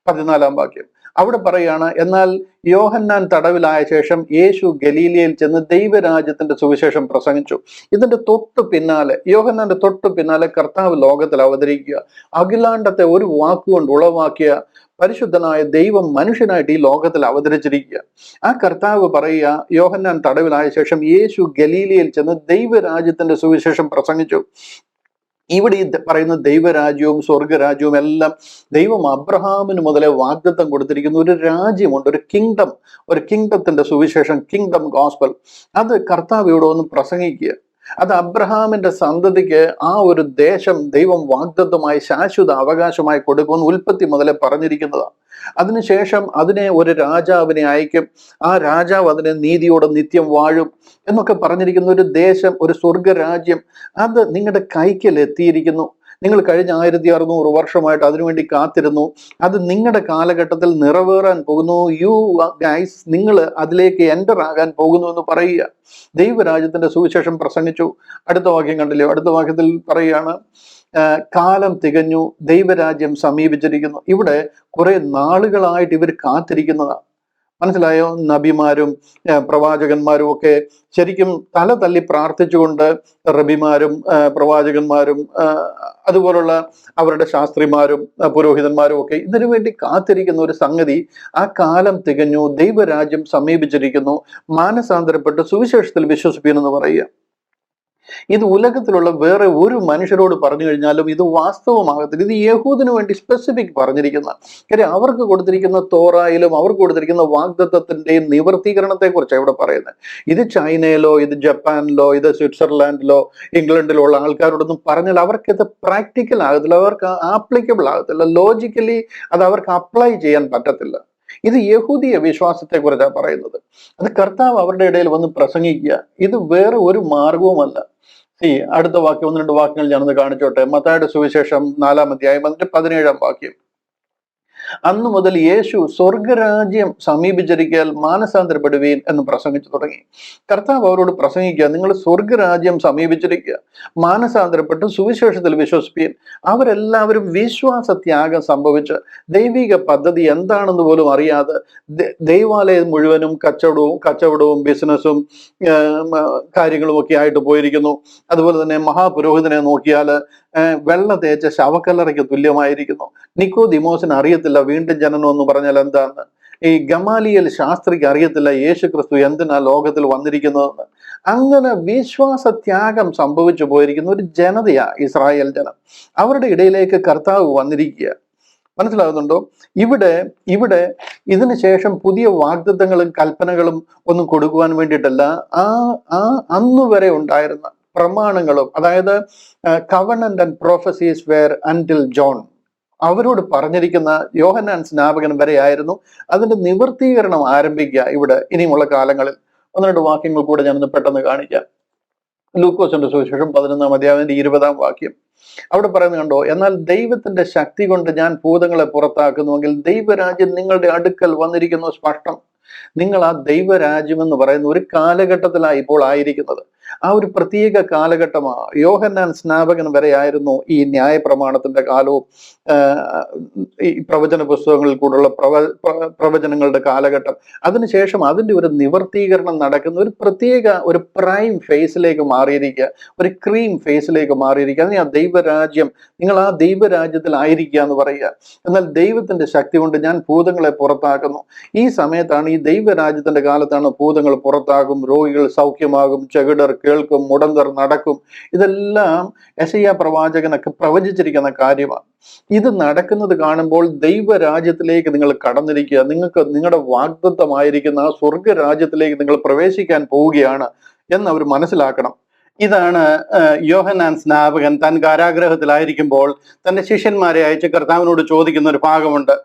14-ാം വാക്യം. അവിടെ പറയാണ്, എന്നാൽ യോഹന്നാൻ തടവിലായ ശേഷം യേശു ഗലീലയിൽ ചെന്ന് ദൈവരാജ്യത്തിന്റെ സുവിശേഷം പ്രസംഗിച്ചു. ഇതിന്റെ തൊട്ടു പിന്നാലെ, യോഹന്നാന്റെ തൊട്ടു പിന്നാലെ കർത്താവ് ലോകത്തിൽ അവതരിക്കുക. അഖിലാണ്ടത്തെ ഒരു വാക്കുകൊണ്ട് ഉളവാക്കിയ പരിശുദ്ധനായ ദൈവം മനുഷ്യനായിട്ട് ഈ ലോകത്തിൽ അവതരിച്ചിരിക്കുക. ആ കർത്താവ് പറയുക, യോഹന്നാൻ തടവിലായ ശേഷം യേശു ഗലീലയിൽ ചെന്ന് ദൈവരാജ്യത്തിന്റെ സുവിശേഷം പ്രസംഗിച്ചു. ഇവിടെ ഈ പറയുന്ന ദൈവരാജ്യവും സ്വർഗരാജ്യവും എല്ലാം ദൈവം അബ്രഹാമിന് മുതലേ വാഗ്ദത്തം കൊടുത്തിരിക്കുന്ന ഒരു രാജ്യമുണ്ട്, ഒരു കിങ്ഡത്തിന്റെ സുവിശേഷം, കിങ്ഡം ഗോസ്പൽ. അത് കർത്താവ് ഇവിടെ ഒന്ന് പ്രസംഗിക്കുക. അത് അബ്രഹാമിന്റെ സന്തതിക്ക് ആ ഒരു ദേശം ദൈവം വാഗ്ദത്തമായി ശാശ്വത അവകാശമായി കൊടുക്കുമെന്ന് ഉൽപ്പത്തി മുതലേ പറഞ്ഞിരിക്കുന്നതാണ്. അതിനുശേഷം അതിനെ ഒരു രാജാവിനെ അയക്കും, ആ രാജാവ് അതിനെ നീതിയോടെ നിത്യം വാഴും എന്നൊക്കെ പറഞ്ഞിരിക്കുന്ന ഒരു ദേശം, ഒരു സ്വർഗരാജ്യം, അത് നിങ്ങളുടെ കൈക്കൽ എത്തിയിരിക്കുന്നു. നിങ്ങൾ കഴിഞ്ഞ 1600 വർഷമായിട്ട് അതിനുവേണ്ടി കാത്തിരുന്നു. അത് നിങ്ങളുടെ കാലഘട്ടത്തിൽ നിറവേറാൻ പോകുന്നു. യു ഗൈസ്, നിങ്ങൾ അതിലേക്ക് എൻ്റർ ആകാൻ പോകുന്നു എന്ന് പറയുക. ദൈവരാജ്യത്തിന്റെ സുവിശേഷം പ്രസംഗിച്ചു. അടുത്ത വാക്യം കണ്ടില്ലേ? അടുത്ത വാക്യത്തിൽ പറയുകയാണ്, കാലം തികഞ്ഞു, ദൈവരാജ്യം സമീപിച്ചിരിക്കുന്നു. ഇവിടെ കുറെ നാളുകളായിട്ട് ഇവർ കാത്തിരിക്കുന്നതാണ്. മനസ്സിലായോ? നബിമാരും പ്രവാചകന്മാരും ഒക്കെ ശരിക്കും തല തല്ലി പ്രാർത്ഥിച്ചുകൊണ്ട് റബിമാരും പ്രവാചകന്മാരും അതുപോലുള്ള അവരുടെ ശാസ്ത്രിമാരും പുരോഹിതന്മാരും ഒക്കെ ഇതിനു വേണ്ടി കാത്തിരിക്കുന്ന ഒരു സംഗതി. ആ കാലം തികഞ്ഞു, ദൈവരാജ്യം സമീപിച്ചിരിക്കുന്നു, മാനസാന്തരപ്പെട്ട് സുവിശേഷത്തിൽ വിശ്വസിപ്പീനെന്ന് പറയുക. ഇത് ഉലകത്തിലുള്ള വേറെ ഒരു മനുഷ്യരോട് പറഞ്ഞു കഴിഞ്ഞാലും ഇത് വാസ്തവമാകത്തില്ല. ഇത് യഹൂദിന് വേണ്ടി സ്പെസിഫിക് പറഞ്ഞിരിക്കുന്ന കാര്യം. അവർക്ക് കൊടുത്തിരിക്കുന്ന തോറായിലും അവർക്ക് കൊടുത്തിരിക്കുന്ന വാഗ്ദത്തത്തിന്റെയും നിവർത്തീകരണത്തെ കുറിച്ചാണ് ഇവിടെ പറയുന്നത്. ഇത് ചൈനയിലോ ഇത് ജപ്പാനിലോ ഇത് സ്വിറ്റ്സർലാൻഡിലോ ഇംഗ്ലണ്ടിലോ ഉള്ള ആൾക്കാരോടൊന്നും പറഞ്ഞാൽ അവർക്കിത് പ്രാക്ടിക്കൽ ആകത്തില്ല, അവർക്ക് ആപ്ലിക്കബിൾ ആകത്തില്ല, ലോജിക്കലി അത് അവർക്ക് അപ്ലൈ ചെയ്യാൻ പറ്റത്തില്ല. ഇത് യഹൂദിയ വിശ്വാസത്തെ കുറിച്ചാണ് പറയുന്നത്. അത് കർത്താവ് അവരുടെ ഇടയിൽ വന്ന് പ്രസംഗിക്കുക. ഇത് വേറെ ഒരു മാർഗവുമല്ല. അടുത്ത വാക്യം, 1-2 വാക്യങ്ങൾ ഞാനൊന്ന് കാണിച്ചോട്ടെ. മത്തായിയുടെ സുവിശേഷം 4-ാം അധ്യായം 17-ാം വാക്യം. അന്നു മുതൽ യേശു സ്വർഗരാജ്യം സമീപിച്ചിരിക്കൽ മാനസാന്തരപ്പെടുവീൻ എന്ന് പ്രസംഗിച്ചു തുടങ്ങി. കർത്താവ് അവരോട് പ്രസംഗിക്കുക, നിങ്ങൾ സ്വർഗരാജ്യം സമീപിച്ചിരിക്കുക, മാനസാന്തരപ്പെട്ട് സുവിശേഷത്തിൽ വിശ്വസിപ്പീൻ. അവരെല്ലാവരും വിശ്വാസത്യാഗം സംഭവിച്ച് ദൈവിക പദ്ധതി എന്താണെന്ന് പോലും അറിയാതെ ദൈവാലയം മുഴുവനും കച്ചവടവും ബിസിനസ്സും കാര്യങ്ങളും ഒക്കെ ആയിട്ട് പോയിരിക്കുന്നു. അതുപോലെ തന്നെ മഹാപുരോഹിതനെ നോക്കിയാൽ വെള്ള തേച്ച ശവക്കല്ലറയ്ക്ക് തുല്യമായിരിക്കുന്നു. നിക്കോദിമോസിന് അറിയത്തില്ല വീണ്ടും ജനനം എന്ന് പറഞ്ഞാൽ എന്താന്ന്. ഈ ഗമാലിയേൽ ശാസ്ത്രിക്ക് അറിയത്തില്ല യേശു ക്രിസ്തു എന്തിനാ ലോകത്തിൽ വന്നിരിക്കുന്നതെന്ന്. അങ്ങനെ വിശ്വാസത്യാഗം സംഭവിച്ചു പോയിരിക്കുന്ന ഒരു ജനതയാ ഇസ്രായേൽ ജനം. അവരുടെ ഇടയിലേക്ക് കർത്താവ് വന്നിരിക്കുക. മനസ്സിലാകുന്നുണ്ടോ? ഇവിടെ ഇവിടെ ഇതിനു ശേഷം പുതിയ വാഗ്ദത്തങ്ങളും കൽപ്പനകളും ഒന്നും കൊടുക്കുവാൻ വേണ്ടിയിട്ടല്ല, ആ ആ അന്നു വരെ ഉണ്ടായിരുന്ന പ്രമാണങ്ങളും, അതായത് covenant and prophecies were until John, അവരോട് പറഞ്ഞിരിക്കുന്ന യോഹന്നാൻ സ്നാപകൻ വരെ ആയിരുന്നു അതിന്റെ നിവൃത്തീകരണം ആരംഭിക്കുക ഇവിടെ ഇനിയുമുള്ള കാലങ്ങളിൽ. ഒന്ന് രണ്ട് വാക്യങ്ങൾ കൂടെ ഞാനൊന്ന് പെട്ടെന്ന് കാണിക്കാം. ലൂക്കോസിന്റെ സുവിശേഷം 11-ാം അധ്യായത്തിന്റെ 20-ാം വാക്യം. അവിടെ പറയുന്നത് കണ്ടോ, എന്നാൽ ദൈവത്തിന്റെ ശക്തി കൊണ്ട് ഞാൻ ഭൂതങ്ങളെ പുറത്താക്കുന്നുവെങ്കിൽ ദൈവരാജ്യം നിങ്ങളുടെ അടുക്കൽ വന്നിരിക്കുന്നു സ്പഷ്ടം. നിങ്ങൾ ആ ദൈവരാജ്യം എന്ന് പറയുന്ന ഒരു കാലഘട്ടത്തിലാണ് ഇപ്പോൾ ആയിരിക്കുന്നത്. ആ ഒരു പ്രത്യേക കാലഘട്ടമാണ്. യോഹന്നാൻ സ്നാപകൻ വരെ ആയിരുന്നു ഈ ന്യായ പ്രമാണത്തിന്റെ കാലവും ഈ പ്രവചന പുസ്തകങ്ങളിൽ കൂടെയുള്ള പ്രവചനങ്ങളുടെ കാലഘട്ടം. അതിനുശേഷം അതിന്റെ ഒരു നിവർത്തീകരണം നടക്കുന്ന ഒരു പ്രത്യേക ഒരു പ്രൈം ഫേസിലേക്ക് മാറിയിരിക്കുക, ഒരു ക്രീം ഫേസിലേക്ക് മാറിയിരിക്കുക. അതിന് ആ ദൈവരാജ്യം, നിങ്ങൾ ആ ദൈവരാജ്യത്തിൽ ആയിരിക്കുക എന്ന് പറയുക. എന്നാൽ ദൈവത്തിന്റെ ശക്തി കൊണ്ട് ഞാൻ ഭൂതങ്ങളെ പുറത്താക്കുന്നു. ഈ സമയത്താണ്, ഈ ദൈവരാജ്യത്തിന്റെ കാലത്താണ് ഭൂതങ്ങൾ പുറത്താകും, രോഗികൾ സൗഖ്യമാകും, ചെകിടർ കേൾക്കും, മുടന്തർ നടക്കും. ഇതെല്ലാം യെശയ്യാ പ്രവാചകനൊക്കെ പ്രവചിച്ചിരിക്കുന്ന കാര്യമാണ്. ഇത് നടക്കുന്നത് കാണുമ്പോൾ ദൈവരാജ്യത്തിലേക്ക് നിങ്ങൾ കടന്നിരിക്കുക, നിങ്ങൾക്ക് നിങ്ങളുടെ വാഗ്ദത്തമായിരിക്കുന്ന ആ സ്വർഗരാജ്യത്തിലേക്ക് നിങ്ങൾ പ്രവേശിക്കാൻ പോവുകയാണ് എന്ന് അവർ മനസ്സിലാക്കണം. ഇതാണ് യോഹന്നാൻ സ്നാപകൻ താൻ കാരാഗ്രഹത്തിലായിരിക്കുമ്പോൾ തന്റെ ശിഷ്യന്മാരെ അയച്ച് കർത്താവിനോട് ചോദിക്കുന്ന ഒരു ഭാഗമുണ്ട്.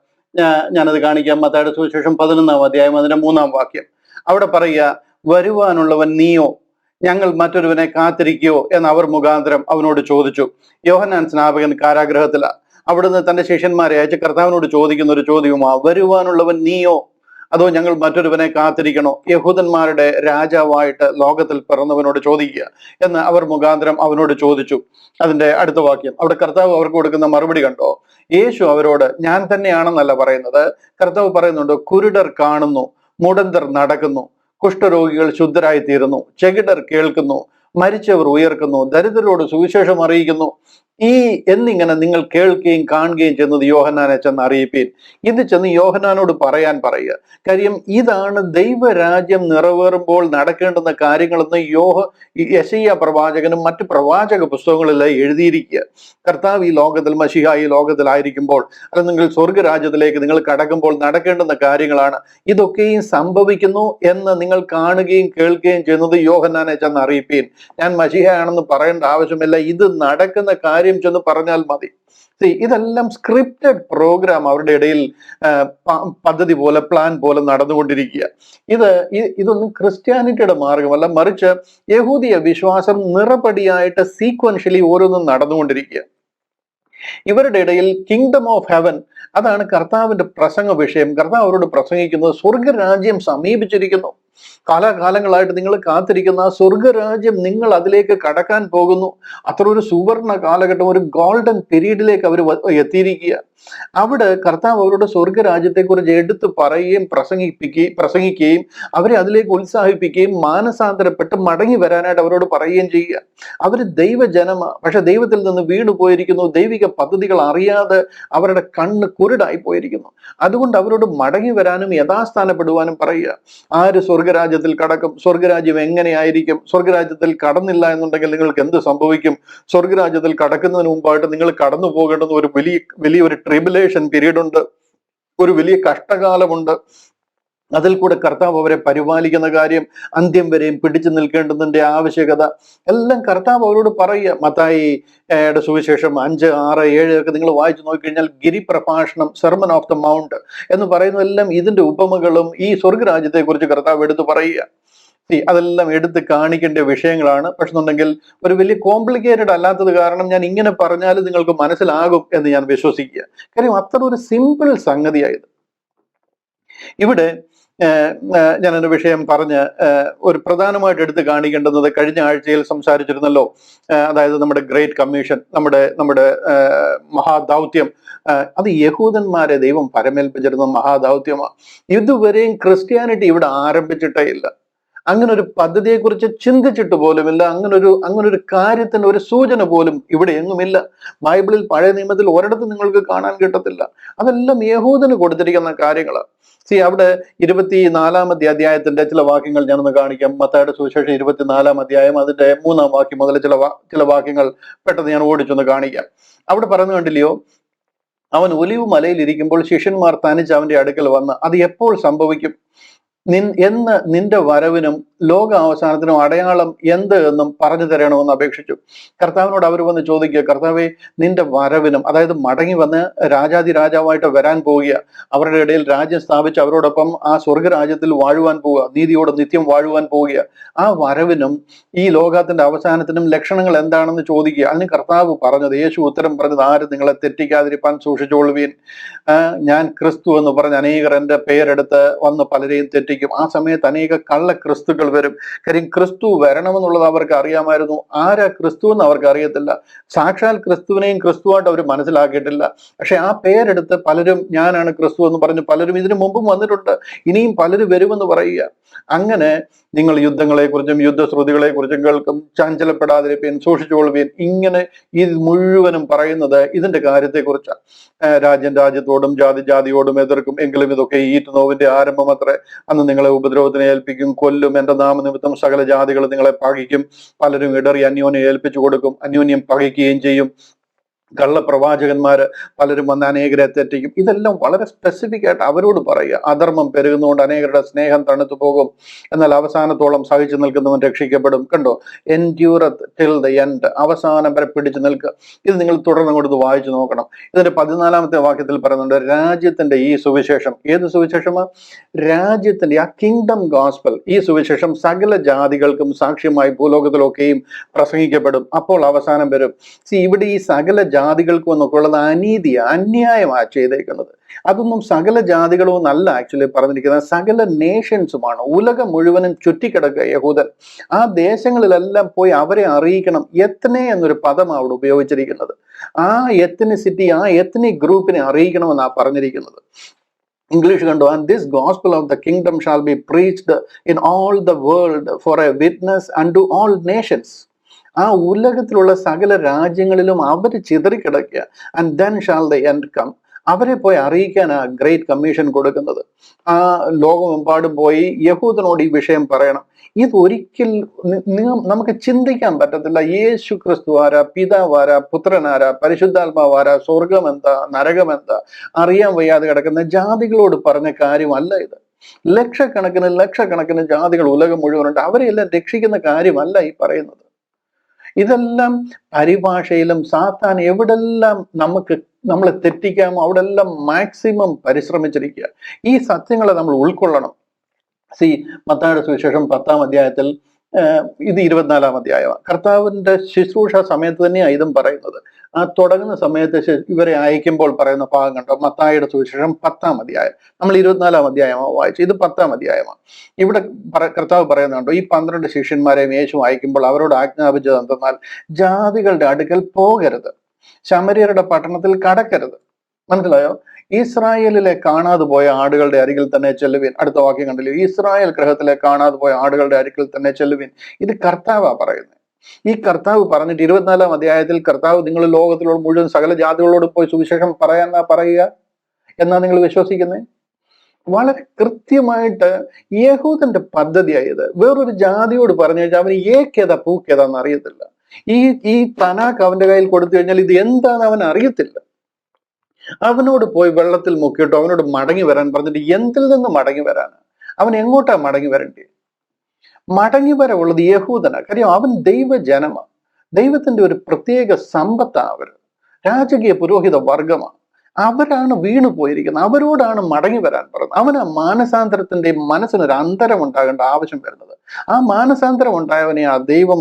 ഞാനത് കാണിക്കാം. മത്തായിയുടെ സുവിശേഷം 11-ാം അധ്യായം അതിന്റെ 3-ാം വാക്യം. അവിടെ പറയുക, വരുവാനുള്ളവൻ നീയോ, ഞങ്ങൾ മറ്റൊരുവനെ കാത്തിരിക്കുകയോ എന്ന് അവർ മുഖാന്തരം അവനോട് ചോദിച്ചു. യോഹന്നാൻ സ്നാപകൻ കാരാഗ്രഹത്തിലാണ്. അവിടുന്ന് തന്റെ ശിഷ്യന്മാരെ അയച്ച് കർത്താവിനോട് ചോദിക്കുന്ന ഒരു ചോദ്യവുമാ, വരുവാനുള്ളവൻ നീയോ അതോ ഞങ്ങൾ മറ്റൊരുവനെ കാത്തിരിക്കണോ? യഹൂദന്മാരുടെ രാജാവായിട്ട് ലോകത്തിൽ പിറന്നവനോട് ചോദിക്കുക എന്ന് അവർ മുഖാന്തരം അവനോട് ചോദിച്ചു. അതിന്റെ അടുത്ത വാക്യം, അവിടെ കർത്താവ് അവർക്ക് കൊടുക്കുന്ന മറുപടി കണ്ടോ? യേശു അവരോട് ഞാൻ തന്നെയാണെന്നല്ല പറയുന്നത്. കർത്താവ് പറയുന്നുണ്ട്, കുരുടർ കാണുന്നു, മുടന്തർ നടക്കുന്നു, കുഷ്ഠരോഗികൾ ശുദ്ധരായി തീരുന്നു, ചെകിടർ കേൾക്കുന്നു, മരിച്ചവർ ഉയർക്കുന്നു, ദരിദ്രരോട് സുവിശേഷം അറിയിക്കുന്നു. എന്നിങ്ങനെ നിങ്ങൾ കേൾക്കുകയും കാണുകയും ചെയ്യുന്നത് യോഹന്നാനെ ചെന്ന് അറിയിപ്പീൻ. ഇത് ചെന്ന് യോഹന്നാനോട് പറയാൻ പറയുക. കാര്യം ഇതാണ് ദൈവരാജ്യം നിറവേറുമ്പോൾ നടക്കേണ്ടുന്ന കാര്യങ്ങളെന്ന് യെശയ്യാ പ്രവാചകനും മറ്റ് പ്രവാചക പുസ്തകങ്ങളെല്ലാം എഴുതിയിരിക്കുക. കർത്താവ് ഈ ലോകത്തിൽ, മശിഹ ഈ ലോകത്തിലായിരിക്കുമ്പോൾ, അല്ലെങ്കിൽ സ്വർഗരാജ്യത്തിലേക്ക് നിങ്ങൾ കടക്കുമ്പോൾ നടക്കേണ്ടുന്ന കാര്യങ്ങളാണ്. ഇതൊക്കെയും സംഭവിക്കുന്നു എന്ന് നിങ്ങൾ കാണുകയും കേൾക്കുകയും ചെയ്യുന്നത് യോഹന്നാനെ ചെന്ന് അറിയിപ്പീൻ. ഞാൻ മശിഹ ആണെന്ന് പറയേണ്ട ആവശ്യമില്ല, ഇത് നടക്കുന്ന കാര്യം ചെന്ന് പറഞ്ഞാൽ മതി. ഇതെല്ലാം സ്ക്രിപ്റ്റഡ് പ്രോഗ്രാം അവരുടെ ഇടയിൽ പദ്ധതി പോലെ, പ്ലാൻ പോലെ നടന്നുകൊണ്ടിരിക്കുക. ഇതൊന്നും ക്രിസ്ത്യാനിറ്റിയുടെ മാർഗമല്ല, മറിച്ച് യഹൂദിയ വിശ്വാസം നിറപടിയായിട്ട് സീക്വൻഷ്യലി ഓരോന്നും നടന്നുകൊണ്ടിരിക്കുക. ഇവരുടെ ഇടയിൽ കിങ്ഡം ഓഫ് ഹെവൻ, അതാണ് കർത്താവിന്റെ പ്രസംഗ വിഷയം. കർത്താവ് അവരോട് പ്രസംഗിക്കുന്നത് സ്വർഗരാജ്യം സമീപിച്ചിരിക്കുന്നു. കാലാകാലങ്ങളായിട്ട് നിങ്ങൾ കാത്തിരിക്കുന്ന ആ സ്വർഗരാജ്യം, നിങ്ങൾ അതിലേക്ക് കടക്കാൻ പോകുന്നു. അത്ര ഒരു സുവർണ കാലഘട്ടം, ഒരു ഗോൾഡൻ പീരീഡിലേക്ക് അവർ എത്തിയിരിക്കുക. അവിടെ കർത്താവ് അവരുടെ സ്വർഗരാജ്യത്തെക്കുറിച്ച് എടുത്ത് പറയുകയും പ്രസംഗിക്കുകയും അവരെ അതിലേക്ക് ഉത്സാഹിപ്പിക്കുകയും മാനസാന്തരപ്പെട്ട് മടങ്ങി വരാനായിട്ട് അവരോട് പറയുകയും ചെയ്യുക. അവർ ദൈവജനമാണ്, പക്ഷെ ദൈവത്തിൽ നിന്ന് വീണു പോയിരിക്കുന്നു. ദൈവിക പദ്ധതികൾ അറിയാതെ അവരുടെ കണ്ണ് കുരുടായി പോയിരിക്കുന്നു. അതുകൊണ്ട് അവരോട് മടങ്ങി വരാനും യഥാസ്ഥാനപ്പെടുവാനും പറയുക. ആര് സ്വർഗരാജ്യത്തിൽ കടക്കും? സ്വർഗരാജ്യം എങ്ങനെയായിരിക്കും? സ്വർഗരാജ്യത്തിൽ കടന്നില്ല എന്നുണ്ടെങ്കിൽ നിങ്ങൾക്ക് എന്ത് സംഭവിക്കും? സ്വർഗരാജ്യത്തിൽ കടക്കുന്നതിന് മുമ്പായിട്ട് നിങ്ങൾ കടന്നു പോകേണ്ടുന്ന ഒരു വലിയൊരു ട്രിബുലേഷൻ പീരീഡ് ഉണ്ട്, ഒരു വലിയ കഷ്ടകാലമുണ്ട്. അതിൽ കൂടെ കർത്താവ് അവരെ പരിപാലിക്കുന്ന കാര്യം, അന്ത്യം വരെയും പിടിച്ചു നിൽക്കേണ്ടതിന്റെ ആവശ്യകത എല്ലാം കർത്താവ് അവരോട് പറയുക. മത്തായിയുടെ സുവിശേഷം 5, 6, 7 ഒക്കെ നിങ്ങൾ വായിച്ചു നോക്കിക്കഴിഞ്ഞാൽ ഗിരിപ്രഭാഷണം, സെർമൺ ഓഫ് ദ മൗണ്ട് എന്ന് പറയുന്നതെല്ലാം ഇതിന്റെ ഉപമകളും ഈ സ്വർഗരാജ്യത്തെ കുറിച്ച് കർത്താവ് എടുത്തു പറയുക. അതെല്ലാം എടുത്ത് കാണിക്കേണ്ട വിഷയങ്ങളാണ്. പക്ഷെ എന്നുണ്ടെങ്കിൽ ഒരു വലിയ കോംപ്ലിക്കേറ്റഡ് അല്ലാത്തത് കാരണം ഞാൻ ഇങ്ങനെ പറഞ്ഞാൽ നിങ്ങൾക്ക് മനസ്സിലാകും എന്ന് ഞാൻ വിശ്വസിക്കുക. കാര്യം അത്ര ഒരു സിമ്പിൾ സംഗതിയായത്. ഇവിടെ ഞാനൊരു വിഷയം പറഞ്ഞ് ഒരു പ്രധാനമായിട്ട് എടുത്ത് കാണിക്കേണ്ടുന്നത് കഴിഞ്ഞ ആഴ്ചയിൽ സംസാരിച്ചിരുന്നല്ലോ. അതായത് നമ്മുടെ ഗ്രേറ്റ് കമ്മീഷൻ, നമ്മുടെ മഹാദൗത്യം, അത് യഹൂദന്മാരെ ദൈവം പരമേൽപ്പിച്ചിരുന്ന മഹാദൗത്യമാണ്. ഇതുവരെയും ക്രിസ്ത്യാനിറ്റി ഇവിടെ ആരംഭിച്ചിട്ടേ ഇല്ല. അങ്ങനെ ഒരു പദ്ധതിയെക്കുറിച്ച് ചിന്തിച്ചിട്ട് പോലുമില്ല. അങ്ങനൊരു കാര്യത്തിന് ഒരു സൂചന പോലും ഇവിടെ എങ്ങുമില്ല. ബൈബിളിൽ പഴയ നിയമത്തിൽ ഒരിടത്തും നിങ്ങൾക്ക് കാണാൻ കിട്ടത്തില്ല. അതെല്ലാം യഹൂദന് കൊടുത്തിരിക്കുന്ന കാര്യങ്ങളാണ്. അവിടെ 24-ാമത്തെ അധ്യായത്തിന്റെ ചില വാക്യങ്ങൾ ഞാനൊന്ന് കാണിക്കാം. മത്തായിയുടെ സുവിശേഷം 24-ാം അധ്യായം അതിന്റെ 3-ാം വാക്യം മുതൽ ചില വാക്യങ്ങൾ പെട്ടെന്ന് ഞാൻ ഓടിച്ചൊന്ന് കാണിക്കാം. അവിടെ പറഞ്ഞു കണ്ടില്ലയോ, അവൻ ഒലിവ് മലയിൽ ഇരിക്കുമ്പോൾ ശിഷ്യന്മാർ തനിച്ച് അവന്റെ അടുക്കൽ വന്ന്, അത് എപ്പോൾ സംഭവിക്കും, എന്ന് നിന്റെ വരവിനും ലോക അവസാനത്തിനും അടയാളം എന്ത് എന്നും പറഞ്ഞു തരണമെന്ന് അപേക്ഷിച്ചു. കർത്താവിനോട് അവർ വന്ന് ചോദിക്കുക, കർത്താവെ, നിന്റെ വരവിനും, അതായത് മടങ്ങി വന്ന് രാജാവായിട്ട് വരാൻ പോവുക, അവരുടെ ഇടയിൽ രാജ്യം സ്ഥാപിച്ച് അവരോടൊപ്പം ആ സ്വർഗരാജ്യത്തിൽ വാഴുവാൻ പോവുക, നീതിയോടെ നിത്യം വാഴുവാൻ പോവുക, ആ വരവിനും ഈ ലോകത്തിന്റെ അവസാനത്തിനും ലക്ഷണങ്ങൾ എന്താണെന്ന് ചോദിക്കുക. അതിന് കർത്താവ് പറഞ്ഞത്, യേശു ഉത്തരം പറഞ്ഞത്, ആരും നിങ്ങളെ തെറ്റിക്കാതിരിപ്പാൻ സൂക്ഷിച്ചോളുവീൻ. ഞാൻ ക്രിസ്തു എന്ന് പറഞ്ഞ് അനേകർ എൻ്റെ പേരെടുത്ത് വന്ന് പലരെയും തെറ്റിക്കും. ആ സമയത്ത് അനേക കള്ള ക്രിസ്തുക്കൾ വരും. കാര്യം ക്രിസ്തു വരണമെന്നുള്ളത് അവർക്ക് അറിയാമായിരുന്നു. ആരാ ക്രിസ്തു എന്ന് അവർക്ക് അറിയത്തില്ല. സാക്ഷാൽ ക്രിസ്തുവിനെയും ക്രിസ്തുവായിട്ട് അവർ മനസ്സിലാക്കിയിട്ടില്ല. പക്ഷെ ആ പേരെടുത്ത് പലരും ഞാനാണ് ക്രിസ്തു എന്ന് പറഞ്ഞ് പലരും ഇതിനു മുമ്പും വന്നിട്ടുണ്ട്, ഇനിയും പലരും വരുമെന്ന് പറയുക. അങ്ങനെ നിങ്ങൾ യുദ്ധങ്ങളെക്കുറിച്ചും യുദ്ധശ്രുതികളെ കുറിച്ചും കേൾക്കും, ചഞ്ചലപ്പെടാതിരിപ്പീൻ, സൂക്ഷിച്ചുകൊള്ളുവീൻ. ഇങ്ങനെ ഇത് മുഴുവനും പറയുന്നത് ഇതിന്റെ കാര്യത്തെക്കുറിച്ചാണ്. രാജ്യം രാജ്യത്തോടും ജാതി ജാതിയോടും എതിർക്കും, എങ്കിലും ഇതൊക്കെ ഈറ്റ് നോവിന്റെ ആരംഭം അത്രേ. അന്ന് നിങ്ങളെ ഉപദ്രവത്തിന് ഏൽപ്പിക്കും, കൊല്ലും, എന്റെ നാമനിമിത്തം സകല ജാതികൾ നിങ്ങളെ പകയ്ക്കും, പലരും ഇടറി അന്യോന്യം ഏൽപ്പിച്ചു കൊടുക്കും, അന്യോന്യം പകയ്ക്കുകയും ചെയ്യും. കള്ളപ്രവാചകന്മാര് പലരും വന്ന് അനേകരെ തെറ്റിക്കും. ഇതെല്ലാം വളരെ സ്പെസിഫിക് ആയിട്ട് അവരോട് പറയുക. അധർമ്മം പെരുകുന്നതുകൊണ്ട് അനേകരുടെ സ്നേഹം തണുത്തു പോകും, എന്നാൽ അവസാനത്തോളം സഹിച്ചു നിൽക്കുന്നവൻ രക്ഷിക്കപ്പെടും. കണ്ടോ, എൻഡ്യൂറത്ത് ടിൽ ദ എൻഡ്, അവസാനം വരെ പിടിച്ചു നിൽക്കുക. ഇത് നിങ്ങൾ തുടർന്ന് കൊടുത്ത് വായിച്ചു നോക്കണം. ഇതിന്റെ 14-ാമത്തെ വാക്യത്തിൽ പറയുന്നുണ്ട്, രാജ്യത്തിന്റെ ഈ സുവിശേഷം, ഏത് സുവിശേഷമാണ്? രാജ്യത്തിന്റെ ആ കിങ്ഡം ഗോസ്പൽ, ഈ സുവിശേഷം സകല ജാതികൾക്കും സാക്ഷ്യമായി ഭൂലോകത്തിലൊക്കെയും പ്രസംഗിക്കപ്പെടും, അപ്പോൾ അവസാനം വരും. ഇവിടെ ഈ സകല ജാതികൾക്കും എന്നൊക്കെ ഉള്ളത് അന്യായമാണ് ചെയ്തേക്കുന്നത്. അതൊന്നും സകല ജാതികളും നല്ല ആക്ച്വലി പറഞ്ഞിരിക്കുന്നത്, സകല നേഷൻസുമാണ്. ഉലകം മുഴുവനും ചുറ്റിക്കിടക്കുക യഹൂദൻ. ആ ദേശങ്ങളിലെല്ലാം പോയി അവരെ അറിയിക്കണം. എത്നെ എന്നൊരു പദമാണ് അവിടെ ഉപയോഗിച്ചിരിക്കുന്നത്. ആ എത്നിസിറ്റി, ആ എത്നിക് ഗ്രൂപ്പിനെ അറിയിക്കണമെന്നാണ് പറഞ്ഞിരിക്കുന്നത്. ഇംഗ്ലീഷ് കണ്ടു, and this gospel of the kingdom shall be preached in all the world for a witness unto all nations. ആ ഉലകത്തിലുള്ള സകല രാജ്യങ്ങളിലും അവർ ചിതറിക്കിടക്കുക. And then shall the end come. അവരെ പോയി അറിയിക്കാൻ ആ ഗ്രേറ്റ് കമ്മീഷൻ കൊടുക്കുന്നത്. ആ ലോകമെമ്പാടും പോയി യഹൂദനോട് ഈ വിഷയം പറയണം. ഇതൊരിക്കൽ നമുക്ക് ചിന്തിക്കാൻ പറ്റത്തില്ല. യേശു ക്രിസ്തു ആരാ, പിതാവാരാ, പുത്രനാരാ, പരിശുദ്ധാത്മാവാരാ, സ്വർഗമെന്താ, നരകമെന്താ അറിയാൻ വയ്യാതെ കിടക്കുന്ന ജാതികളോട് പറഞ്ഞ കാര്യമല്ല ഇത്. ലക്ഷക്കണക്കിന് ജാതികൾ ഉലകം മുഴുവനുണ്ട്. അവരെല്ലാം രക്ഷിക്കുന്ന കാര്യമല്ല ഈ പറയുന്നത്. ഇതെല്ലാം പരിഭാഷയിലും സാത്താൻ എവിടെല്ലാം നമ്മളെ തെറ്റിക്കാമോ അവിടെല്ലാം മാക്സിമം പരിശ്രമിച്ചിരിക്കുക. ഈ സത്യങ്ങളെ നമ്മൾ ഉൾക്കൊള്ളണം. മത്തായിയുടെ സുവിശേഷം 10-ാം അധ്യായത്തിൽ, ഇത് 24-ാം അധ്യായമാണ്. കർത്താവിന്റെ ശുശ്രൂഷ സമയത്ത് തന്നെയാണ് ഇതും പറയുന്നത്. ആ തുടങ്ങുന്ന സമയത്ത് ഇവരെ അയക്കുമ്പോൾ പറയുന്ന ഭാഗം കണ്ടോ, മത്തായിയുടെ സുവിശേഷം 10-ാം അധ്യായം. നമ്മൾ 24-ാം അധ്യായമാണ് വായിച്ചു, ഇത് 10-ാം അധ്യായമാണ്. ഇവിടെ കർത്താവ് പറയുന്നുണ്ടോ, ഈ 12 ശിഷ്യന്മാരെയും യേശു അയക്കുമ്പോൾ അവരോട് ആജ്ഞാപിച്ചത് എന്തെന്നാൽ, ജാതികളുടെ അടുക്കൽ പോകരുത്, ശമര്യരുടെ പട്ടണത്തിൽ കടക്കരുത്. മനസ്സിലായോ? ഇസ്രായേലിലെ കാണാതെ പോയ ആടുകളുടെ അരികിൽ തന്നെ ചെല്ലുവിൻ. അടുത്ത വാക്യം കണ്ടില്ലേ, ഇസ്രായേൽ ഗൃഹത്തിലെ കാണാതെ പോയ ആടുകളുടെ അരികിൽ തന്നെ ചെല്ലുവിൻ. ഇത് കർത്താവാ പറയുന്നത്. ഈ കർത്താവ് പറഞ്ഞിട്ട് 24-ാം അധ്യായത്തിൽ കർത്താവ് നിങ്ങൾ ലോകത്തിലുള്ള മുഴുവൻ സകല ജാതികളോട് പോയി സുവിശേഷം പറയാനാ പറയുക എന്നാ നിങ്ങൾ വിശ്വസിക്കുന്നത്? വളരെ കൃത്യമായിട്ട് യഹൂദന്റെ പദ്ധതിയായത്. വേറൊരു ജാതിയോട് പറഞ്ഞു കഴിഞ്ഞാൽ അവന് ഏക്കേതാ പൂക്കേതാന്ന് അറിയത്തില്ല. ഈ തനാക്ക് അവന്റെ കയ്യിൽ കൊടുത്തു കഴിഞ്ഞാൽ ഇത് എന്താന്ന് അവൻ അറിയത്തില്ല. അവനോട് പോയി വെള്ളത്തിൽ മുക്കിയിട്ടോ അവനോട് മടങ്ങി വരാൻ പറഞ്ഞിട്ട് എന്തിൽ നിന്ന് മടങ്ങി വരാന്? അവൻ എങ്ങോട്ടാ മടങ്ങി വരണ്ടേ? മടങ്ങി വരവുള്ളത് യഹൂദനാ. കാര്യം അവൻ ദൈവജനമാണ്, ദൈവത്തിന്റെ ഒരു പ്രത്യേക സമ്പത്താണ്. അവർ രാജകീയ പുരോഹിത വർഗമാണ്. അവരാണ് വീണു പോയിരിക്കുന്നത്. അവരോടാണ് മടങ്ങി വരാൻ പറയുന്നത്. അവന് മാനസാന്തരത്തിന്റെ മനസ്സിനൊരു അന്തരം ഉണ്ടാകേണ്ട ആവശ്യം വരുന്നത്. ആ മാനസാന്തരം ഉണ്ടായവനെ ആ ദൈവം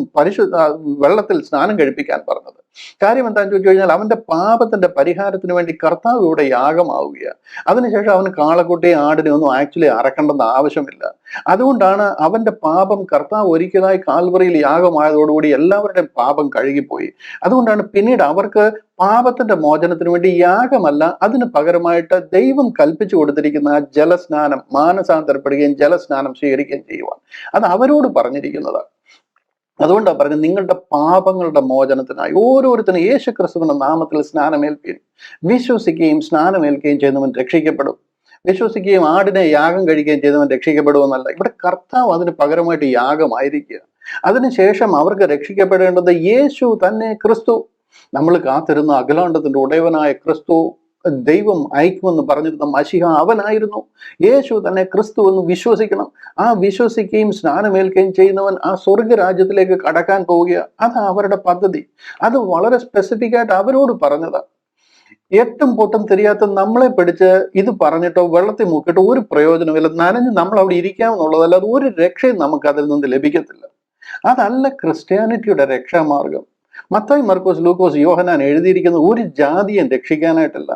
വെള്ളത്തിൽ സ്നാനം കഴിപ്പിക്കാൻ പറഞ്ഞത്. കാര്യം എന്താണെന്ന് ചോദിച്ചു കഴിഞ്ഞാൽ അവന്റെ പാപത്തിന്റെ പരിഹാരത്തിന് വേണ്ടി കർത്താവ് ഇവിടെ യാഗമാവുകയാണ്. അതിനുശേഷം അവന് കാളക്കുട്ടിയെ ആടിനെ ഒന്നും ആക്ച്വലി അറക്കേണ്ടെന്ന് ആവശ്യമില്ല. അതുകൊണ്ടാണ് അവന്റെ പാപം കർത്താവ് ഒരിക്കലായി കാൽവറിയിൽ യാഗമായതോടുകൂടി എല്ലാവരുടെയും പാപം കഴുകിപ്പോയി. അതുകൊണ്ടാണ് പിന്നീട് അവർക്ക് പാപത്തിന്റെ മോചനത്തിന് വേണ്ടി യാഗമല്ല, അതിന് പകരമായിട്ട് ദൈവം കൽപ്പിച്ചു കൊടുത്തിരിക്കുന്ന ജലസ്നാനം, മാനസാന്തരപ്പെടുകയും ജലസ്നാനം സ്വീകരിക്കുകയും ചെയ്യുവാൻ അത് അവരോട് പറഞ്ഞിരിക്കുന്നതാണ്. അതുകൊണ്ടാണ് പറഞ്ഞത്, നിങ്ങളുടെ പാപങ്ങളുടെ മോചനത്തിനായി ഓരോരുത്തരും യേശു ക്രിസ്തുവിന്റെ നാമത്തിൽ സ്നാനമേൽക്കുകയും വിശ്വസിക്കുകയും സ്നാനമേൽക്കുകയും ചെയ്യുന്നവൻ രക്ഷിക്കപ്പെടും. വിശ്വസിക്കുകയും ആടിനെ യാഗം കഴിക്കുകയും ചെയ്തവൻ രക്ഷിക്കപ്പെടുമെന്നല്ല, ഇവിടെ കർത്താവ് അതിന് പകരമായിട്ട് യാഗമായിരിക്കുക. അതിനുശേഷം അവർക്ക് രക്ഷിക്കപ്പെടേണ്ടത് യേശു തന്നെ, ക്രിസ്തു. നമ്മൾ കാത്തിരുന്ന അഖിലാണ്ടത്തിന്റെ ഉടയവനായ ക്രിസ്തു, ദൈവം അയക്കുമെന്ന് പറഞ്ഞിരുന്ന മശിഹ അവനായിരുന്നു. യേശു തന്നെ ക്രിസ്തു എന്ന് വിശ്വസിക്കണം. ആ വിശ്വസിക്കുകയും സ്നാനമേൽക്കുകയും ചെയ്യുന്നവൻ ആ സ്വർഗരാജ്യത്തിലേക്ക് കടക്കാൻ പോവുക. അത് അവരുടെ പദ്ധതി. അത് വളരെ സ്പെസിഫിക് ആയിട്ട് അവരോട് പറഞ്ഞതാണ്. എട്ടും പൊട്ടും തിരിയാത്ത നമ്മളെ പിടിച്ച് ഇത് പറഞ്ഞിട്ടോ വെള്ളത്തിൽ മുക്കിട്ടോ ഒരു പ്രയോജനമില്ല. നനഞ്ഞ് നമ്മൾ അവിടെ ഇരിക്കാമെന്നുള്ളതല്ലാതെ ഒരു രക്ഷയും നമുക്ക് അതിൽ നിന്ന് ലഭിക്കത്തില്ല. അതല്ല ക്രിസ്ത്യാനിറ്റിയുടെ രക്ഷാമാർഗം. മത്തായി, മർക്കോസ്, ലൂക്കോസ്, യോഹന്നാൻ എഴുതിയിരിക്കുന്ന ഒരു ജാതിയും രക്ഷിക്കാനായിട്ടല്ല,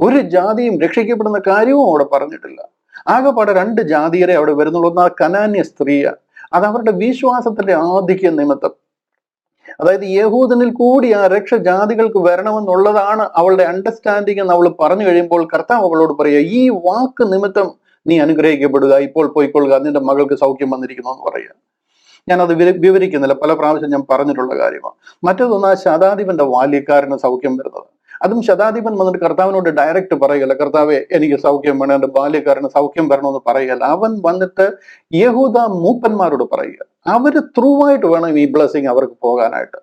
ഒരു ജാതിയും രക്ഷിക്കപ്പെടുന്ന കാര്യവും അവിടെ പറഞ്ഞിട്ടില്ല. ആകെപ്പാടെ 2 ജാതിയരെ അവിടെ വരുന്നുള്ളൂ. ഒന്ന് കനാന്യ സ്ത്രീയ, അത് അവരുടെ വിശ്വാസത്തിന്റെ ആധിക്യം നിമിത്തം, അതായത് യഹൂദനിൽ കൂടി ആ രക്ഷ ജാതികൾക്ക് വരണമെന്നുള്ളതാണ് അവളുടെ അണ്ടർസ്റ്റാൻഡിങ് എന്ന് അവൾ പറഞ്ഞു കഴിയുമ്പോൾ കർത്താവ് അവളോട് പറയുക, ഈ വാക്ക് നിമിത്തം നീ അനുഗ്രഹിക്കപ്പെടുക, ഇപ്പോൾ പോയിക്കൊള്ളുക, നിന്റെ മകൾക്ക് സൗഖ്യം വന്നിരിക്കുന്നു എന്ന് പറയുക. ഞാനത് വിവരിക്കുന്നില്ല, പല പ്രാവശ്യം ഞാൻ പറഞ്ഞിട്ടുള്ള കാര്യമാണ്. മറ്റൊന്ന്, ആ ശതാധിപന്റെ ബാല്യക്കാരന് സൗഖ്യം വരുന്നത്. അതും ശതാധിപൻ വന്നിട്ട് കർത്താവിനോട് ഡയറക്റ്റ് പറയുകയല്ല, കർത്താവെ എനിക്ക് സൗഖ്യം വേണം, എൻ്റെ ബാല്യക്കാരന് സൗഖ്യം വരണമെന്ന് പറയുകയല്ല. അവൻ വന്നിട്ട് യഹൂദ മൂപ്പന്മാരോട് പറയുക. അവര് ത്രൂ ആയിട്ട് വേണം ഈ ബ്ലെസ്സിങ് അവർക്ക് പോകാനായിട്ട്.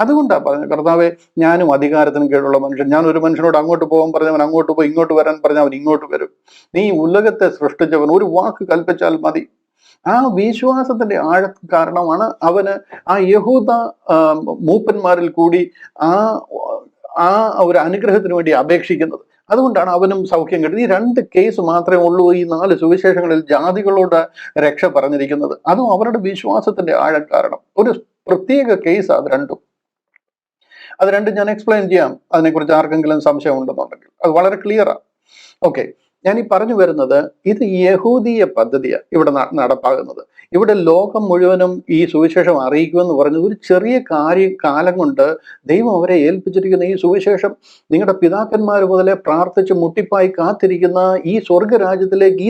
അതുകൊണ്ടാണ് പറഞ്ഞത്, കർത്താവെ ഞാനും അധികാരത്തിന് കീഴുള്ള മനുഷ്യൻ, ഞാൻ ഒരു മനുഷ്യനോട് അങ്ങോട്ട് പോകാൻ പറഞ്ഞവൻ അങ്ങോട്ട് പോയി, ഇങ്ങോട്ട് വരാൻ പറഞ്ഞവൻ ഇങ്ങോട്ട് വരും. നീ ഉലകത്തെ സൃഷ്ടിച്ചവൻ, ഒരു വാക്ക് കൽപ്പിച്ചാൽ മതി. ആ വിശ്വാസത്തിന്റെ ആഴ കാരണമാണ് അവന് ആ യഹൂദ മൂപ്പന്മാരിൽ കൂടി ആ ഒരു അനുഗ്രഹത്തിന് വേണ്ടി അപേക്ഷിക്കുന്നത്. അതുകൊണ്ടാണ് അവനും സൗഖ്യം കിട്ടുന്നത്. ഈ 2 കേസ് മാത്രമേ ഉള്ളൂ ഈ 4 സുവിശേഷങ്ങളിൽ ജാതികളോട് രക്ഷ പറഞ്ഞിരിക്കുന്നത്. അതും അവരുടെ വിശ്വാസത്തിന്റെ ആഴം കാരണം. ഒരു പ്രത്യേക കേസ് അത് രണ്ടും. അത് രണ്ടും ഞാൻ എക്സ്പ്ലെയിൻ ചെയ്യാം, അതിനെക്കുറിച്ച് ആർക്കെങ്കിലും സംശയം ഉണ്ടെന്നുണ്ടെങ്കിൽ. അത് വളരെ ക്ലിയറാണ്. ഓക്കെ, ഞാൻ ഈ പറഞ്ഞു വരുന്നത്, ഇത് യഹൂദീയ പദ്ധതിയാണ് ഇവിടെ നടപ്പാകുന്നത്. ഇവിടെ ലോകം മുഴുവനും ഈ സുവിശേഷം അറിയിക്കുമെന്ന് പറഞ്ഞത് ഒരു ചെറിയ കാലം കൊണ്ട് ദൈവം അവരെ ഏൽപ്പിച്ചിരിക്കുന്ന ഈ സുവിശേഷം നിങ്ങളുടെ പിതാക്കന്മാർ മുതലേ പ്രാർത്ഥിച്ച് മുട്ടിപ്പായി കാത്തിരിക്കുന്ന ഈ സ്വർഗരാജ്യത്തിലേക്ക്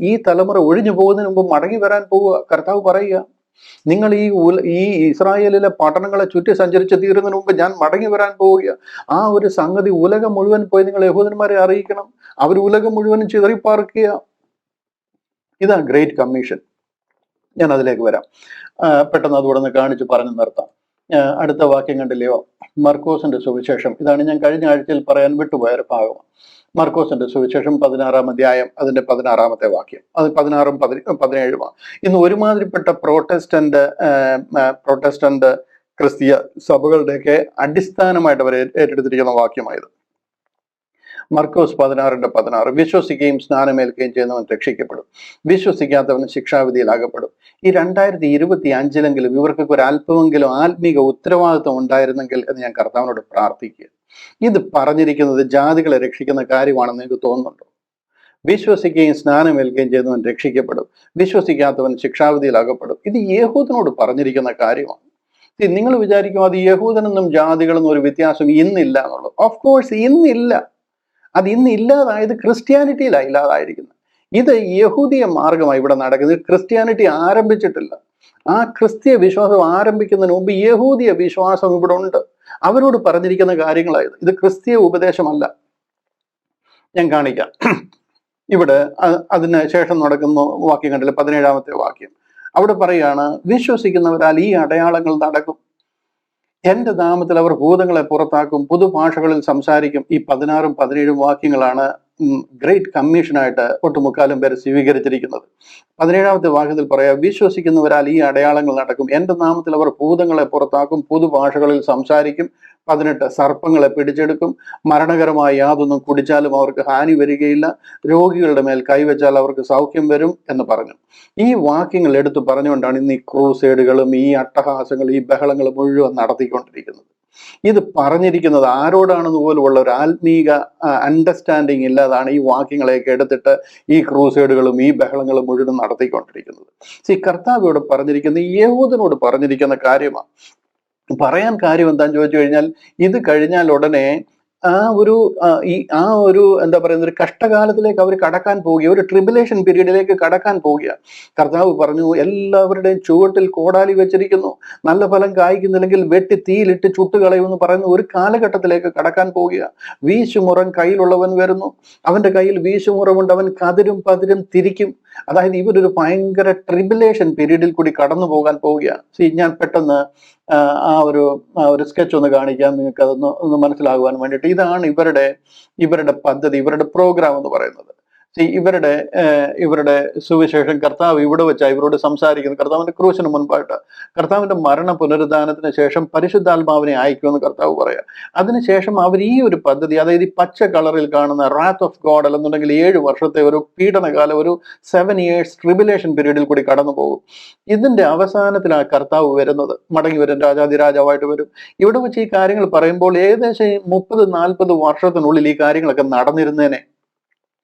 ഈ തലമുറ ഒഴിഞ്ഞു പോകുന്നതിന് മുമ്പ് മടങ്ങി വരാൻ പോവുക. കർത്താവ് പറയുക, നിങ്ങൾ ഈ ഇസ്രായേലിലെ പട്ടണങ്ങളെ ചുറ്റി സഞ്ചരിച്ച് തീരുന്നതിന് മുമ്പ് ഞാൻ മടങ്ങി വരാൻ പോവുക. ആ ഒരു സംഗതി ഉലകം മുഴുവൻ പോയി നിങ്ങൾ യഹൂദന്മാരെ അറിയിക്കണം. അവർ ഉലകം മുഴുവനും ചിതറിപ്പാർക്കുക. ഇതാണ് ഗ്രേറ്റ് കമ്മീഷൻ. ഞാൻ അതിലേക്ക് വരാം. പെട്ടെന്ന് അതുകൂടെ ഒന്ന് കാണിച്ച് പറഞ്ഞു നിർത്താം. അടുത്ത വാക്യം കണ്ടില്ലയോ? മർക്കോസിന്റെ സുവിശേഷം. ഇതാണ് ഞാൻ കഴിഞ്ഞ ആഴ്ചയിൽ പറയാൻ വിട്ടുപോയ ഒരു ഭാഗമാണ്. മർക്കോസിന്റെ സുവിശേഷം 16-ാം അധ്യായം, അതിന്റെ 16-ാമത്തെ വാക്യം. അത് 16-ഉം 17-ഉമാണ്. ഇന്ന് ഒരുമാതിരിപ്പെട്ട പ്രൊട്ടസ്റ്റന്റ് ക്രിസ്തീയ സഭകളുടെയൊക്കെ അടിസ്ഥാനമായിട്ട് അവർ ഏറ്റെടുത്തിരിക്കുന്ന വാക്യമായത്. മർക്കോസ് 16:16, വിശ്വസിക്കുകയും സ്നാനമേൽക്കുകയും ചെയ്യുന്നവൻ രക്ഷിക്കപ്പെടും, വിശ്വസിക്കാത്തവന് ശിക്ഷാവിധിയിലാകപ്പെടും. ഈ 2025-ലെങ്കിലും ഇവർക്കൊക്കെ ഒരു അല്പമെങ്കിലും ആത്മീക ഉത്തരവാദിത്വം ഉണ്ടായിരുന്നെങ്കിൽ എന്ന് ഞാൻ കർത്താവിനോട് പ്രാർത്ഥിക്കുക. ഇത് പറഞ്ഞിരിക്കുന്നത് ജാതികളെ രക്ഷിക്കുന്ന കാര്യമാണെന്ന് എനിക്ക് തോന്നുന്നുണ്ടോ? വിശ്വസിക്കുകയും സ്നാനമേൽക്കുകയും ചെയ്യുന്നവൻ രക്ഷിക്കപ്പെടും, വിശ്വസിക്കാത്തവൻ ശിക്ഷാവിധിയിലാകപ്പെടും. ഇത് യഹൂദനോട് പറഞ്ഞിരിക്കുന്ന കാര്യമാണ്. നിങ്ങൾ വിചാരിക്കും അത് യഹൂദനെന്നും ജാതികളെന്നും ഒരു വ്യത്യാസം ഇന്നില്ല എന്നുള്ളത്. ഓഫ് കോഴ്സ് ഇന്നില്ല. അത് ഇന്ന് ഇല്ലാതായത് ക്രിസ്ത്യാനിറ്റിയിലാണ് ഇല്ലാതായിരിക്കുന്നത്. ഇത് യഹൂദിയ മാർഗമായി ഇവിടെ നടക്കുന്നത്. ക്രിസ്ത്യാനിറ്റി ആരംഭിച്ചിട്ടില്ല. ആ ക്രിസ്തീയ വിശ്വാസം ആരംഭിക്കുന്നതിന് മുമ്പ് യഹൂദിയ വിശ്വാസം ഇവിടെ ഉണ്ട്. അവരോട് പറഞ്ഞിരിക്കുന്ന കാര്യങ്ങളായത്. ഇത് ക്രിസ്തീയ ഉപദേശമല്ല. ഞാൻ കാണിക്കാം. ഇവിടെ അതിന് ശേഷം നടക്കുന്ന വാക്യം കണ്ടില്ല, 17-ാമത്തെ വാക്യം. അവിടെ പറയുകയാണ്, വിശ്വസിക്കുന്നവരാൽ ഈ അടയാളങ്ങൾ നടക്കും. എന്റെ നാമത്തിൽ അവർ ഭൂതങ്ങളെ പുറത്താക്കും, പുതുഭാഷകളിൽ സംസാരിക്കും. ഈ 16-ഉം 17-ഉം വാക്യങ്ങളാണ് ഗ്രേറ്റ് കമ്മീഷനായിട്ട് ഒട്ടുമുക്കാലും പേര് സ്വീകരിച്ചിരിക്കുന്നത്. 17-ാമത്തെ വാക്യത്തിൽ പറയാം, വിശ്വസിക്കുന്നവരാൽ ഈ അടയാളങ്ങൾ നടക്കും. എന്റെ നാമത്തിൽ അവർ ഭൂതങ്ങളെ പുറത്താക്കും, പുതുഭാഷകളിൽ സംസാരിക്കും. 18, സർപ്പങ്ങളെ പിടിച്ചെടുക്കും, മരണകരമായ യാതൊന്നും കുടിച്ചാലും അവർക്ക് ഹാനി വരികയില്ല, രോഗികളുടെ മേൽ കൈവച്ചാൽ അവർക്ക് സൗഖ്യം വരും എന്ന് പറഞ്ഞു. ഈ വാക്യങ്ങൾ എടുത്തു പറഞ്ഞുകൊണ്ടാണ് ഇന്ന് ഈ ക്രൂസേഡുകളും ഈ അട്ടഹാസങ്ങളും ഈ ബഹളങ്ങളും മുഴുവൻ നടത്തിക്കൊണ്ടിരിക്കുന്നത്. ഇത് പറഞ്ഞിരിക്കുന്നത് ആരോടാണെന്ന് പോലുമുള്ള ഒരു ആത്മീക അണ്ടർസ്റ്റാൻഡിങ് ഇല്ലാതാണ് ഈ വാക്യങ്ങളെയൊക്കെ എടുത്തിട്ട് ഈ ക്രൂസൈഡുകളും ഈ ബഹളങ്ങളും മുഴുവൻ നടത്തിക്കൊണ്ടിരിക്കുന്നത്. കർത്താവ് ഇവിടെ പറഞ്ഞിരിക്കുന്നത് യഹൂദനോട് പറഞ്ഞിരിക്കുന്ന കാര്യമാണ്. പറയാൻ കാര്യം എന്താന്ന് ചോദിച്ചു കഴിഞ്ഞാൽ, ഇത് കഴിഞ്ഞാൽ ഉടനെ ആ ഒരു എന്താ പറയുന്ന ഒരു കഷ്ടകാലത്തിലേക്ക് അവർ കടക്കാൻ പോവുക, ഒരു ട്രിബുലേഷൻ പീരീഡിലേക്ക് കടക്കാൻ പോവുക. കർത്താവ് പറഞ്ഞു, എല്ലാവരുടെയും ചുവട്ടിൽ കോടാലി വെച്ചിരിക്കുന്നു, നല്ല ഫലം കായ്ക്കുന്നില്ലെങ്കിൽ വെട്ടി തീയിലിട്ട് ചുട്ടുകളയുമെന്ന് പറയുന്ന ഒരു കാലഘട്ടത്തിലേക്ക് കടക്കാൻ പോവുക. വീശുമുറം കയ്യിലുള്ളവൻ വരുന്നു, അവന്റെ കയ്യിൽ വീശുമുറമുണ്ട്, അവൻ കതിരും പതിരും തിരിക്കും. അതായത് ഇവരൊരു ഭയങ്കര ട്രിബുലേഷൻ പീരീഡിൽ കൂടി കടന്നു പോകാൻ പോവുക. ഞാൻ പെട്ടെന്ന് ആ ഒരു സ്കെച്ച് ഒന്ന് കാണിക്കാം നിങ്ങൾക്ക്, ഒന്ന് മനസ്സിലാകുവാൻ വേണ്ടിയിട്ട്. ഇതാണ് ഇവരുടെ പദ്ധതി, ഇവരുടെ പ്രോഗ്രാം എന്ന് പറയുന്നത്. ഇവരുടെ സുവിശേഷം കർത്താവ് ഇവിടെ വെച്ചാൽ ഇവരോട് സംസാരിക്കുന്നത്. കർത്താവിന്റെ ക്രൂശിന് മുൻപായിട്ട്, കർത്താവിന്റെ മരണ പുനരുദ്ധാനത്തിന് ശേഷം പരിശുദ്ധാത്മാവിനെ അയക്കുമെന്ന് കർത്താവ് പറയാം. അതിനുശേഷം അവർ ഈ ഒരു പദ്ധതി, അതായത് ഈ പച്ച കളറിൽ കാണുന്ന റാത്ത് ഓഫ് ഗോഡ് അല്ലെന്നുണ്ടെങ്കിൽ 7 വർഷത്തെ ഒരു പീഡനകാലം, ഒരു 7 years ട്രിബുലേഷൻ പീരീഡിൽ കൂടി കടന്നു പോകും. ഇതിന്റെ അവസാനത്തിലാണ് കർത്താവ് വരുന്നത്, മടങ്ങി വരും, രാജാതിരാജാവായിട്ട് വരും. ഇവിടെ വെച്ച് ഈ കാര്യങ്ങൾ പറയുമ്പോൾ ഏകദേശം 30-40 വർഷത്തിനുള്ളിൽ ഈ കാര്യങ്ങളൊക്കെ നടന്നിരുന്നേനെ.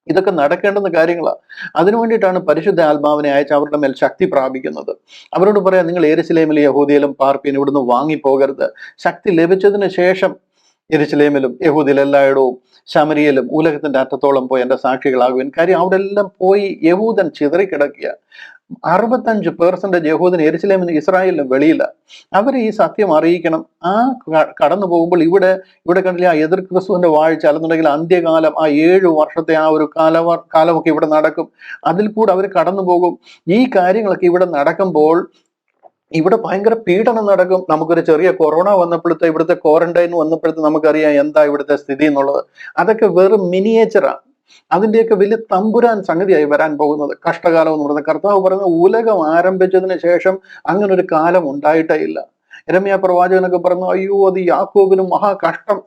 ഇതൊക്കെ നടക്കേണ്ടുന്ന കാര്യങ്ങളാണ്. അതിനു വേണ്ടിയിട്ടാണ് പരിശുദ്ധ ആത്മാവിനെ അയച്ച് അവരുടെ മേൽ ശക്തി പ്രാപിക്കുന്നത്. അവരോട് പറയാം, നിങ്ങൾ യെരുശലേമിലും യഹൂദയിലും പാർപ്പീൻ, ഇവിടുന്ന് വാങ്ങിപ്പോകരുത്. ശക്തി ലഭിച്ചതിന് ശേഷം യെരുശലേമിലും യഹൂദയിലും എല്ലായിടവും ശമരിയയിലും ഉലകത്തിന്റെ അറ്റത്തോളം പോയി എന്റെ സാക്ഷികളാകുവാൻ. കാര്യം അവിടെ എല്ലാം പോയി യഹൂദൻ ചിതറിക്കിടക്കുക. 65% യഹൂദൻ യെരുശലേമിന് ഇസ്രായേലിനും വെളിയില്ല. അവർ ഈ സത്യം അറിയിക്കണം. കടന്നു പോകുമ്പോൾ ഇവിടെ കണ്ടില്ല, ആ എതിർ ക്രിസ്തുവിന്റെ വാഴ്ച അല്ലെന്നുണ്ടെങ്കിൽ അന്ത്യകാലം, ആ 7 വർഷത്തെ ആ ഒരു കാലമൊക്കെ ഇവിടെ നടക്കും. അതിൽ കൂടെ അവർ കടന്നു പോകും. ഈ കാര്യങ്ങളൊക്കെ ഇവിടെ നടക്കുമ്പോൾ ഇവിടെ ഭയങ്കര പീഡനം നടക്കും. നമുക്കൊരു ചെറിയ കൊറോണ വന്നപ്പോഴത്തെ, ഇവിടുത്തെ ക്വാറന്റൈൻ വന്നപ്പോഴത്തെ നമുക്കറിയാം എന്താ ഇവിടുത്തെ സ്ഥിതി എന്നുള്ളത്. അതൊക്കെ വെറും മിനിയേച്ചറാണ്. അതിന്റെയൊക്കെ വലിയ തമ്പുരാൻ സംഗതിയായി വരാൻ പോകുന്നത് കഷ്ടകാലം എന്ന് പറയുന്നത്. കർത്താവ് പറയുന്നത് ഉലകം ആരംഭിച്ചതിന് ശേഷം അങ്ങനെ ഒരു കാലം ഉണ്ടായിട്ടേ ഇല്ല. യിരെമ്യാ പ്രവാചകനൊക്കെ പറഞ്ഞു, അയ്യോ അത് യാക്കോബിനും മഹാകഷ്ടം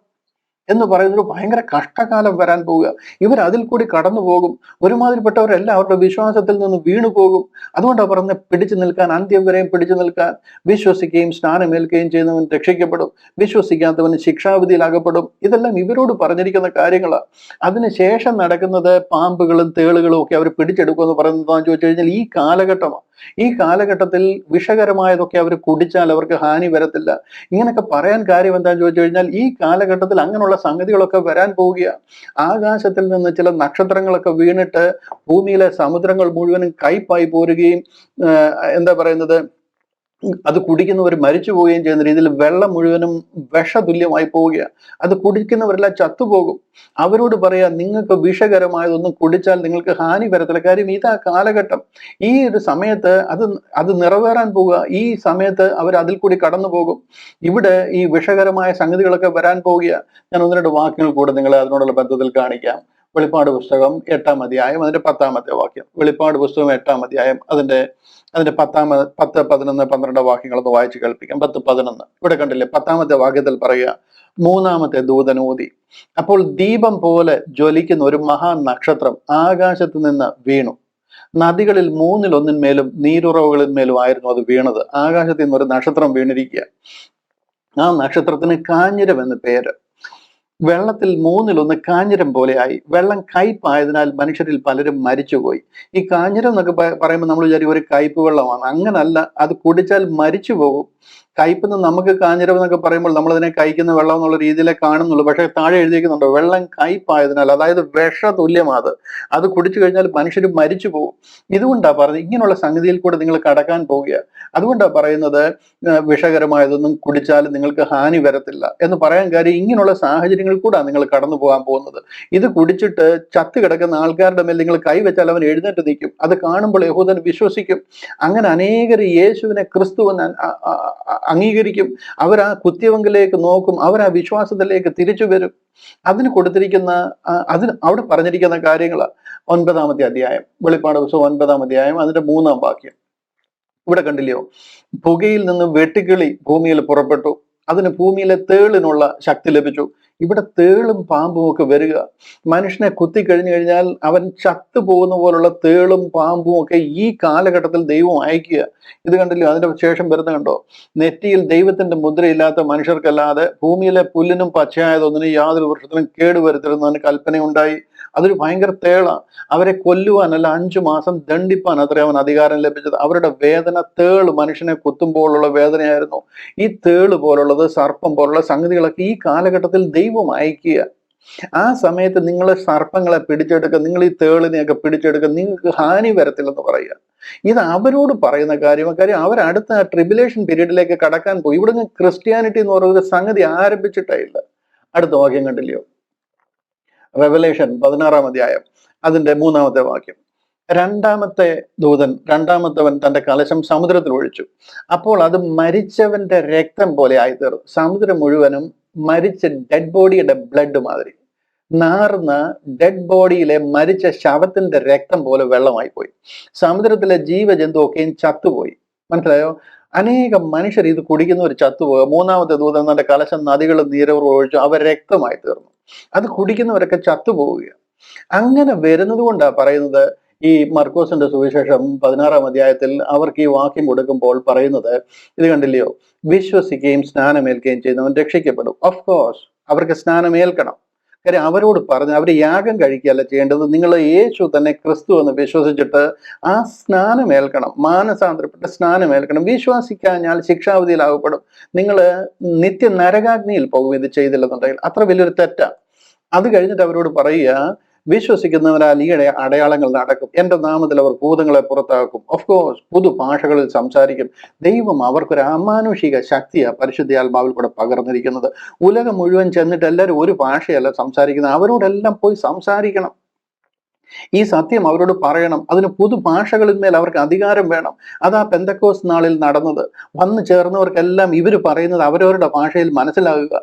എന്ന് പറയുന്നൊരു ഭയങ്കര കഷ്ടകാലം വരാൻ പോവുക. ഇവർ അതിൽ കൂടി കടന്നു പോകും. ഒരുമാതിരിപ്പെട്ടവരെല്ലാം അവരുടെ വിശ്വാസത്തിൽ നിന്ന് വീണു പോകും. അതുകൊണ്ടാണ് പറഞ്ഞത്, പിടിച്ചു നിൽക്കാൻ, അന്ത്യം വരെയും പിടിച്ചു നിൽക്കാൻ. വിശ്വസിക്കുകയും സ്നാനമേൽക്കുകയും ചെയ്യുന്നവൻ രക്ഷിക്കപ്പെടും, വിശ്വസിക്കാത്തവന് ശിക്ഷാവിധിയിൽ അകപ്പെടും. ഇതെല്ലാം ഇവരോട് പറഞ്ഞിരിക്കുന്ന കാര്യങ്ങളാണ്. അതിനുശേഷം നടക്കുന്നത് പാമ്പുകളും തേളുകളും ഒക്കെ അവർ പിടിച്ചെടുക്കുമെന്ന് പറയുന്നതാന്ന് ചോദിച്ചു കഴിഞ്ഞാൽ ഈ കാലഘട്ടമാണ്. ഈ കാലഘട്ടത്തിൽ വിഷകരമായതൊക്കെ അവർ കുടിച്ചാൽ അവർക്ക് ഹാനി വരത്തില്ല. ഇങ്ങനെയൊക്കെ പറയാൻ കാര്യം എന്താണെന്ന് ചോദിച്ചു കഴിഞ്ഞാൽ ഈ കാലഘട്ടത്തിൽ അങ്ങനെയുള്ള സംഗതികളൊക്കെ വരാൻ പോവുക. ആകാശത്തിൽ നിന്ന് ചില നക്ഷത്രങ്ങളൊക്കെ വീണിട്ട് ഭൂമിയിലെ സമുദ്രങ്ങൾ മുഴുവനും കയ്പായി പോരുകയും എന്താ പറയുന്നത്, അത് കുടിക്കുന്നവർ മരിച്ചു പോവുകയും ചെയ്യുന്ന രീതിയിൽ വെള്ളം മുഴുവനും വിഷതുല്യമായി പോവുകയാണ്. അത് കുടിക്കുന്നവരെല്ലാം ചത്തുപോകും. അവരോട് പറയാ, നിങ്ങൾക്ക് വിഷകരമായതൊന്നും കുടിച്ചാൽ നിങ്ങൾക്ക് ഹാനി വരത്തില്ല. കാര്യം ഇതാ കാലഘട്ടം. ഈ ഒരു സമയത്ത് അത് നിറവേറാൻ പോവുക. ഈ സമയത്ത് അവർ അതിൽ കൂടി കടന്നു പോകും. ഇവിടെ ഈ വിഷകരമായ സംഗതികളൊക്കെ വരാൻ പോവുക. ഞാൻ 1-2 വാക്യങ്ങൾ കൂടെ നിങ്ങളെ അതിനോടുള്ള ബന്ധത്തിൽ കാണിക്കാം. വെളിപ്പാട് പുസ്തകം 8-ാം അധ്യായം അതിന്റെ 10-ാമത്തെ വാക്യം. വെളിപ്പാട് പുസ്തകം 8-ാം അധ്യായം അതിന്റെ 10, 11, 12 വാക്യങ്ങളൊന്ന് വായിച്ച് കേൾപ്പിക്കാം. 10, 11 ഇവിടെ കണ്ടില്ലേ? 10-ാമത്തെ വാക്യത്തിൽ പറയുക, 3-ാമത്തെ ദൂതൻ ഊതി, അപ്പോൾ ദീപം പോലെ ജ്വലിക്കുന്ന ഒരു മഹാനക്ഷത്രം ആകാശത്ത് നിന്ന് വീണു. നദികളിൽ 3-1 നീരുറവുകളിന്മേലും ആയിരുന്നു അത് വീണത്. ആകാശത്തിൽ നിന്ന് ഒരു നക്ഷത്രം വീണിരിക്കുക. ആ നക്ഷത്രത്തിന് കാഞ്ഞിരം എന്ന് പേര്. വെള്ളത്തിൽ 3-1 കാഞ്ഞിരം പോലെയായി. വെള്ളം കയ്പായതിനാൽ മനുഷ്യരിൽ പലരും മരിച്ചുപോയി. ഈ കാഞ്ഞിരം എന്നൊക്കെ പറയുമ്പോൾ നമ്മൾ വിചാരിക്കും ഒരു കയ്പ് വെള്ളമാണ്. അങ്ങനല്ല, അത് കുടിച്ചാൽ മരിച്ചു പോകും. കയ്പെന്ന് നമുക്ക് കാഞ്ഞിരം എന്നൊക്കെ പറയുമ്പോൾ നമ്മൾ അതിനെ കഴിക്കുന്ന വെള്ളം എന്നുള്ള രീതിയിലേ കാണുന്നുള്ളൂ. പക്ഷെ താഴെ എഴുതിയിരിക്കുന്നുണ്ട്, വെള്ളം കയ്പായതിനാൽ, അതായത് വിഷ തുല്യമാണ്. അത് കുടിച്ചു കഴിഞ്ഞാൽ മനുഷ്യർ മരിച്ചു പോകും. ഇതുകൊണ്ടാണ് പറയുന്നത് ഇങ്ങനെയുള്ള സംഗതിയിൽ കൂടെ നിങ്ങൾ കടക്കാൻ പോവുക. അതുകൊണ്ടാണ് പറയുന്നത് വിഷകരമായതൊന്നും കുടിച്ചാൽ നിങ്ങൾക്ക് ഹാനി വരത്തില്ല എന്ന് പറയാൻ കാര്യം ഇങ്ങനെയുള്ള സാഹചര്യങ്ങളിൽ കൂടെ നിങ്ങൾ കടന്നു പോകാൻ പോകുന്നത്. ഇത് കുടിച്ചിട്ട് ചത്ത് കിടക്കുന്ന ആൾക്കാരുടെ മേൽ നിങ്ങൾ കൈവച്ചാൽ അവൻ എഴുന്നേറ്റ് നിൽക്കും. അത് കാണുമ്പോൾ യഹൂദൻ വിശ്വസിക്കും. അങ്ങനെ അനേകർ യേശുവിനെ ക്രിസ്തുവെന്ന് അംഗീകരിക്കും. അവർ ആ കുത്തിയവങ്കിലേക്ക് നോക്കും. അവർ ആ വിശ്വാസത്തിലേക്ക് തിരിച്ചു വരും. അതിന് കൊടുത്തിരിക്കുന്ന അവിടെ പറഞ്ഞിരിക്കുന്ന കാര്യങ്ങളാണ് 9-ാമത്തെ അധ്യായം, വെളിപ്പാട് പുസ്തകം 9-ാം അധ്യായം അതിന്റെ 3-ാം വാക്യം. ഇവിടെ കണ്ടില്ലയോ? പുകയിൽ നിന്ന് വെട്ടുകിളി ഭൂമിയിൽ പുറപ്പെട്ടു, അതിന് ഭൂമിയിലെ തേളിനുള്ള ശക്തി ലഭിച്ചു. ഇവിടെ തേളും പാമ്പും ഒക്കെ വരിക. മനുഷ്യനെ കുത്തിക്കഴിഞ്ഞു കഴിഞ്ഞാൽ അവൻ ചത്തുപോകുന്ന പോലുള്ള തേളും പാമ്പും ഒക്കെ ഈ കാലഘട്ടത്തിൽ ദൈവം അയക്കുക. ഇത് കണ്ടില്ലേ? അതിന്റെ ശേഷം വരുന്ന കണ്ടോ? നെറ്റിയിൽ ദൈവത്തിന്റെ മുദ്രയില്ലാത്ത മനുഷ്യർക്കല്ലാതെ ഭൂമിയിലെ പുല്ലിനും പച്ചയായതൊന്നിനും യാതൊരു വൃക്ഷത്തിനും കേടുവരുത്തരുന്നതിന് കൽപ്പനയുണ്ടായി. അതൊരു ഭയങ്കര തേള. അവരെ കൊല്ലുവാനല്ല, 5 മാസം ദണ്ഡിപ്പാൻ അത്രേ അവൻ അധികാരം ലഭിച്ചത്. അവരുടെ വേദന തേള് മനുഷ്യനെ കുത്തുമ്പോഴുള്ള വേദനയായിരുന്നു. ഈ തേള് പോലുള്ളത്, സർപ്പം പോലുള്ള സംഗതികളൊക്കെ ഈ കാലഘട്ടത്തിൽ ദൈവം അയക്കുക. ആ സമയത്ത് നിങ്ങൾ സർപ്പങ്ങളെ പിടിച്ചെടുക്കുക, നിങ്ങൾ ഈ തേളിനെയൊക്കെ പിടിച്ചെടുക്കുക, നിങ്ങൾക്ക് ഹാനി വരത്തില്ലെന്ന് പറയുക. ഇത് അവരോട് പറയുന്ന കാര്യം. കാര്യം അവരടുത്ത ട്രിബുലേഷൻ പീരീഡിലേക്ക് കടക്കാൻ പോയി. ഇവിടുന്ന് ക്രിസ്ത്യാനിറ്റി എന്ന് പറയുന്ന സംഗതി ആരംഭിച്ചിട്ടേ ഇല്ല. അടുത്ത വാക്യം കണ്ടില്ലയോ? റെവലേഷൻ 16-ാം അധ്യായം അതിന്റെ 3-ാമത്തെ വാക്യം. രണ്ടാമത്തവൻ തന്റെ കലശം സമുദ്രത്തിൽ ഒഴിച്ചു. അപ്പോൾ അത് മരിച്ചവന്റെ രക്തം പോലെ ആയിത്തീർന്നു. സമുദ്രം മുഴുവനും മരിച്ച ഡെഡ് ബോഡിയുടെ ബ്ലഡ് മാതിരി, നാർന്ന ഡെഡ് ബോഡിയിലെ മരിച്ച ശവത്തിന്റെ രക്തം പോലെ വെള്ളമായി പോയി. സമുദ്രത്തിലെ ജീവജന്തു ഒക്കെയും ചത്തുപോയി. മനസ്സിലായോ? അനേകം മനുഷ്യർ ഇത് കുടിക്കുന്നവർ ചത്തുപോകുക. 3-ാമത്തെ ദൂതൻ തന്റെ കലശം നദികളും നീരവും ഒഴിച്ചു, അവ രക്തമായി തീർന്നു. അത് കുടിക്കുന്നവരൊക്കെ ചത്തുപോവുക. അങ്ങനെ വരുന്നത് കൊണ്ടാണ് പറയുന്നത്, ഈ മർക്കോസിന്റെ സുവിശേഷം 16-ാം അധ്യായത്തിൽ അവർക്ക് ഈ വാക്യം കൊടുക്കുമ്പോൾ പറയുന്നത്, ഇത് കണ്ടില്ലയോ? വിശ്വസിക്കുകയും സ്നാനമേൽക്കുകയും ചെയ്യുന്നവൻ രക്ഷിക്കപ്പെടും. ഓഫ് കോഴ്സ് അവർക്ക് സ്നാനമേൽക്കണം. കാര്യം അവരോട് പറഞ്ഞ് അവർ യാഗം കഴിക്കുകയല്ല ചെയ്യേണ്ടത്. നിങ്ങൾ യേശു തന്നെ ക്രിസ്തു എന്ന് വിശ്വസിച്ചിട്ട് ആ സ്നാനമേൽക്കണം, മാനസാന്തരപ്പെട്ട് സ്നാനമേൽക്കണം. വിശ്വസിക്കാഞ്ഞാൽ ശിക്ഷാവിധിയിലാകപ്പെടും. നിങ്ങൾ നിത്യ നരകാഗ്നിയിൽ പോകും ഇത് ചെയ്തില്ലെന്നുണ്ടെങ്കിൽ. അത്ര വലിയൊരു തെറ്റാ. അത് കഴിഞ്ഞിട്ട് അവരോട് പറയുക, വിശ്വസിക്കുന്നവരാൽ ഈ അടയാളങ്ങൾ നടക്കും. എൻ്റെ നാമത്തിൽ അവർ ഭൂതങ്ങളെ പുറത്താക്കും. ഓഫ് കോഴ്സ് പുതു ഭാഷകളിൽ സംസാരിക്കും. ദൈവം അവർക്കൊരു അമാനുഷിക ശക്തിയാണ് പരിശുദ്ധാത്മാവിൽ കൂടെ പകർന്നിരിക്കുന്നത്. ഉലകം മുഴുവൻ ചെന്നിട്ട് എല്ലാവരും ഒരു ഭാഷയല്ല സംസാരിക്കുന്നത്, അവരോടെല്ലാം പോയി സംസാരിക്കണം. ഈ സത്യം അവരോട് പറയണം. അതിന് പുതുഭാഷകളിന്മേൽ അവർക്ക് അധികാരം വേണം. അതാ പെന്തക്കോസ് നാളിൽ നടന്നത്. വന്നു ചേർന്നവർക്കെല്ലാം ഇവർ പറയുന്നത് അവരവരുടെ ഭാഷയിൽ മനസ്സിലാകുക.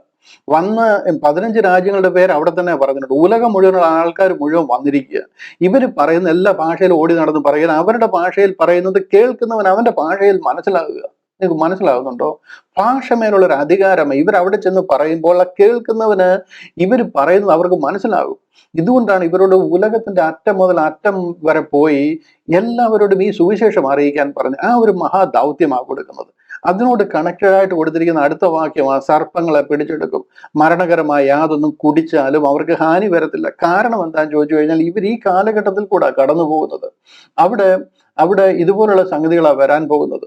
വന്ന് 15 രാജ്യങ്ങളുടെ പേര് അവിടെ തന്നെ പറഞ്ഞിട്ടുണ്ട്. ഉലകം മുഴുവനുള്ള ആൾക്കാർ മുഴുവൻ വന്നിരിക്കുക. ഇവര് പറയുന്ന എല്ലാ ഭാഷയിലും ഓടി നടന്ന് പറയുക, അവരുടെ ഭാഷയിൽ പറയുന്നത് കേൾക്കുന്നവൻ അവന്റെ ഭാഷയിൽ മനസ്സിലാകുക. നിങ്ങൾക്ക് മനസ്സിലാകുന്നുണ്ടോ? ഭാഷ മേലുള്ള ഒരു അധികാരം ഇവരവിടെ ചെന്ന് പറയുമ്പോൾ ആ കേൾക്കുന്നവന് ഇവർ പറയുന്നത് അവർക്ക് മനസ്സിലാകും. ഇതുകൊണ്ടാണ് ഇവരോട് ഉലകത്തിന്റെ അറ്റം മുതൽ അറ്റം വരെ പോയി എല്ലാവരോടും ഈ സുവിശേഷം അറിയിക്കാൻ പറഞ്ഞ് ആ ഒരു മഹാദൗത്യമാണ് കൊടുക്കുന്നത്. അതിനോട് കണക്റ്റഡ് ആയിട്ട് കൊടുത്തിരിക്കുന്ന അടുത്ത വാക്യമാണ്, സർപ്പങ്ങളെ പിടിച്ചെടുക്കും, മരണകരമായ യാതൊന്നും കുടിച്ചാലും അവർക്ക് ഹാനി വരത്തില്ല. കാരണം എന്താണെന്ന് ചോദിച്ചു കഴിഞ്ഞാൽ ഇവർ ഈ കാലഘട്ടത്തിൽ കൂടെ കടന്നു പോകുന്നത്. അവിടെ ഇതുപോലുള്ള സംഗതികളാണ് വരാൻ പോകുന്നത്.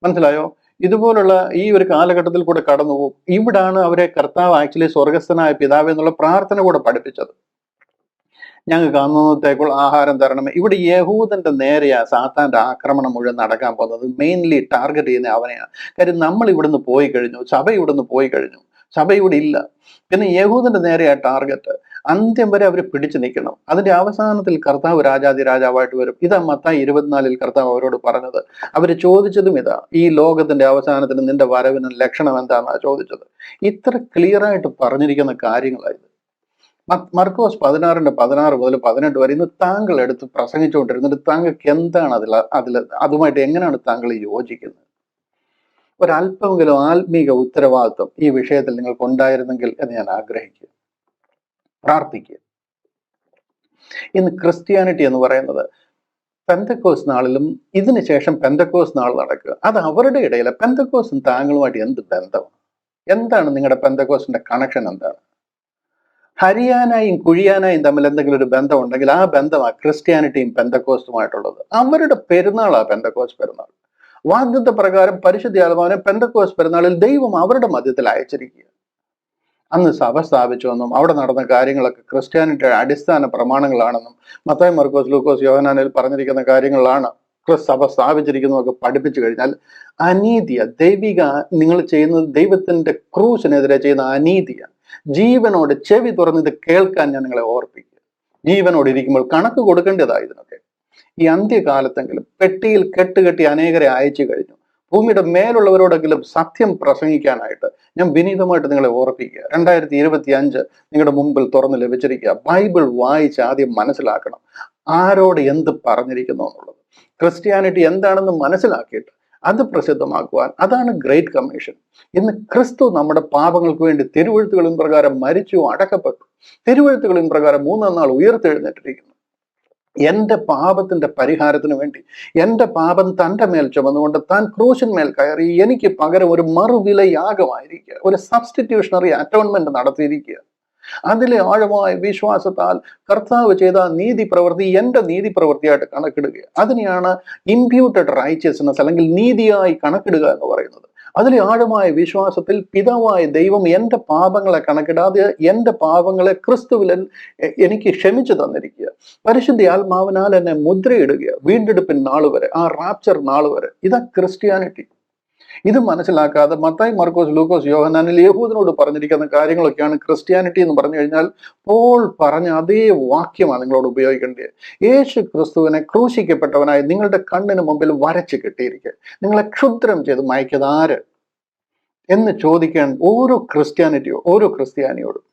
മനസ്സിലായോ? ഇതുപോലുള്ള ഈ ഒരു കാലഘട്ടത്തിൽ കൂടെ കടന്നു പോകും. ഇവിടാണ് അവരെ കർത്താവ് ആക്ച്വലി സ്വർഗസ്ഥനായ പിതാവ് എന്നുള്ള പ്രാർത്ഥന കൂടെ പഠിപ്പിച്ചത്. ഞങ്ങൾക്ക് അന്നത്തേക്കുള്ള ആഹാരം തരണമേ. ഇവിടെ യഹൂദന്റെ നേരെയാ സാത്താന്റെ ആക്രമണം മുഴുവൻ നടക്കാൻ പോകുന്നത്. മെയിൻലി ടാർഗറ്റ് ചെയ്യുന്ന അവനെയാണ്. കാര്യം നമ്മൾ ഇവിടുന്ന് പോയി കഴിഞ്ഞു, സഭ ഇവിടുന്ന് പോയി കഴിഞ്ഞു, സഭ ഇവിടെ ഇല്ല. പിന്നെ യഹൂദന്റെ നേരെയാ ടാർഗറ്റ്. അന്ത്യം വരെ അവർ പിടിച്ചു നിൽക്കണം. അതിന്റെ അവസാനത്തിൽ കർത്താവ് രാജാതി രാജാവായിട്ട് വരും. ഇതാ മത്തായി 24 കർത്താവ് അവരോട് പറഞ്ഞത്. അവര് ചോദിച്ചതും ഇതാ, ഈ ലോകത്തിന്റെ അവസാനത്തിന് നിന്റെ വരവിന് ലക്ഷണം എന്താണെന്നാ ചോദിച്ചത്. ഇത്ര ക്ലിയർ ആയിട്ട് പറഞ്ഞിരിക്കുന്ന കാര്യങ്ങളായത്. മർക്കോസ് 16-16 മുതൽ 18 വരെ ഇന്ന് താങ്കൾ എടുത്ത് പ്രസംഗിച്ചുകൊണ്ടിരുന്നിട്ട് താങ്കൾക്ക് എന്താണ് അതുമായിട്ട് എങ്ങനെയാണ് താങ്കൾ യോജിക്കുന്നത്? ഒരല്പമെങ്കിലും ആത്മീക ഉത്തരവാദിത്വം ഈ വിഷയത്തിൽ നിങ്ങൾക്ക് ഉണ്ടായിരുന്നെങ്കിൽ എന്ന് ഞാൻ ആഗ്രഹിക്കുക, പ്രാർത്ഥിക്കുക. ഇന്ന് ക്രിസ്ത്യാനിറ്റി എന്ന് പറയുന്നത് പെന്തക്കോസ് നാളിലും ഇതിന് ശേഷം പെന്തക്കോസ് നാൾ നടക്കുക, അത് അവരുടെ ഇടയിലെ പെന്തക്കോസും താങ്കളുമായിട്ട് എന്ത് ബന്ധമാണ്? എന്താണ് നിങ്ങളുടെ പെന്തക്കോസിന്റെ കണക്ഷൻ? എന്താണ്? ഹരിയാനയും കുഴിയാനയും തമ്മിൽ എന്തെങ്കിലും ഒരു ബന്ധം ഉണ്ടെങ്കിൽ ആ ബന്ധമാണ് ക്രിസ്ത്യാനിറ്റിയും പെന്തക്കോസ്റ്റുമായിട്ടുള്ളത്. അവരുടെ പെരുന്നാളാണ് പെന്തക്കോസ് പെരുന്നാൾ. വാഗ്ദത്ത പ്രകാരം പരിശുദ്ധാത്മാവിനെ പെന്തക്കോസ് പെരുന്നാളിൽ ദൈവം അവരുടെ മധ്യത്തിൽ അയച്ചിരിക്കുക. അന്ന് സഭ സ്ഥാപിച്ചുവെന്നും അവിടെ നടന്ന കാര്യങ്ങളൊക്കെ ക്രിസ്ത്യാനിറ്റിയുടെ അടിസ്ഥാന പ്രമാണങ്ങളാണെന്നും മത്തായി, മർക്കോസ്, ലൂക്കോസ്, യോഹന്നാനിൽ പറഞ്ഞിരിക്കുന്ന കാര്യങ്ങളാണ് സഭ സ്ഥാപിച്ചിരിക്കുന്നതൊക്കെ പഠിപ്പിച്ചു കഴിഞ്ഞാൽ അനീതിയ ദൈവിക നിങ്ങൾ ചെയ്യുന്നത് ദൈവത്തിന്റെ ക്രൂശിനെതിരെ ചെയ്യുന്ന അനീതിയാണ്. ജീവനോട് ചെവി തുറന്ന് ഇത് കേൾക്കാൻ ഞാൻ നിങ്ങളെ ഓർപ്പിക്കുക. ജീവനോട് ഇരിക്കുമ്പോൾ കണക്ക് കൊടുക്കേണ്ടതായി ഇതിനൊക്കെ. ഈ അന്ത്യകാലത്തെങ്കിലും പെട്ടിയിൽ കെട്ടുകെട്ടി അനേകരെ അയച്ചു കഴിഞ്ഞു. ഭൂമിയുടെ മേലുള്ളവരോടെങ്കിലും സത്യം പ്രസംഗിക്കാനായിട്ട് ഞാൻ വിനീതമായിട്ട് നിങ്ങളെ ഓർപ്പിക്കുക. 2025 നിങ്ങളുടെ മുമ്പിൽ തുറന്ന് ലഭിച്ചിരിക്കുക. ബൈബിൾ വായിച്ച് ആദ്യം മനസ്സിലാക്കണം ആരോട് എന്ത് പറഞ്ഞിരിക്കുന്നു എന്നുള്ളത്. ക്രിസ്ത്യാനിറ്റി എന്താണെന്ന് മനസ്സിലാക്കിയിട്ട് അത് പ്രസിദ്ധമാക്കുവാൻ. അതാണ് ഗ്രേറ്റ് കമ്മീഷൻ. ഇന്ന് ക്രിസ്തു നമ്മുടെ പാപങ്ങൾക്ക് വേണ്ടി തിരുവെഴുത്തുകളിൻ പ്രകാരം മരിച്ചു, അടക്കപ്പെട്ടു. തിരുവെഴുത്തുകളിൻ പ്രകാരം മൂന്നാം നാൾ ഉയർത്തെഴുന്നേറ്റിരിക്കുന്നു. എന്റെ പാപത്തിന്റെ പരിഹാരത്തിന് വേണ്ടി എന്റെ പാപം തന്റെ മേൽ ചുമന്നുകൊണ്ട് താൻ ക്രൂശിന്മേൽ കയറി എനിക്ക് പകരം ഒരു മറുവില യാഗമായിരിക്കുക, ഒരു സബ്സ്റ്റിറ്റ്യൂഷണറി അറ്റോൺമെന്റ് നടത്തിയിരിക്കുക. അതിലെ ആഴമായ വിശ്വാസത്താൽ കർത്താവ് ചെയ്ത നീതി പ്രവൃത്തി എന്റെ നീതി പ്രവൃത്തിയായിട്ട് കണക്കിടുക. അതിനെയാണ് ഇംപ്യൂട്ടഡ് റൈച്ചിയസ്നെസ് അല്ലെങ്കിൽ നീതിയായി കണക്കിടുക എന്ന് പറയുന്നത്. അതിലെ ആഴമായ വിശ്വാസത്തിൽ പിതാവായ ദൈവം എന്റെ പാപങ്ങളെ കണക്കിടാതെ എന്റെ പാപങ്ങളെ ക്രിസ്തുവിൽ എനിക്ക് ക്ഷമിച്ചു തന്നിരിക്കുക. പരിശുദ്ധ ആത്മാവിനാൽ എന്നെ മുദ്രയിടുക, വീണ്ടെടുപ്പിൻ നാൾ വരെ, ആ റാപ്ചർ നാൾ വരെ. ഇതാ ക്രിസ്ത്യാനിറ്റി. ഇത് മനസ്സിലാക്കാതെ മത്തായി, മർക്കോസ്, ലൂക്കോസ്, യോഹന്നാനിൽ യഹൂദനോട് പറഞ്ഞിരിക്കുന്ന കാര്യങ്ങളൊക്കെയാണ് ക്രിസ്ത്യാനിറ്റി എന്ന് പറഞ്ഞു കഴിഞ്ഞാൽ പോൾ പറഞ്ഞ അതേ വാക്യമാണ് നിങ്ങളോട് ഉപയോഗിക്കേണ്ടത്. യേശു ക്രിസ്തുവിനെ ക്രൂശിക്കപ്പെട്ടവനായി നിങ്ങളുടെ കണ്ണിന് മുമ്പിൽ വരച്ച് കെട്ടിയിരിക്കുക, നിങ്ങളെ ക്ഷുദ്രം ചെയ്ത് മയക്കത് ആര് എന്ന് ചോദിക്കാൻ ഓരോ ക്രിസ്ത്യാനിയോടും,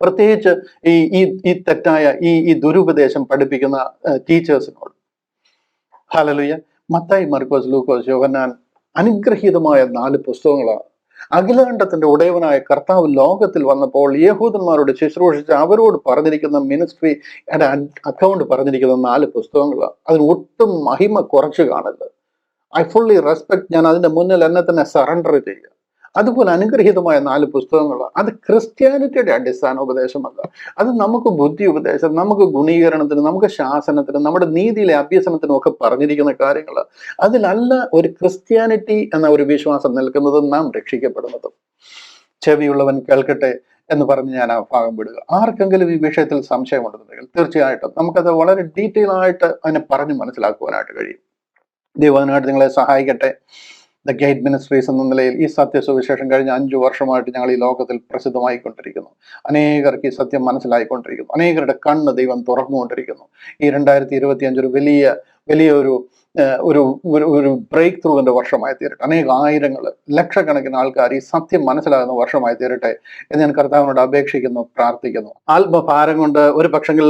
പ്രത്യേകിച്ച് ഈ തെറ്റായ ഈ ദുരുപദേശം പഠിപ്പിക്കുന്ന ടീച്ചേഴ്സിനോട്. ഹല്ലേലൂയ. മത്തായി, മർക്കോസ്, ലൂക്കോസ്, യോഹന്നാൻ അനുഗ്രഹീതമായ 4 പുസ്തകങ്ങളാണ്. അഖിലാണ്ടത്തിന്റെ ഉടയവനായ കർത്താവ് ലോകത്തിൽ വന്നപ്പോൾ യഹൂദന്മാരോട് ശുശ്രൂഷിച്ച് അവരോട് പറഞ്ഞിരിക്കുന്ന മിനിസ്ട്രിയുടെ അക്കൗണ്ട് പറഞ്ഞിരിക്കുന്ന 4 പുസ്തകങ്ങളാണ്. അതിന് ഒട്ടും മഹിമ കുറച്ച് കാണരുത്. I fully respect. ഞാൻ അതിന്റെ മുന്നിൽ എന്നെ തന്നെ സറണ്ടർ ചെയ്യുക. അതുപോലെ അനുഗ്രഹീതമായ 4 പുസ്തകങ്ങളാണ്. അത് ക്രിസ്ത്യാനിറ്റിയുടെ അടിസ്ഥാന ഉപദേശമല്ല. അത് നമുക്ക് ബുദ്ധി ഉപദേശം, നമുക്ക് ഗുണീകരണത്തിന്, നമുക്ക് ശാസനത്തിന്, നമ്മുടെ നീതിയിലെ അഭ്യസനത്തിനും ഒക്കെ പറഞ്ഞിരിക്കുന്ന കാര്യങ്ങൾ. അതിലല്ല ഒരു ക്രിസ്ത്യാനിറ്റി എന്ന ഒരു വിശ്വാസം നിൽക്കുന്നതും നാം രക്ഷിക്കപ്പെടുന്നത്. ചെവിയുള്ളവൻ കേൾക്കട്ടെ എന്ന് പറഞ്ഞ് ഞാൻ ആ ഭാഗം വിടുക. ആർക്കെങ്കിലും ഈ വിഷയത്തിൽ സംശയമുണ്ടെന്നുണ്ടെങ്കിൽ തീർച്ചയായിട്ടും നമുക്കത് വളരെ ഡീറ്റെയിൽ ആയിട്ട് അതിനെ പറഞ്ഞ് മനസ്സിലാക്കുവാനായിട്ട് കഴിയും. ദൈവം അതിനായിട്ട് നിങ്ങളെ സഹായിക്കട്ടെ. ദ ഗേറ്റ് മിനിസ്ട്രീസ് എന്ന നിലയിൽ ഈ സത്യസുവിശേഷം കഴിഞ്ഞ 5 വർഷമായിട്ട് ഞങ്ങൾ ഈ ലോകത്തിൽ പ്രസിദ്ധമായിക്കൊണ്ടിരിക്കുന്നു. അനേകർക്ക് ഈ സത്യം മനസ്സിലായിക്കൊണ്ടിരിക്കുന്നു. അനേകരുടെ കണ്ണ് ദൈവം തുറന്നുകൊണ്ടിരിക്കുന്നു. ഈ 2025 ഒരു വലിയ ഒരു ബ്രേക്ക് ത്രൂവിന്റെ വർഷമായി തീരട്ടെ. ആയിരങ്ങൾ, ലക്ഷക്കണക്കിന് ആൾക്കാർ ഈ സത്യം മനസ്സിലാകുന്ന വർഷമായി തീരട്ടെ എന്ന് ഞാൻ കർത്താവിനോട് അപേക്ഷിക്കുന്നു, പ്രാർത്ഥിക്കുന്നു. ആത്മഭാരം കൊണ്ട് ഒരു പക്ഷെങ്കിൽ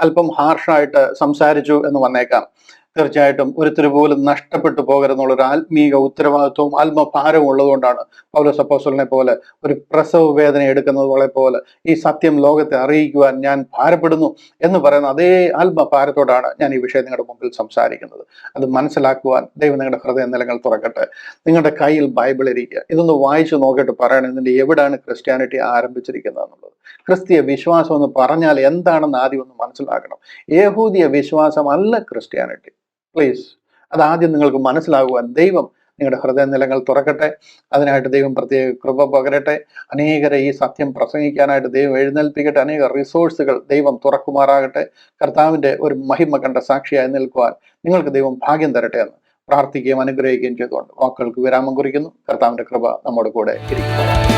അല്പം ഹാർഷായിട്ട് സംസാരിച്ചു എന്ന് വന്നേക്കാം. തീർച്ചയായിട്ടും ഒരുത്തര് പോലും നഷ്ടപ്പെട്ടു പോകരുതെന്നുള്ള ഒരു ആത്മീക ഉത്തരവാദിത്വവും ആത്മഭാരവും ഉള്ളതുകൊണ്ടാണ് പൗലോസ് അപ്പോസ്തലനെ പോലെ ഒരു പ്രസവ വേദന എടുക്കുന്നത് പോലെ ഈ സത്യം ലോകത്തെ അറിയിക്കുവാൻ ഞാൻ ഭാരപ്പെടുന്നു എന്ന് പറയുന്ന അതേ ആത്മഭാരത്തോടാണ് ഞാൻ ഈ വിഷയം നിങ്ങളുടെ മുമ്പിൽ സംസാരിക്കുന്നത്. അത് മനസ്സിലാക്കുവാൻ ദൈവം നിങ്ങളുടെ ഹൃദയ നിലങ്ങൾ തുറക്കട്ടെ. നിങ്ങളുടെ കയ്യിൽ ബൈബിൾ ഇരിക്കുക. ഇതൊന്ന് വായിച്ചു നോക്കിയിട്ട് പറയണം ഇതിന്റെ എവിടെയാണ് ക്രിസ്ത്യാനിറ്റി ആരംഭിച്ചിരിക്കുന്നത് എന്നുള്ളത്. ക്രിസ്തീയ വിശ്വാസം എന്ന് പറഞ്ഞാൽ എന്താണെന്ന് ആദ്യം ഒന്ന് മനസ്സിലാക്കണം. യഹൂദിയ വിശ്വാസം അല്ല ക്രിസ്ത്യാനിറ്റി. പ്ലീസ്, അതാദ്യം നിങ്ങൾക്ക് മനസ്സിലാകുവാൻ ദൈവം നിങ്ങളുടെ ഹൃദയ നിലങ്ങൾ തുറക്കട്ടെ. അതിനായിട്ട് ദൈവം പ്രത്യേക കൃപ പകരട്ടെ. അനേകരെ ഈ സത്യം പ്രസംഗിക്കാനായിട്ട് ദൈവം എഴുന്നേൽപ്പിക്കട്ടെ. അനേക റിസോഴ്സുകൾ ദൈവം തുറക്കുമാറാകട്ടെ. കർത്താവിന്റെ ഒരു മഹിമ കണ്ട സാക്ഷിയായി നിൽക്കുവാൻ നിങ്ങൾക്ക് ദൈവം ഭാഗ്യം തരട്ടെ എന്ന് പ്രാർത്ഥിക്കുകയും അനുഗ്രഹിക്കുകയും ചെയ്തുകൊണ്ട് വാക്കുകൾക്ക് വിരാമം കുറിക്കുന്നു. കർത്താവിന്റെ കൃപ നമ്മുടെ കൂടെ ഇരിക്കും.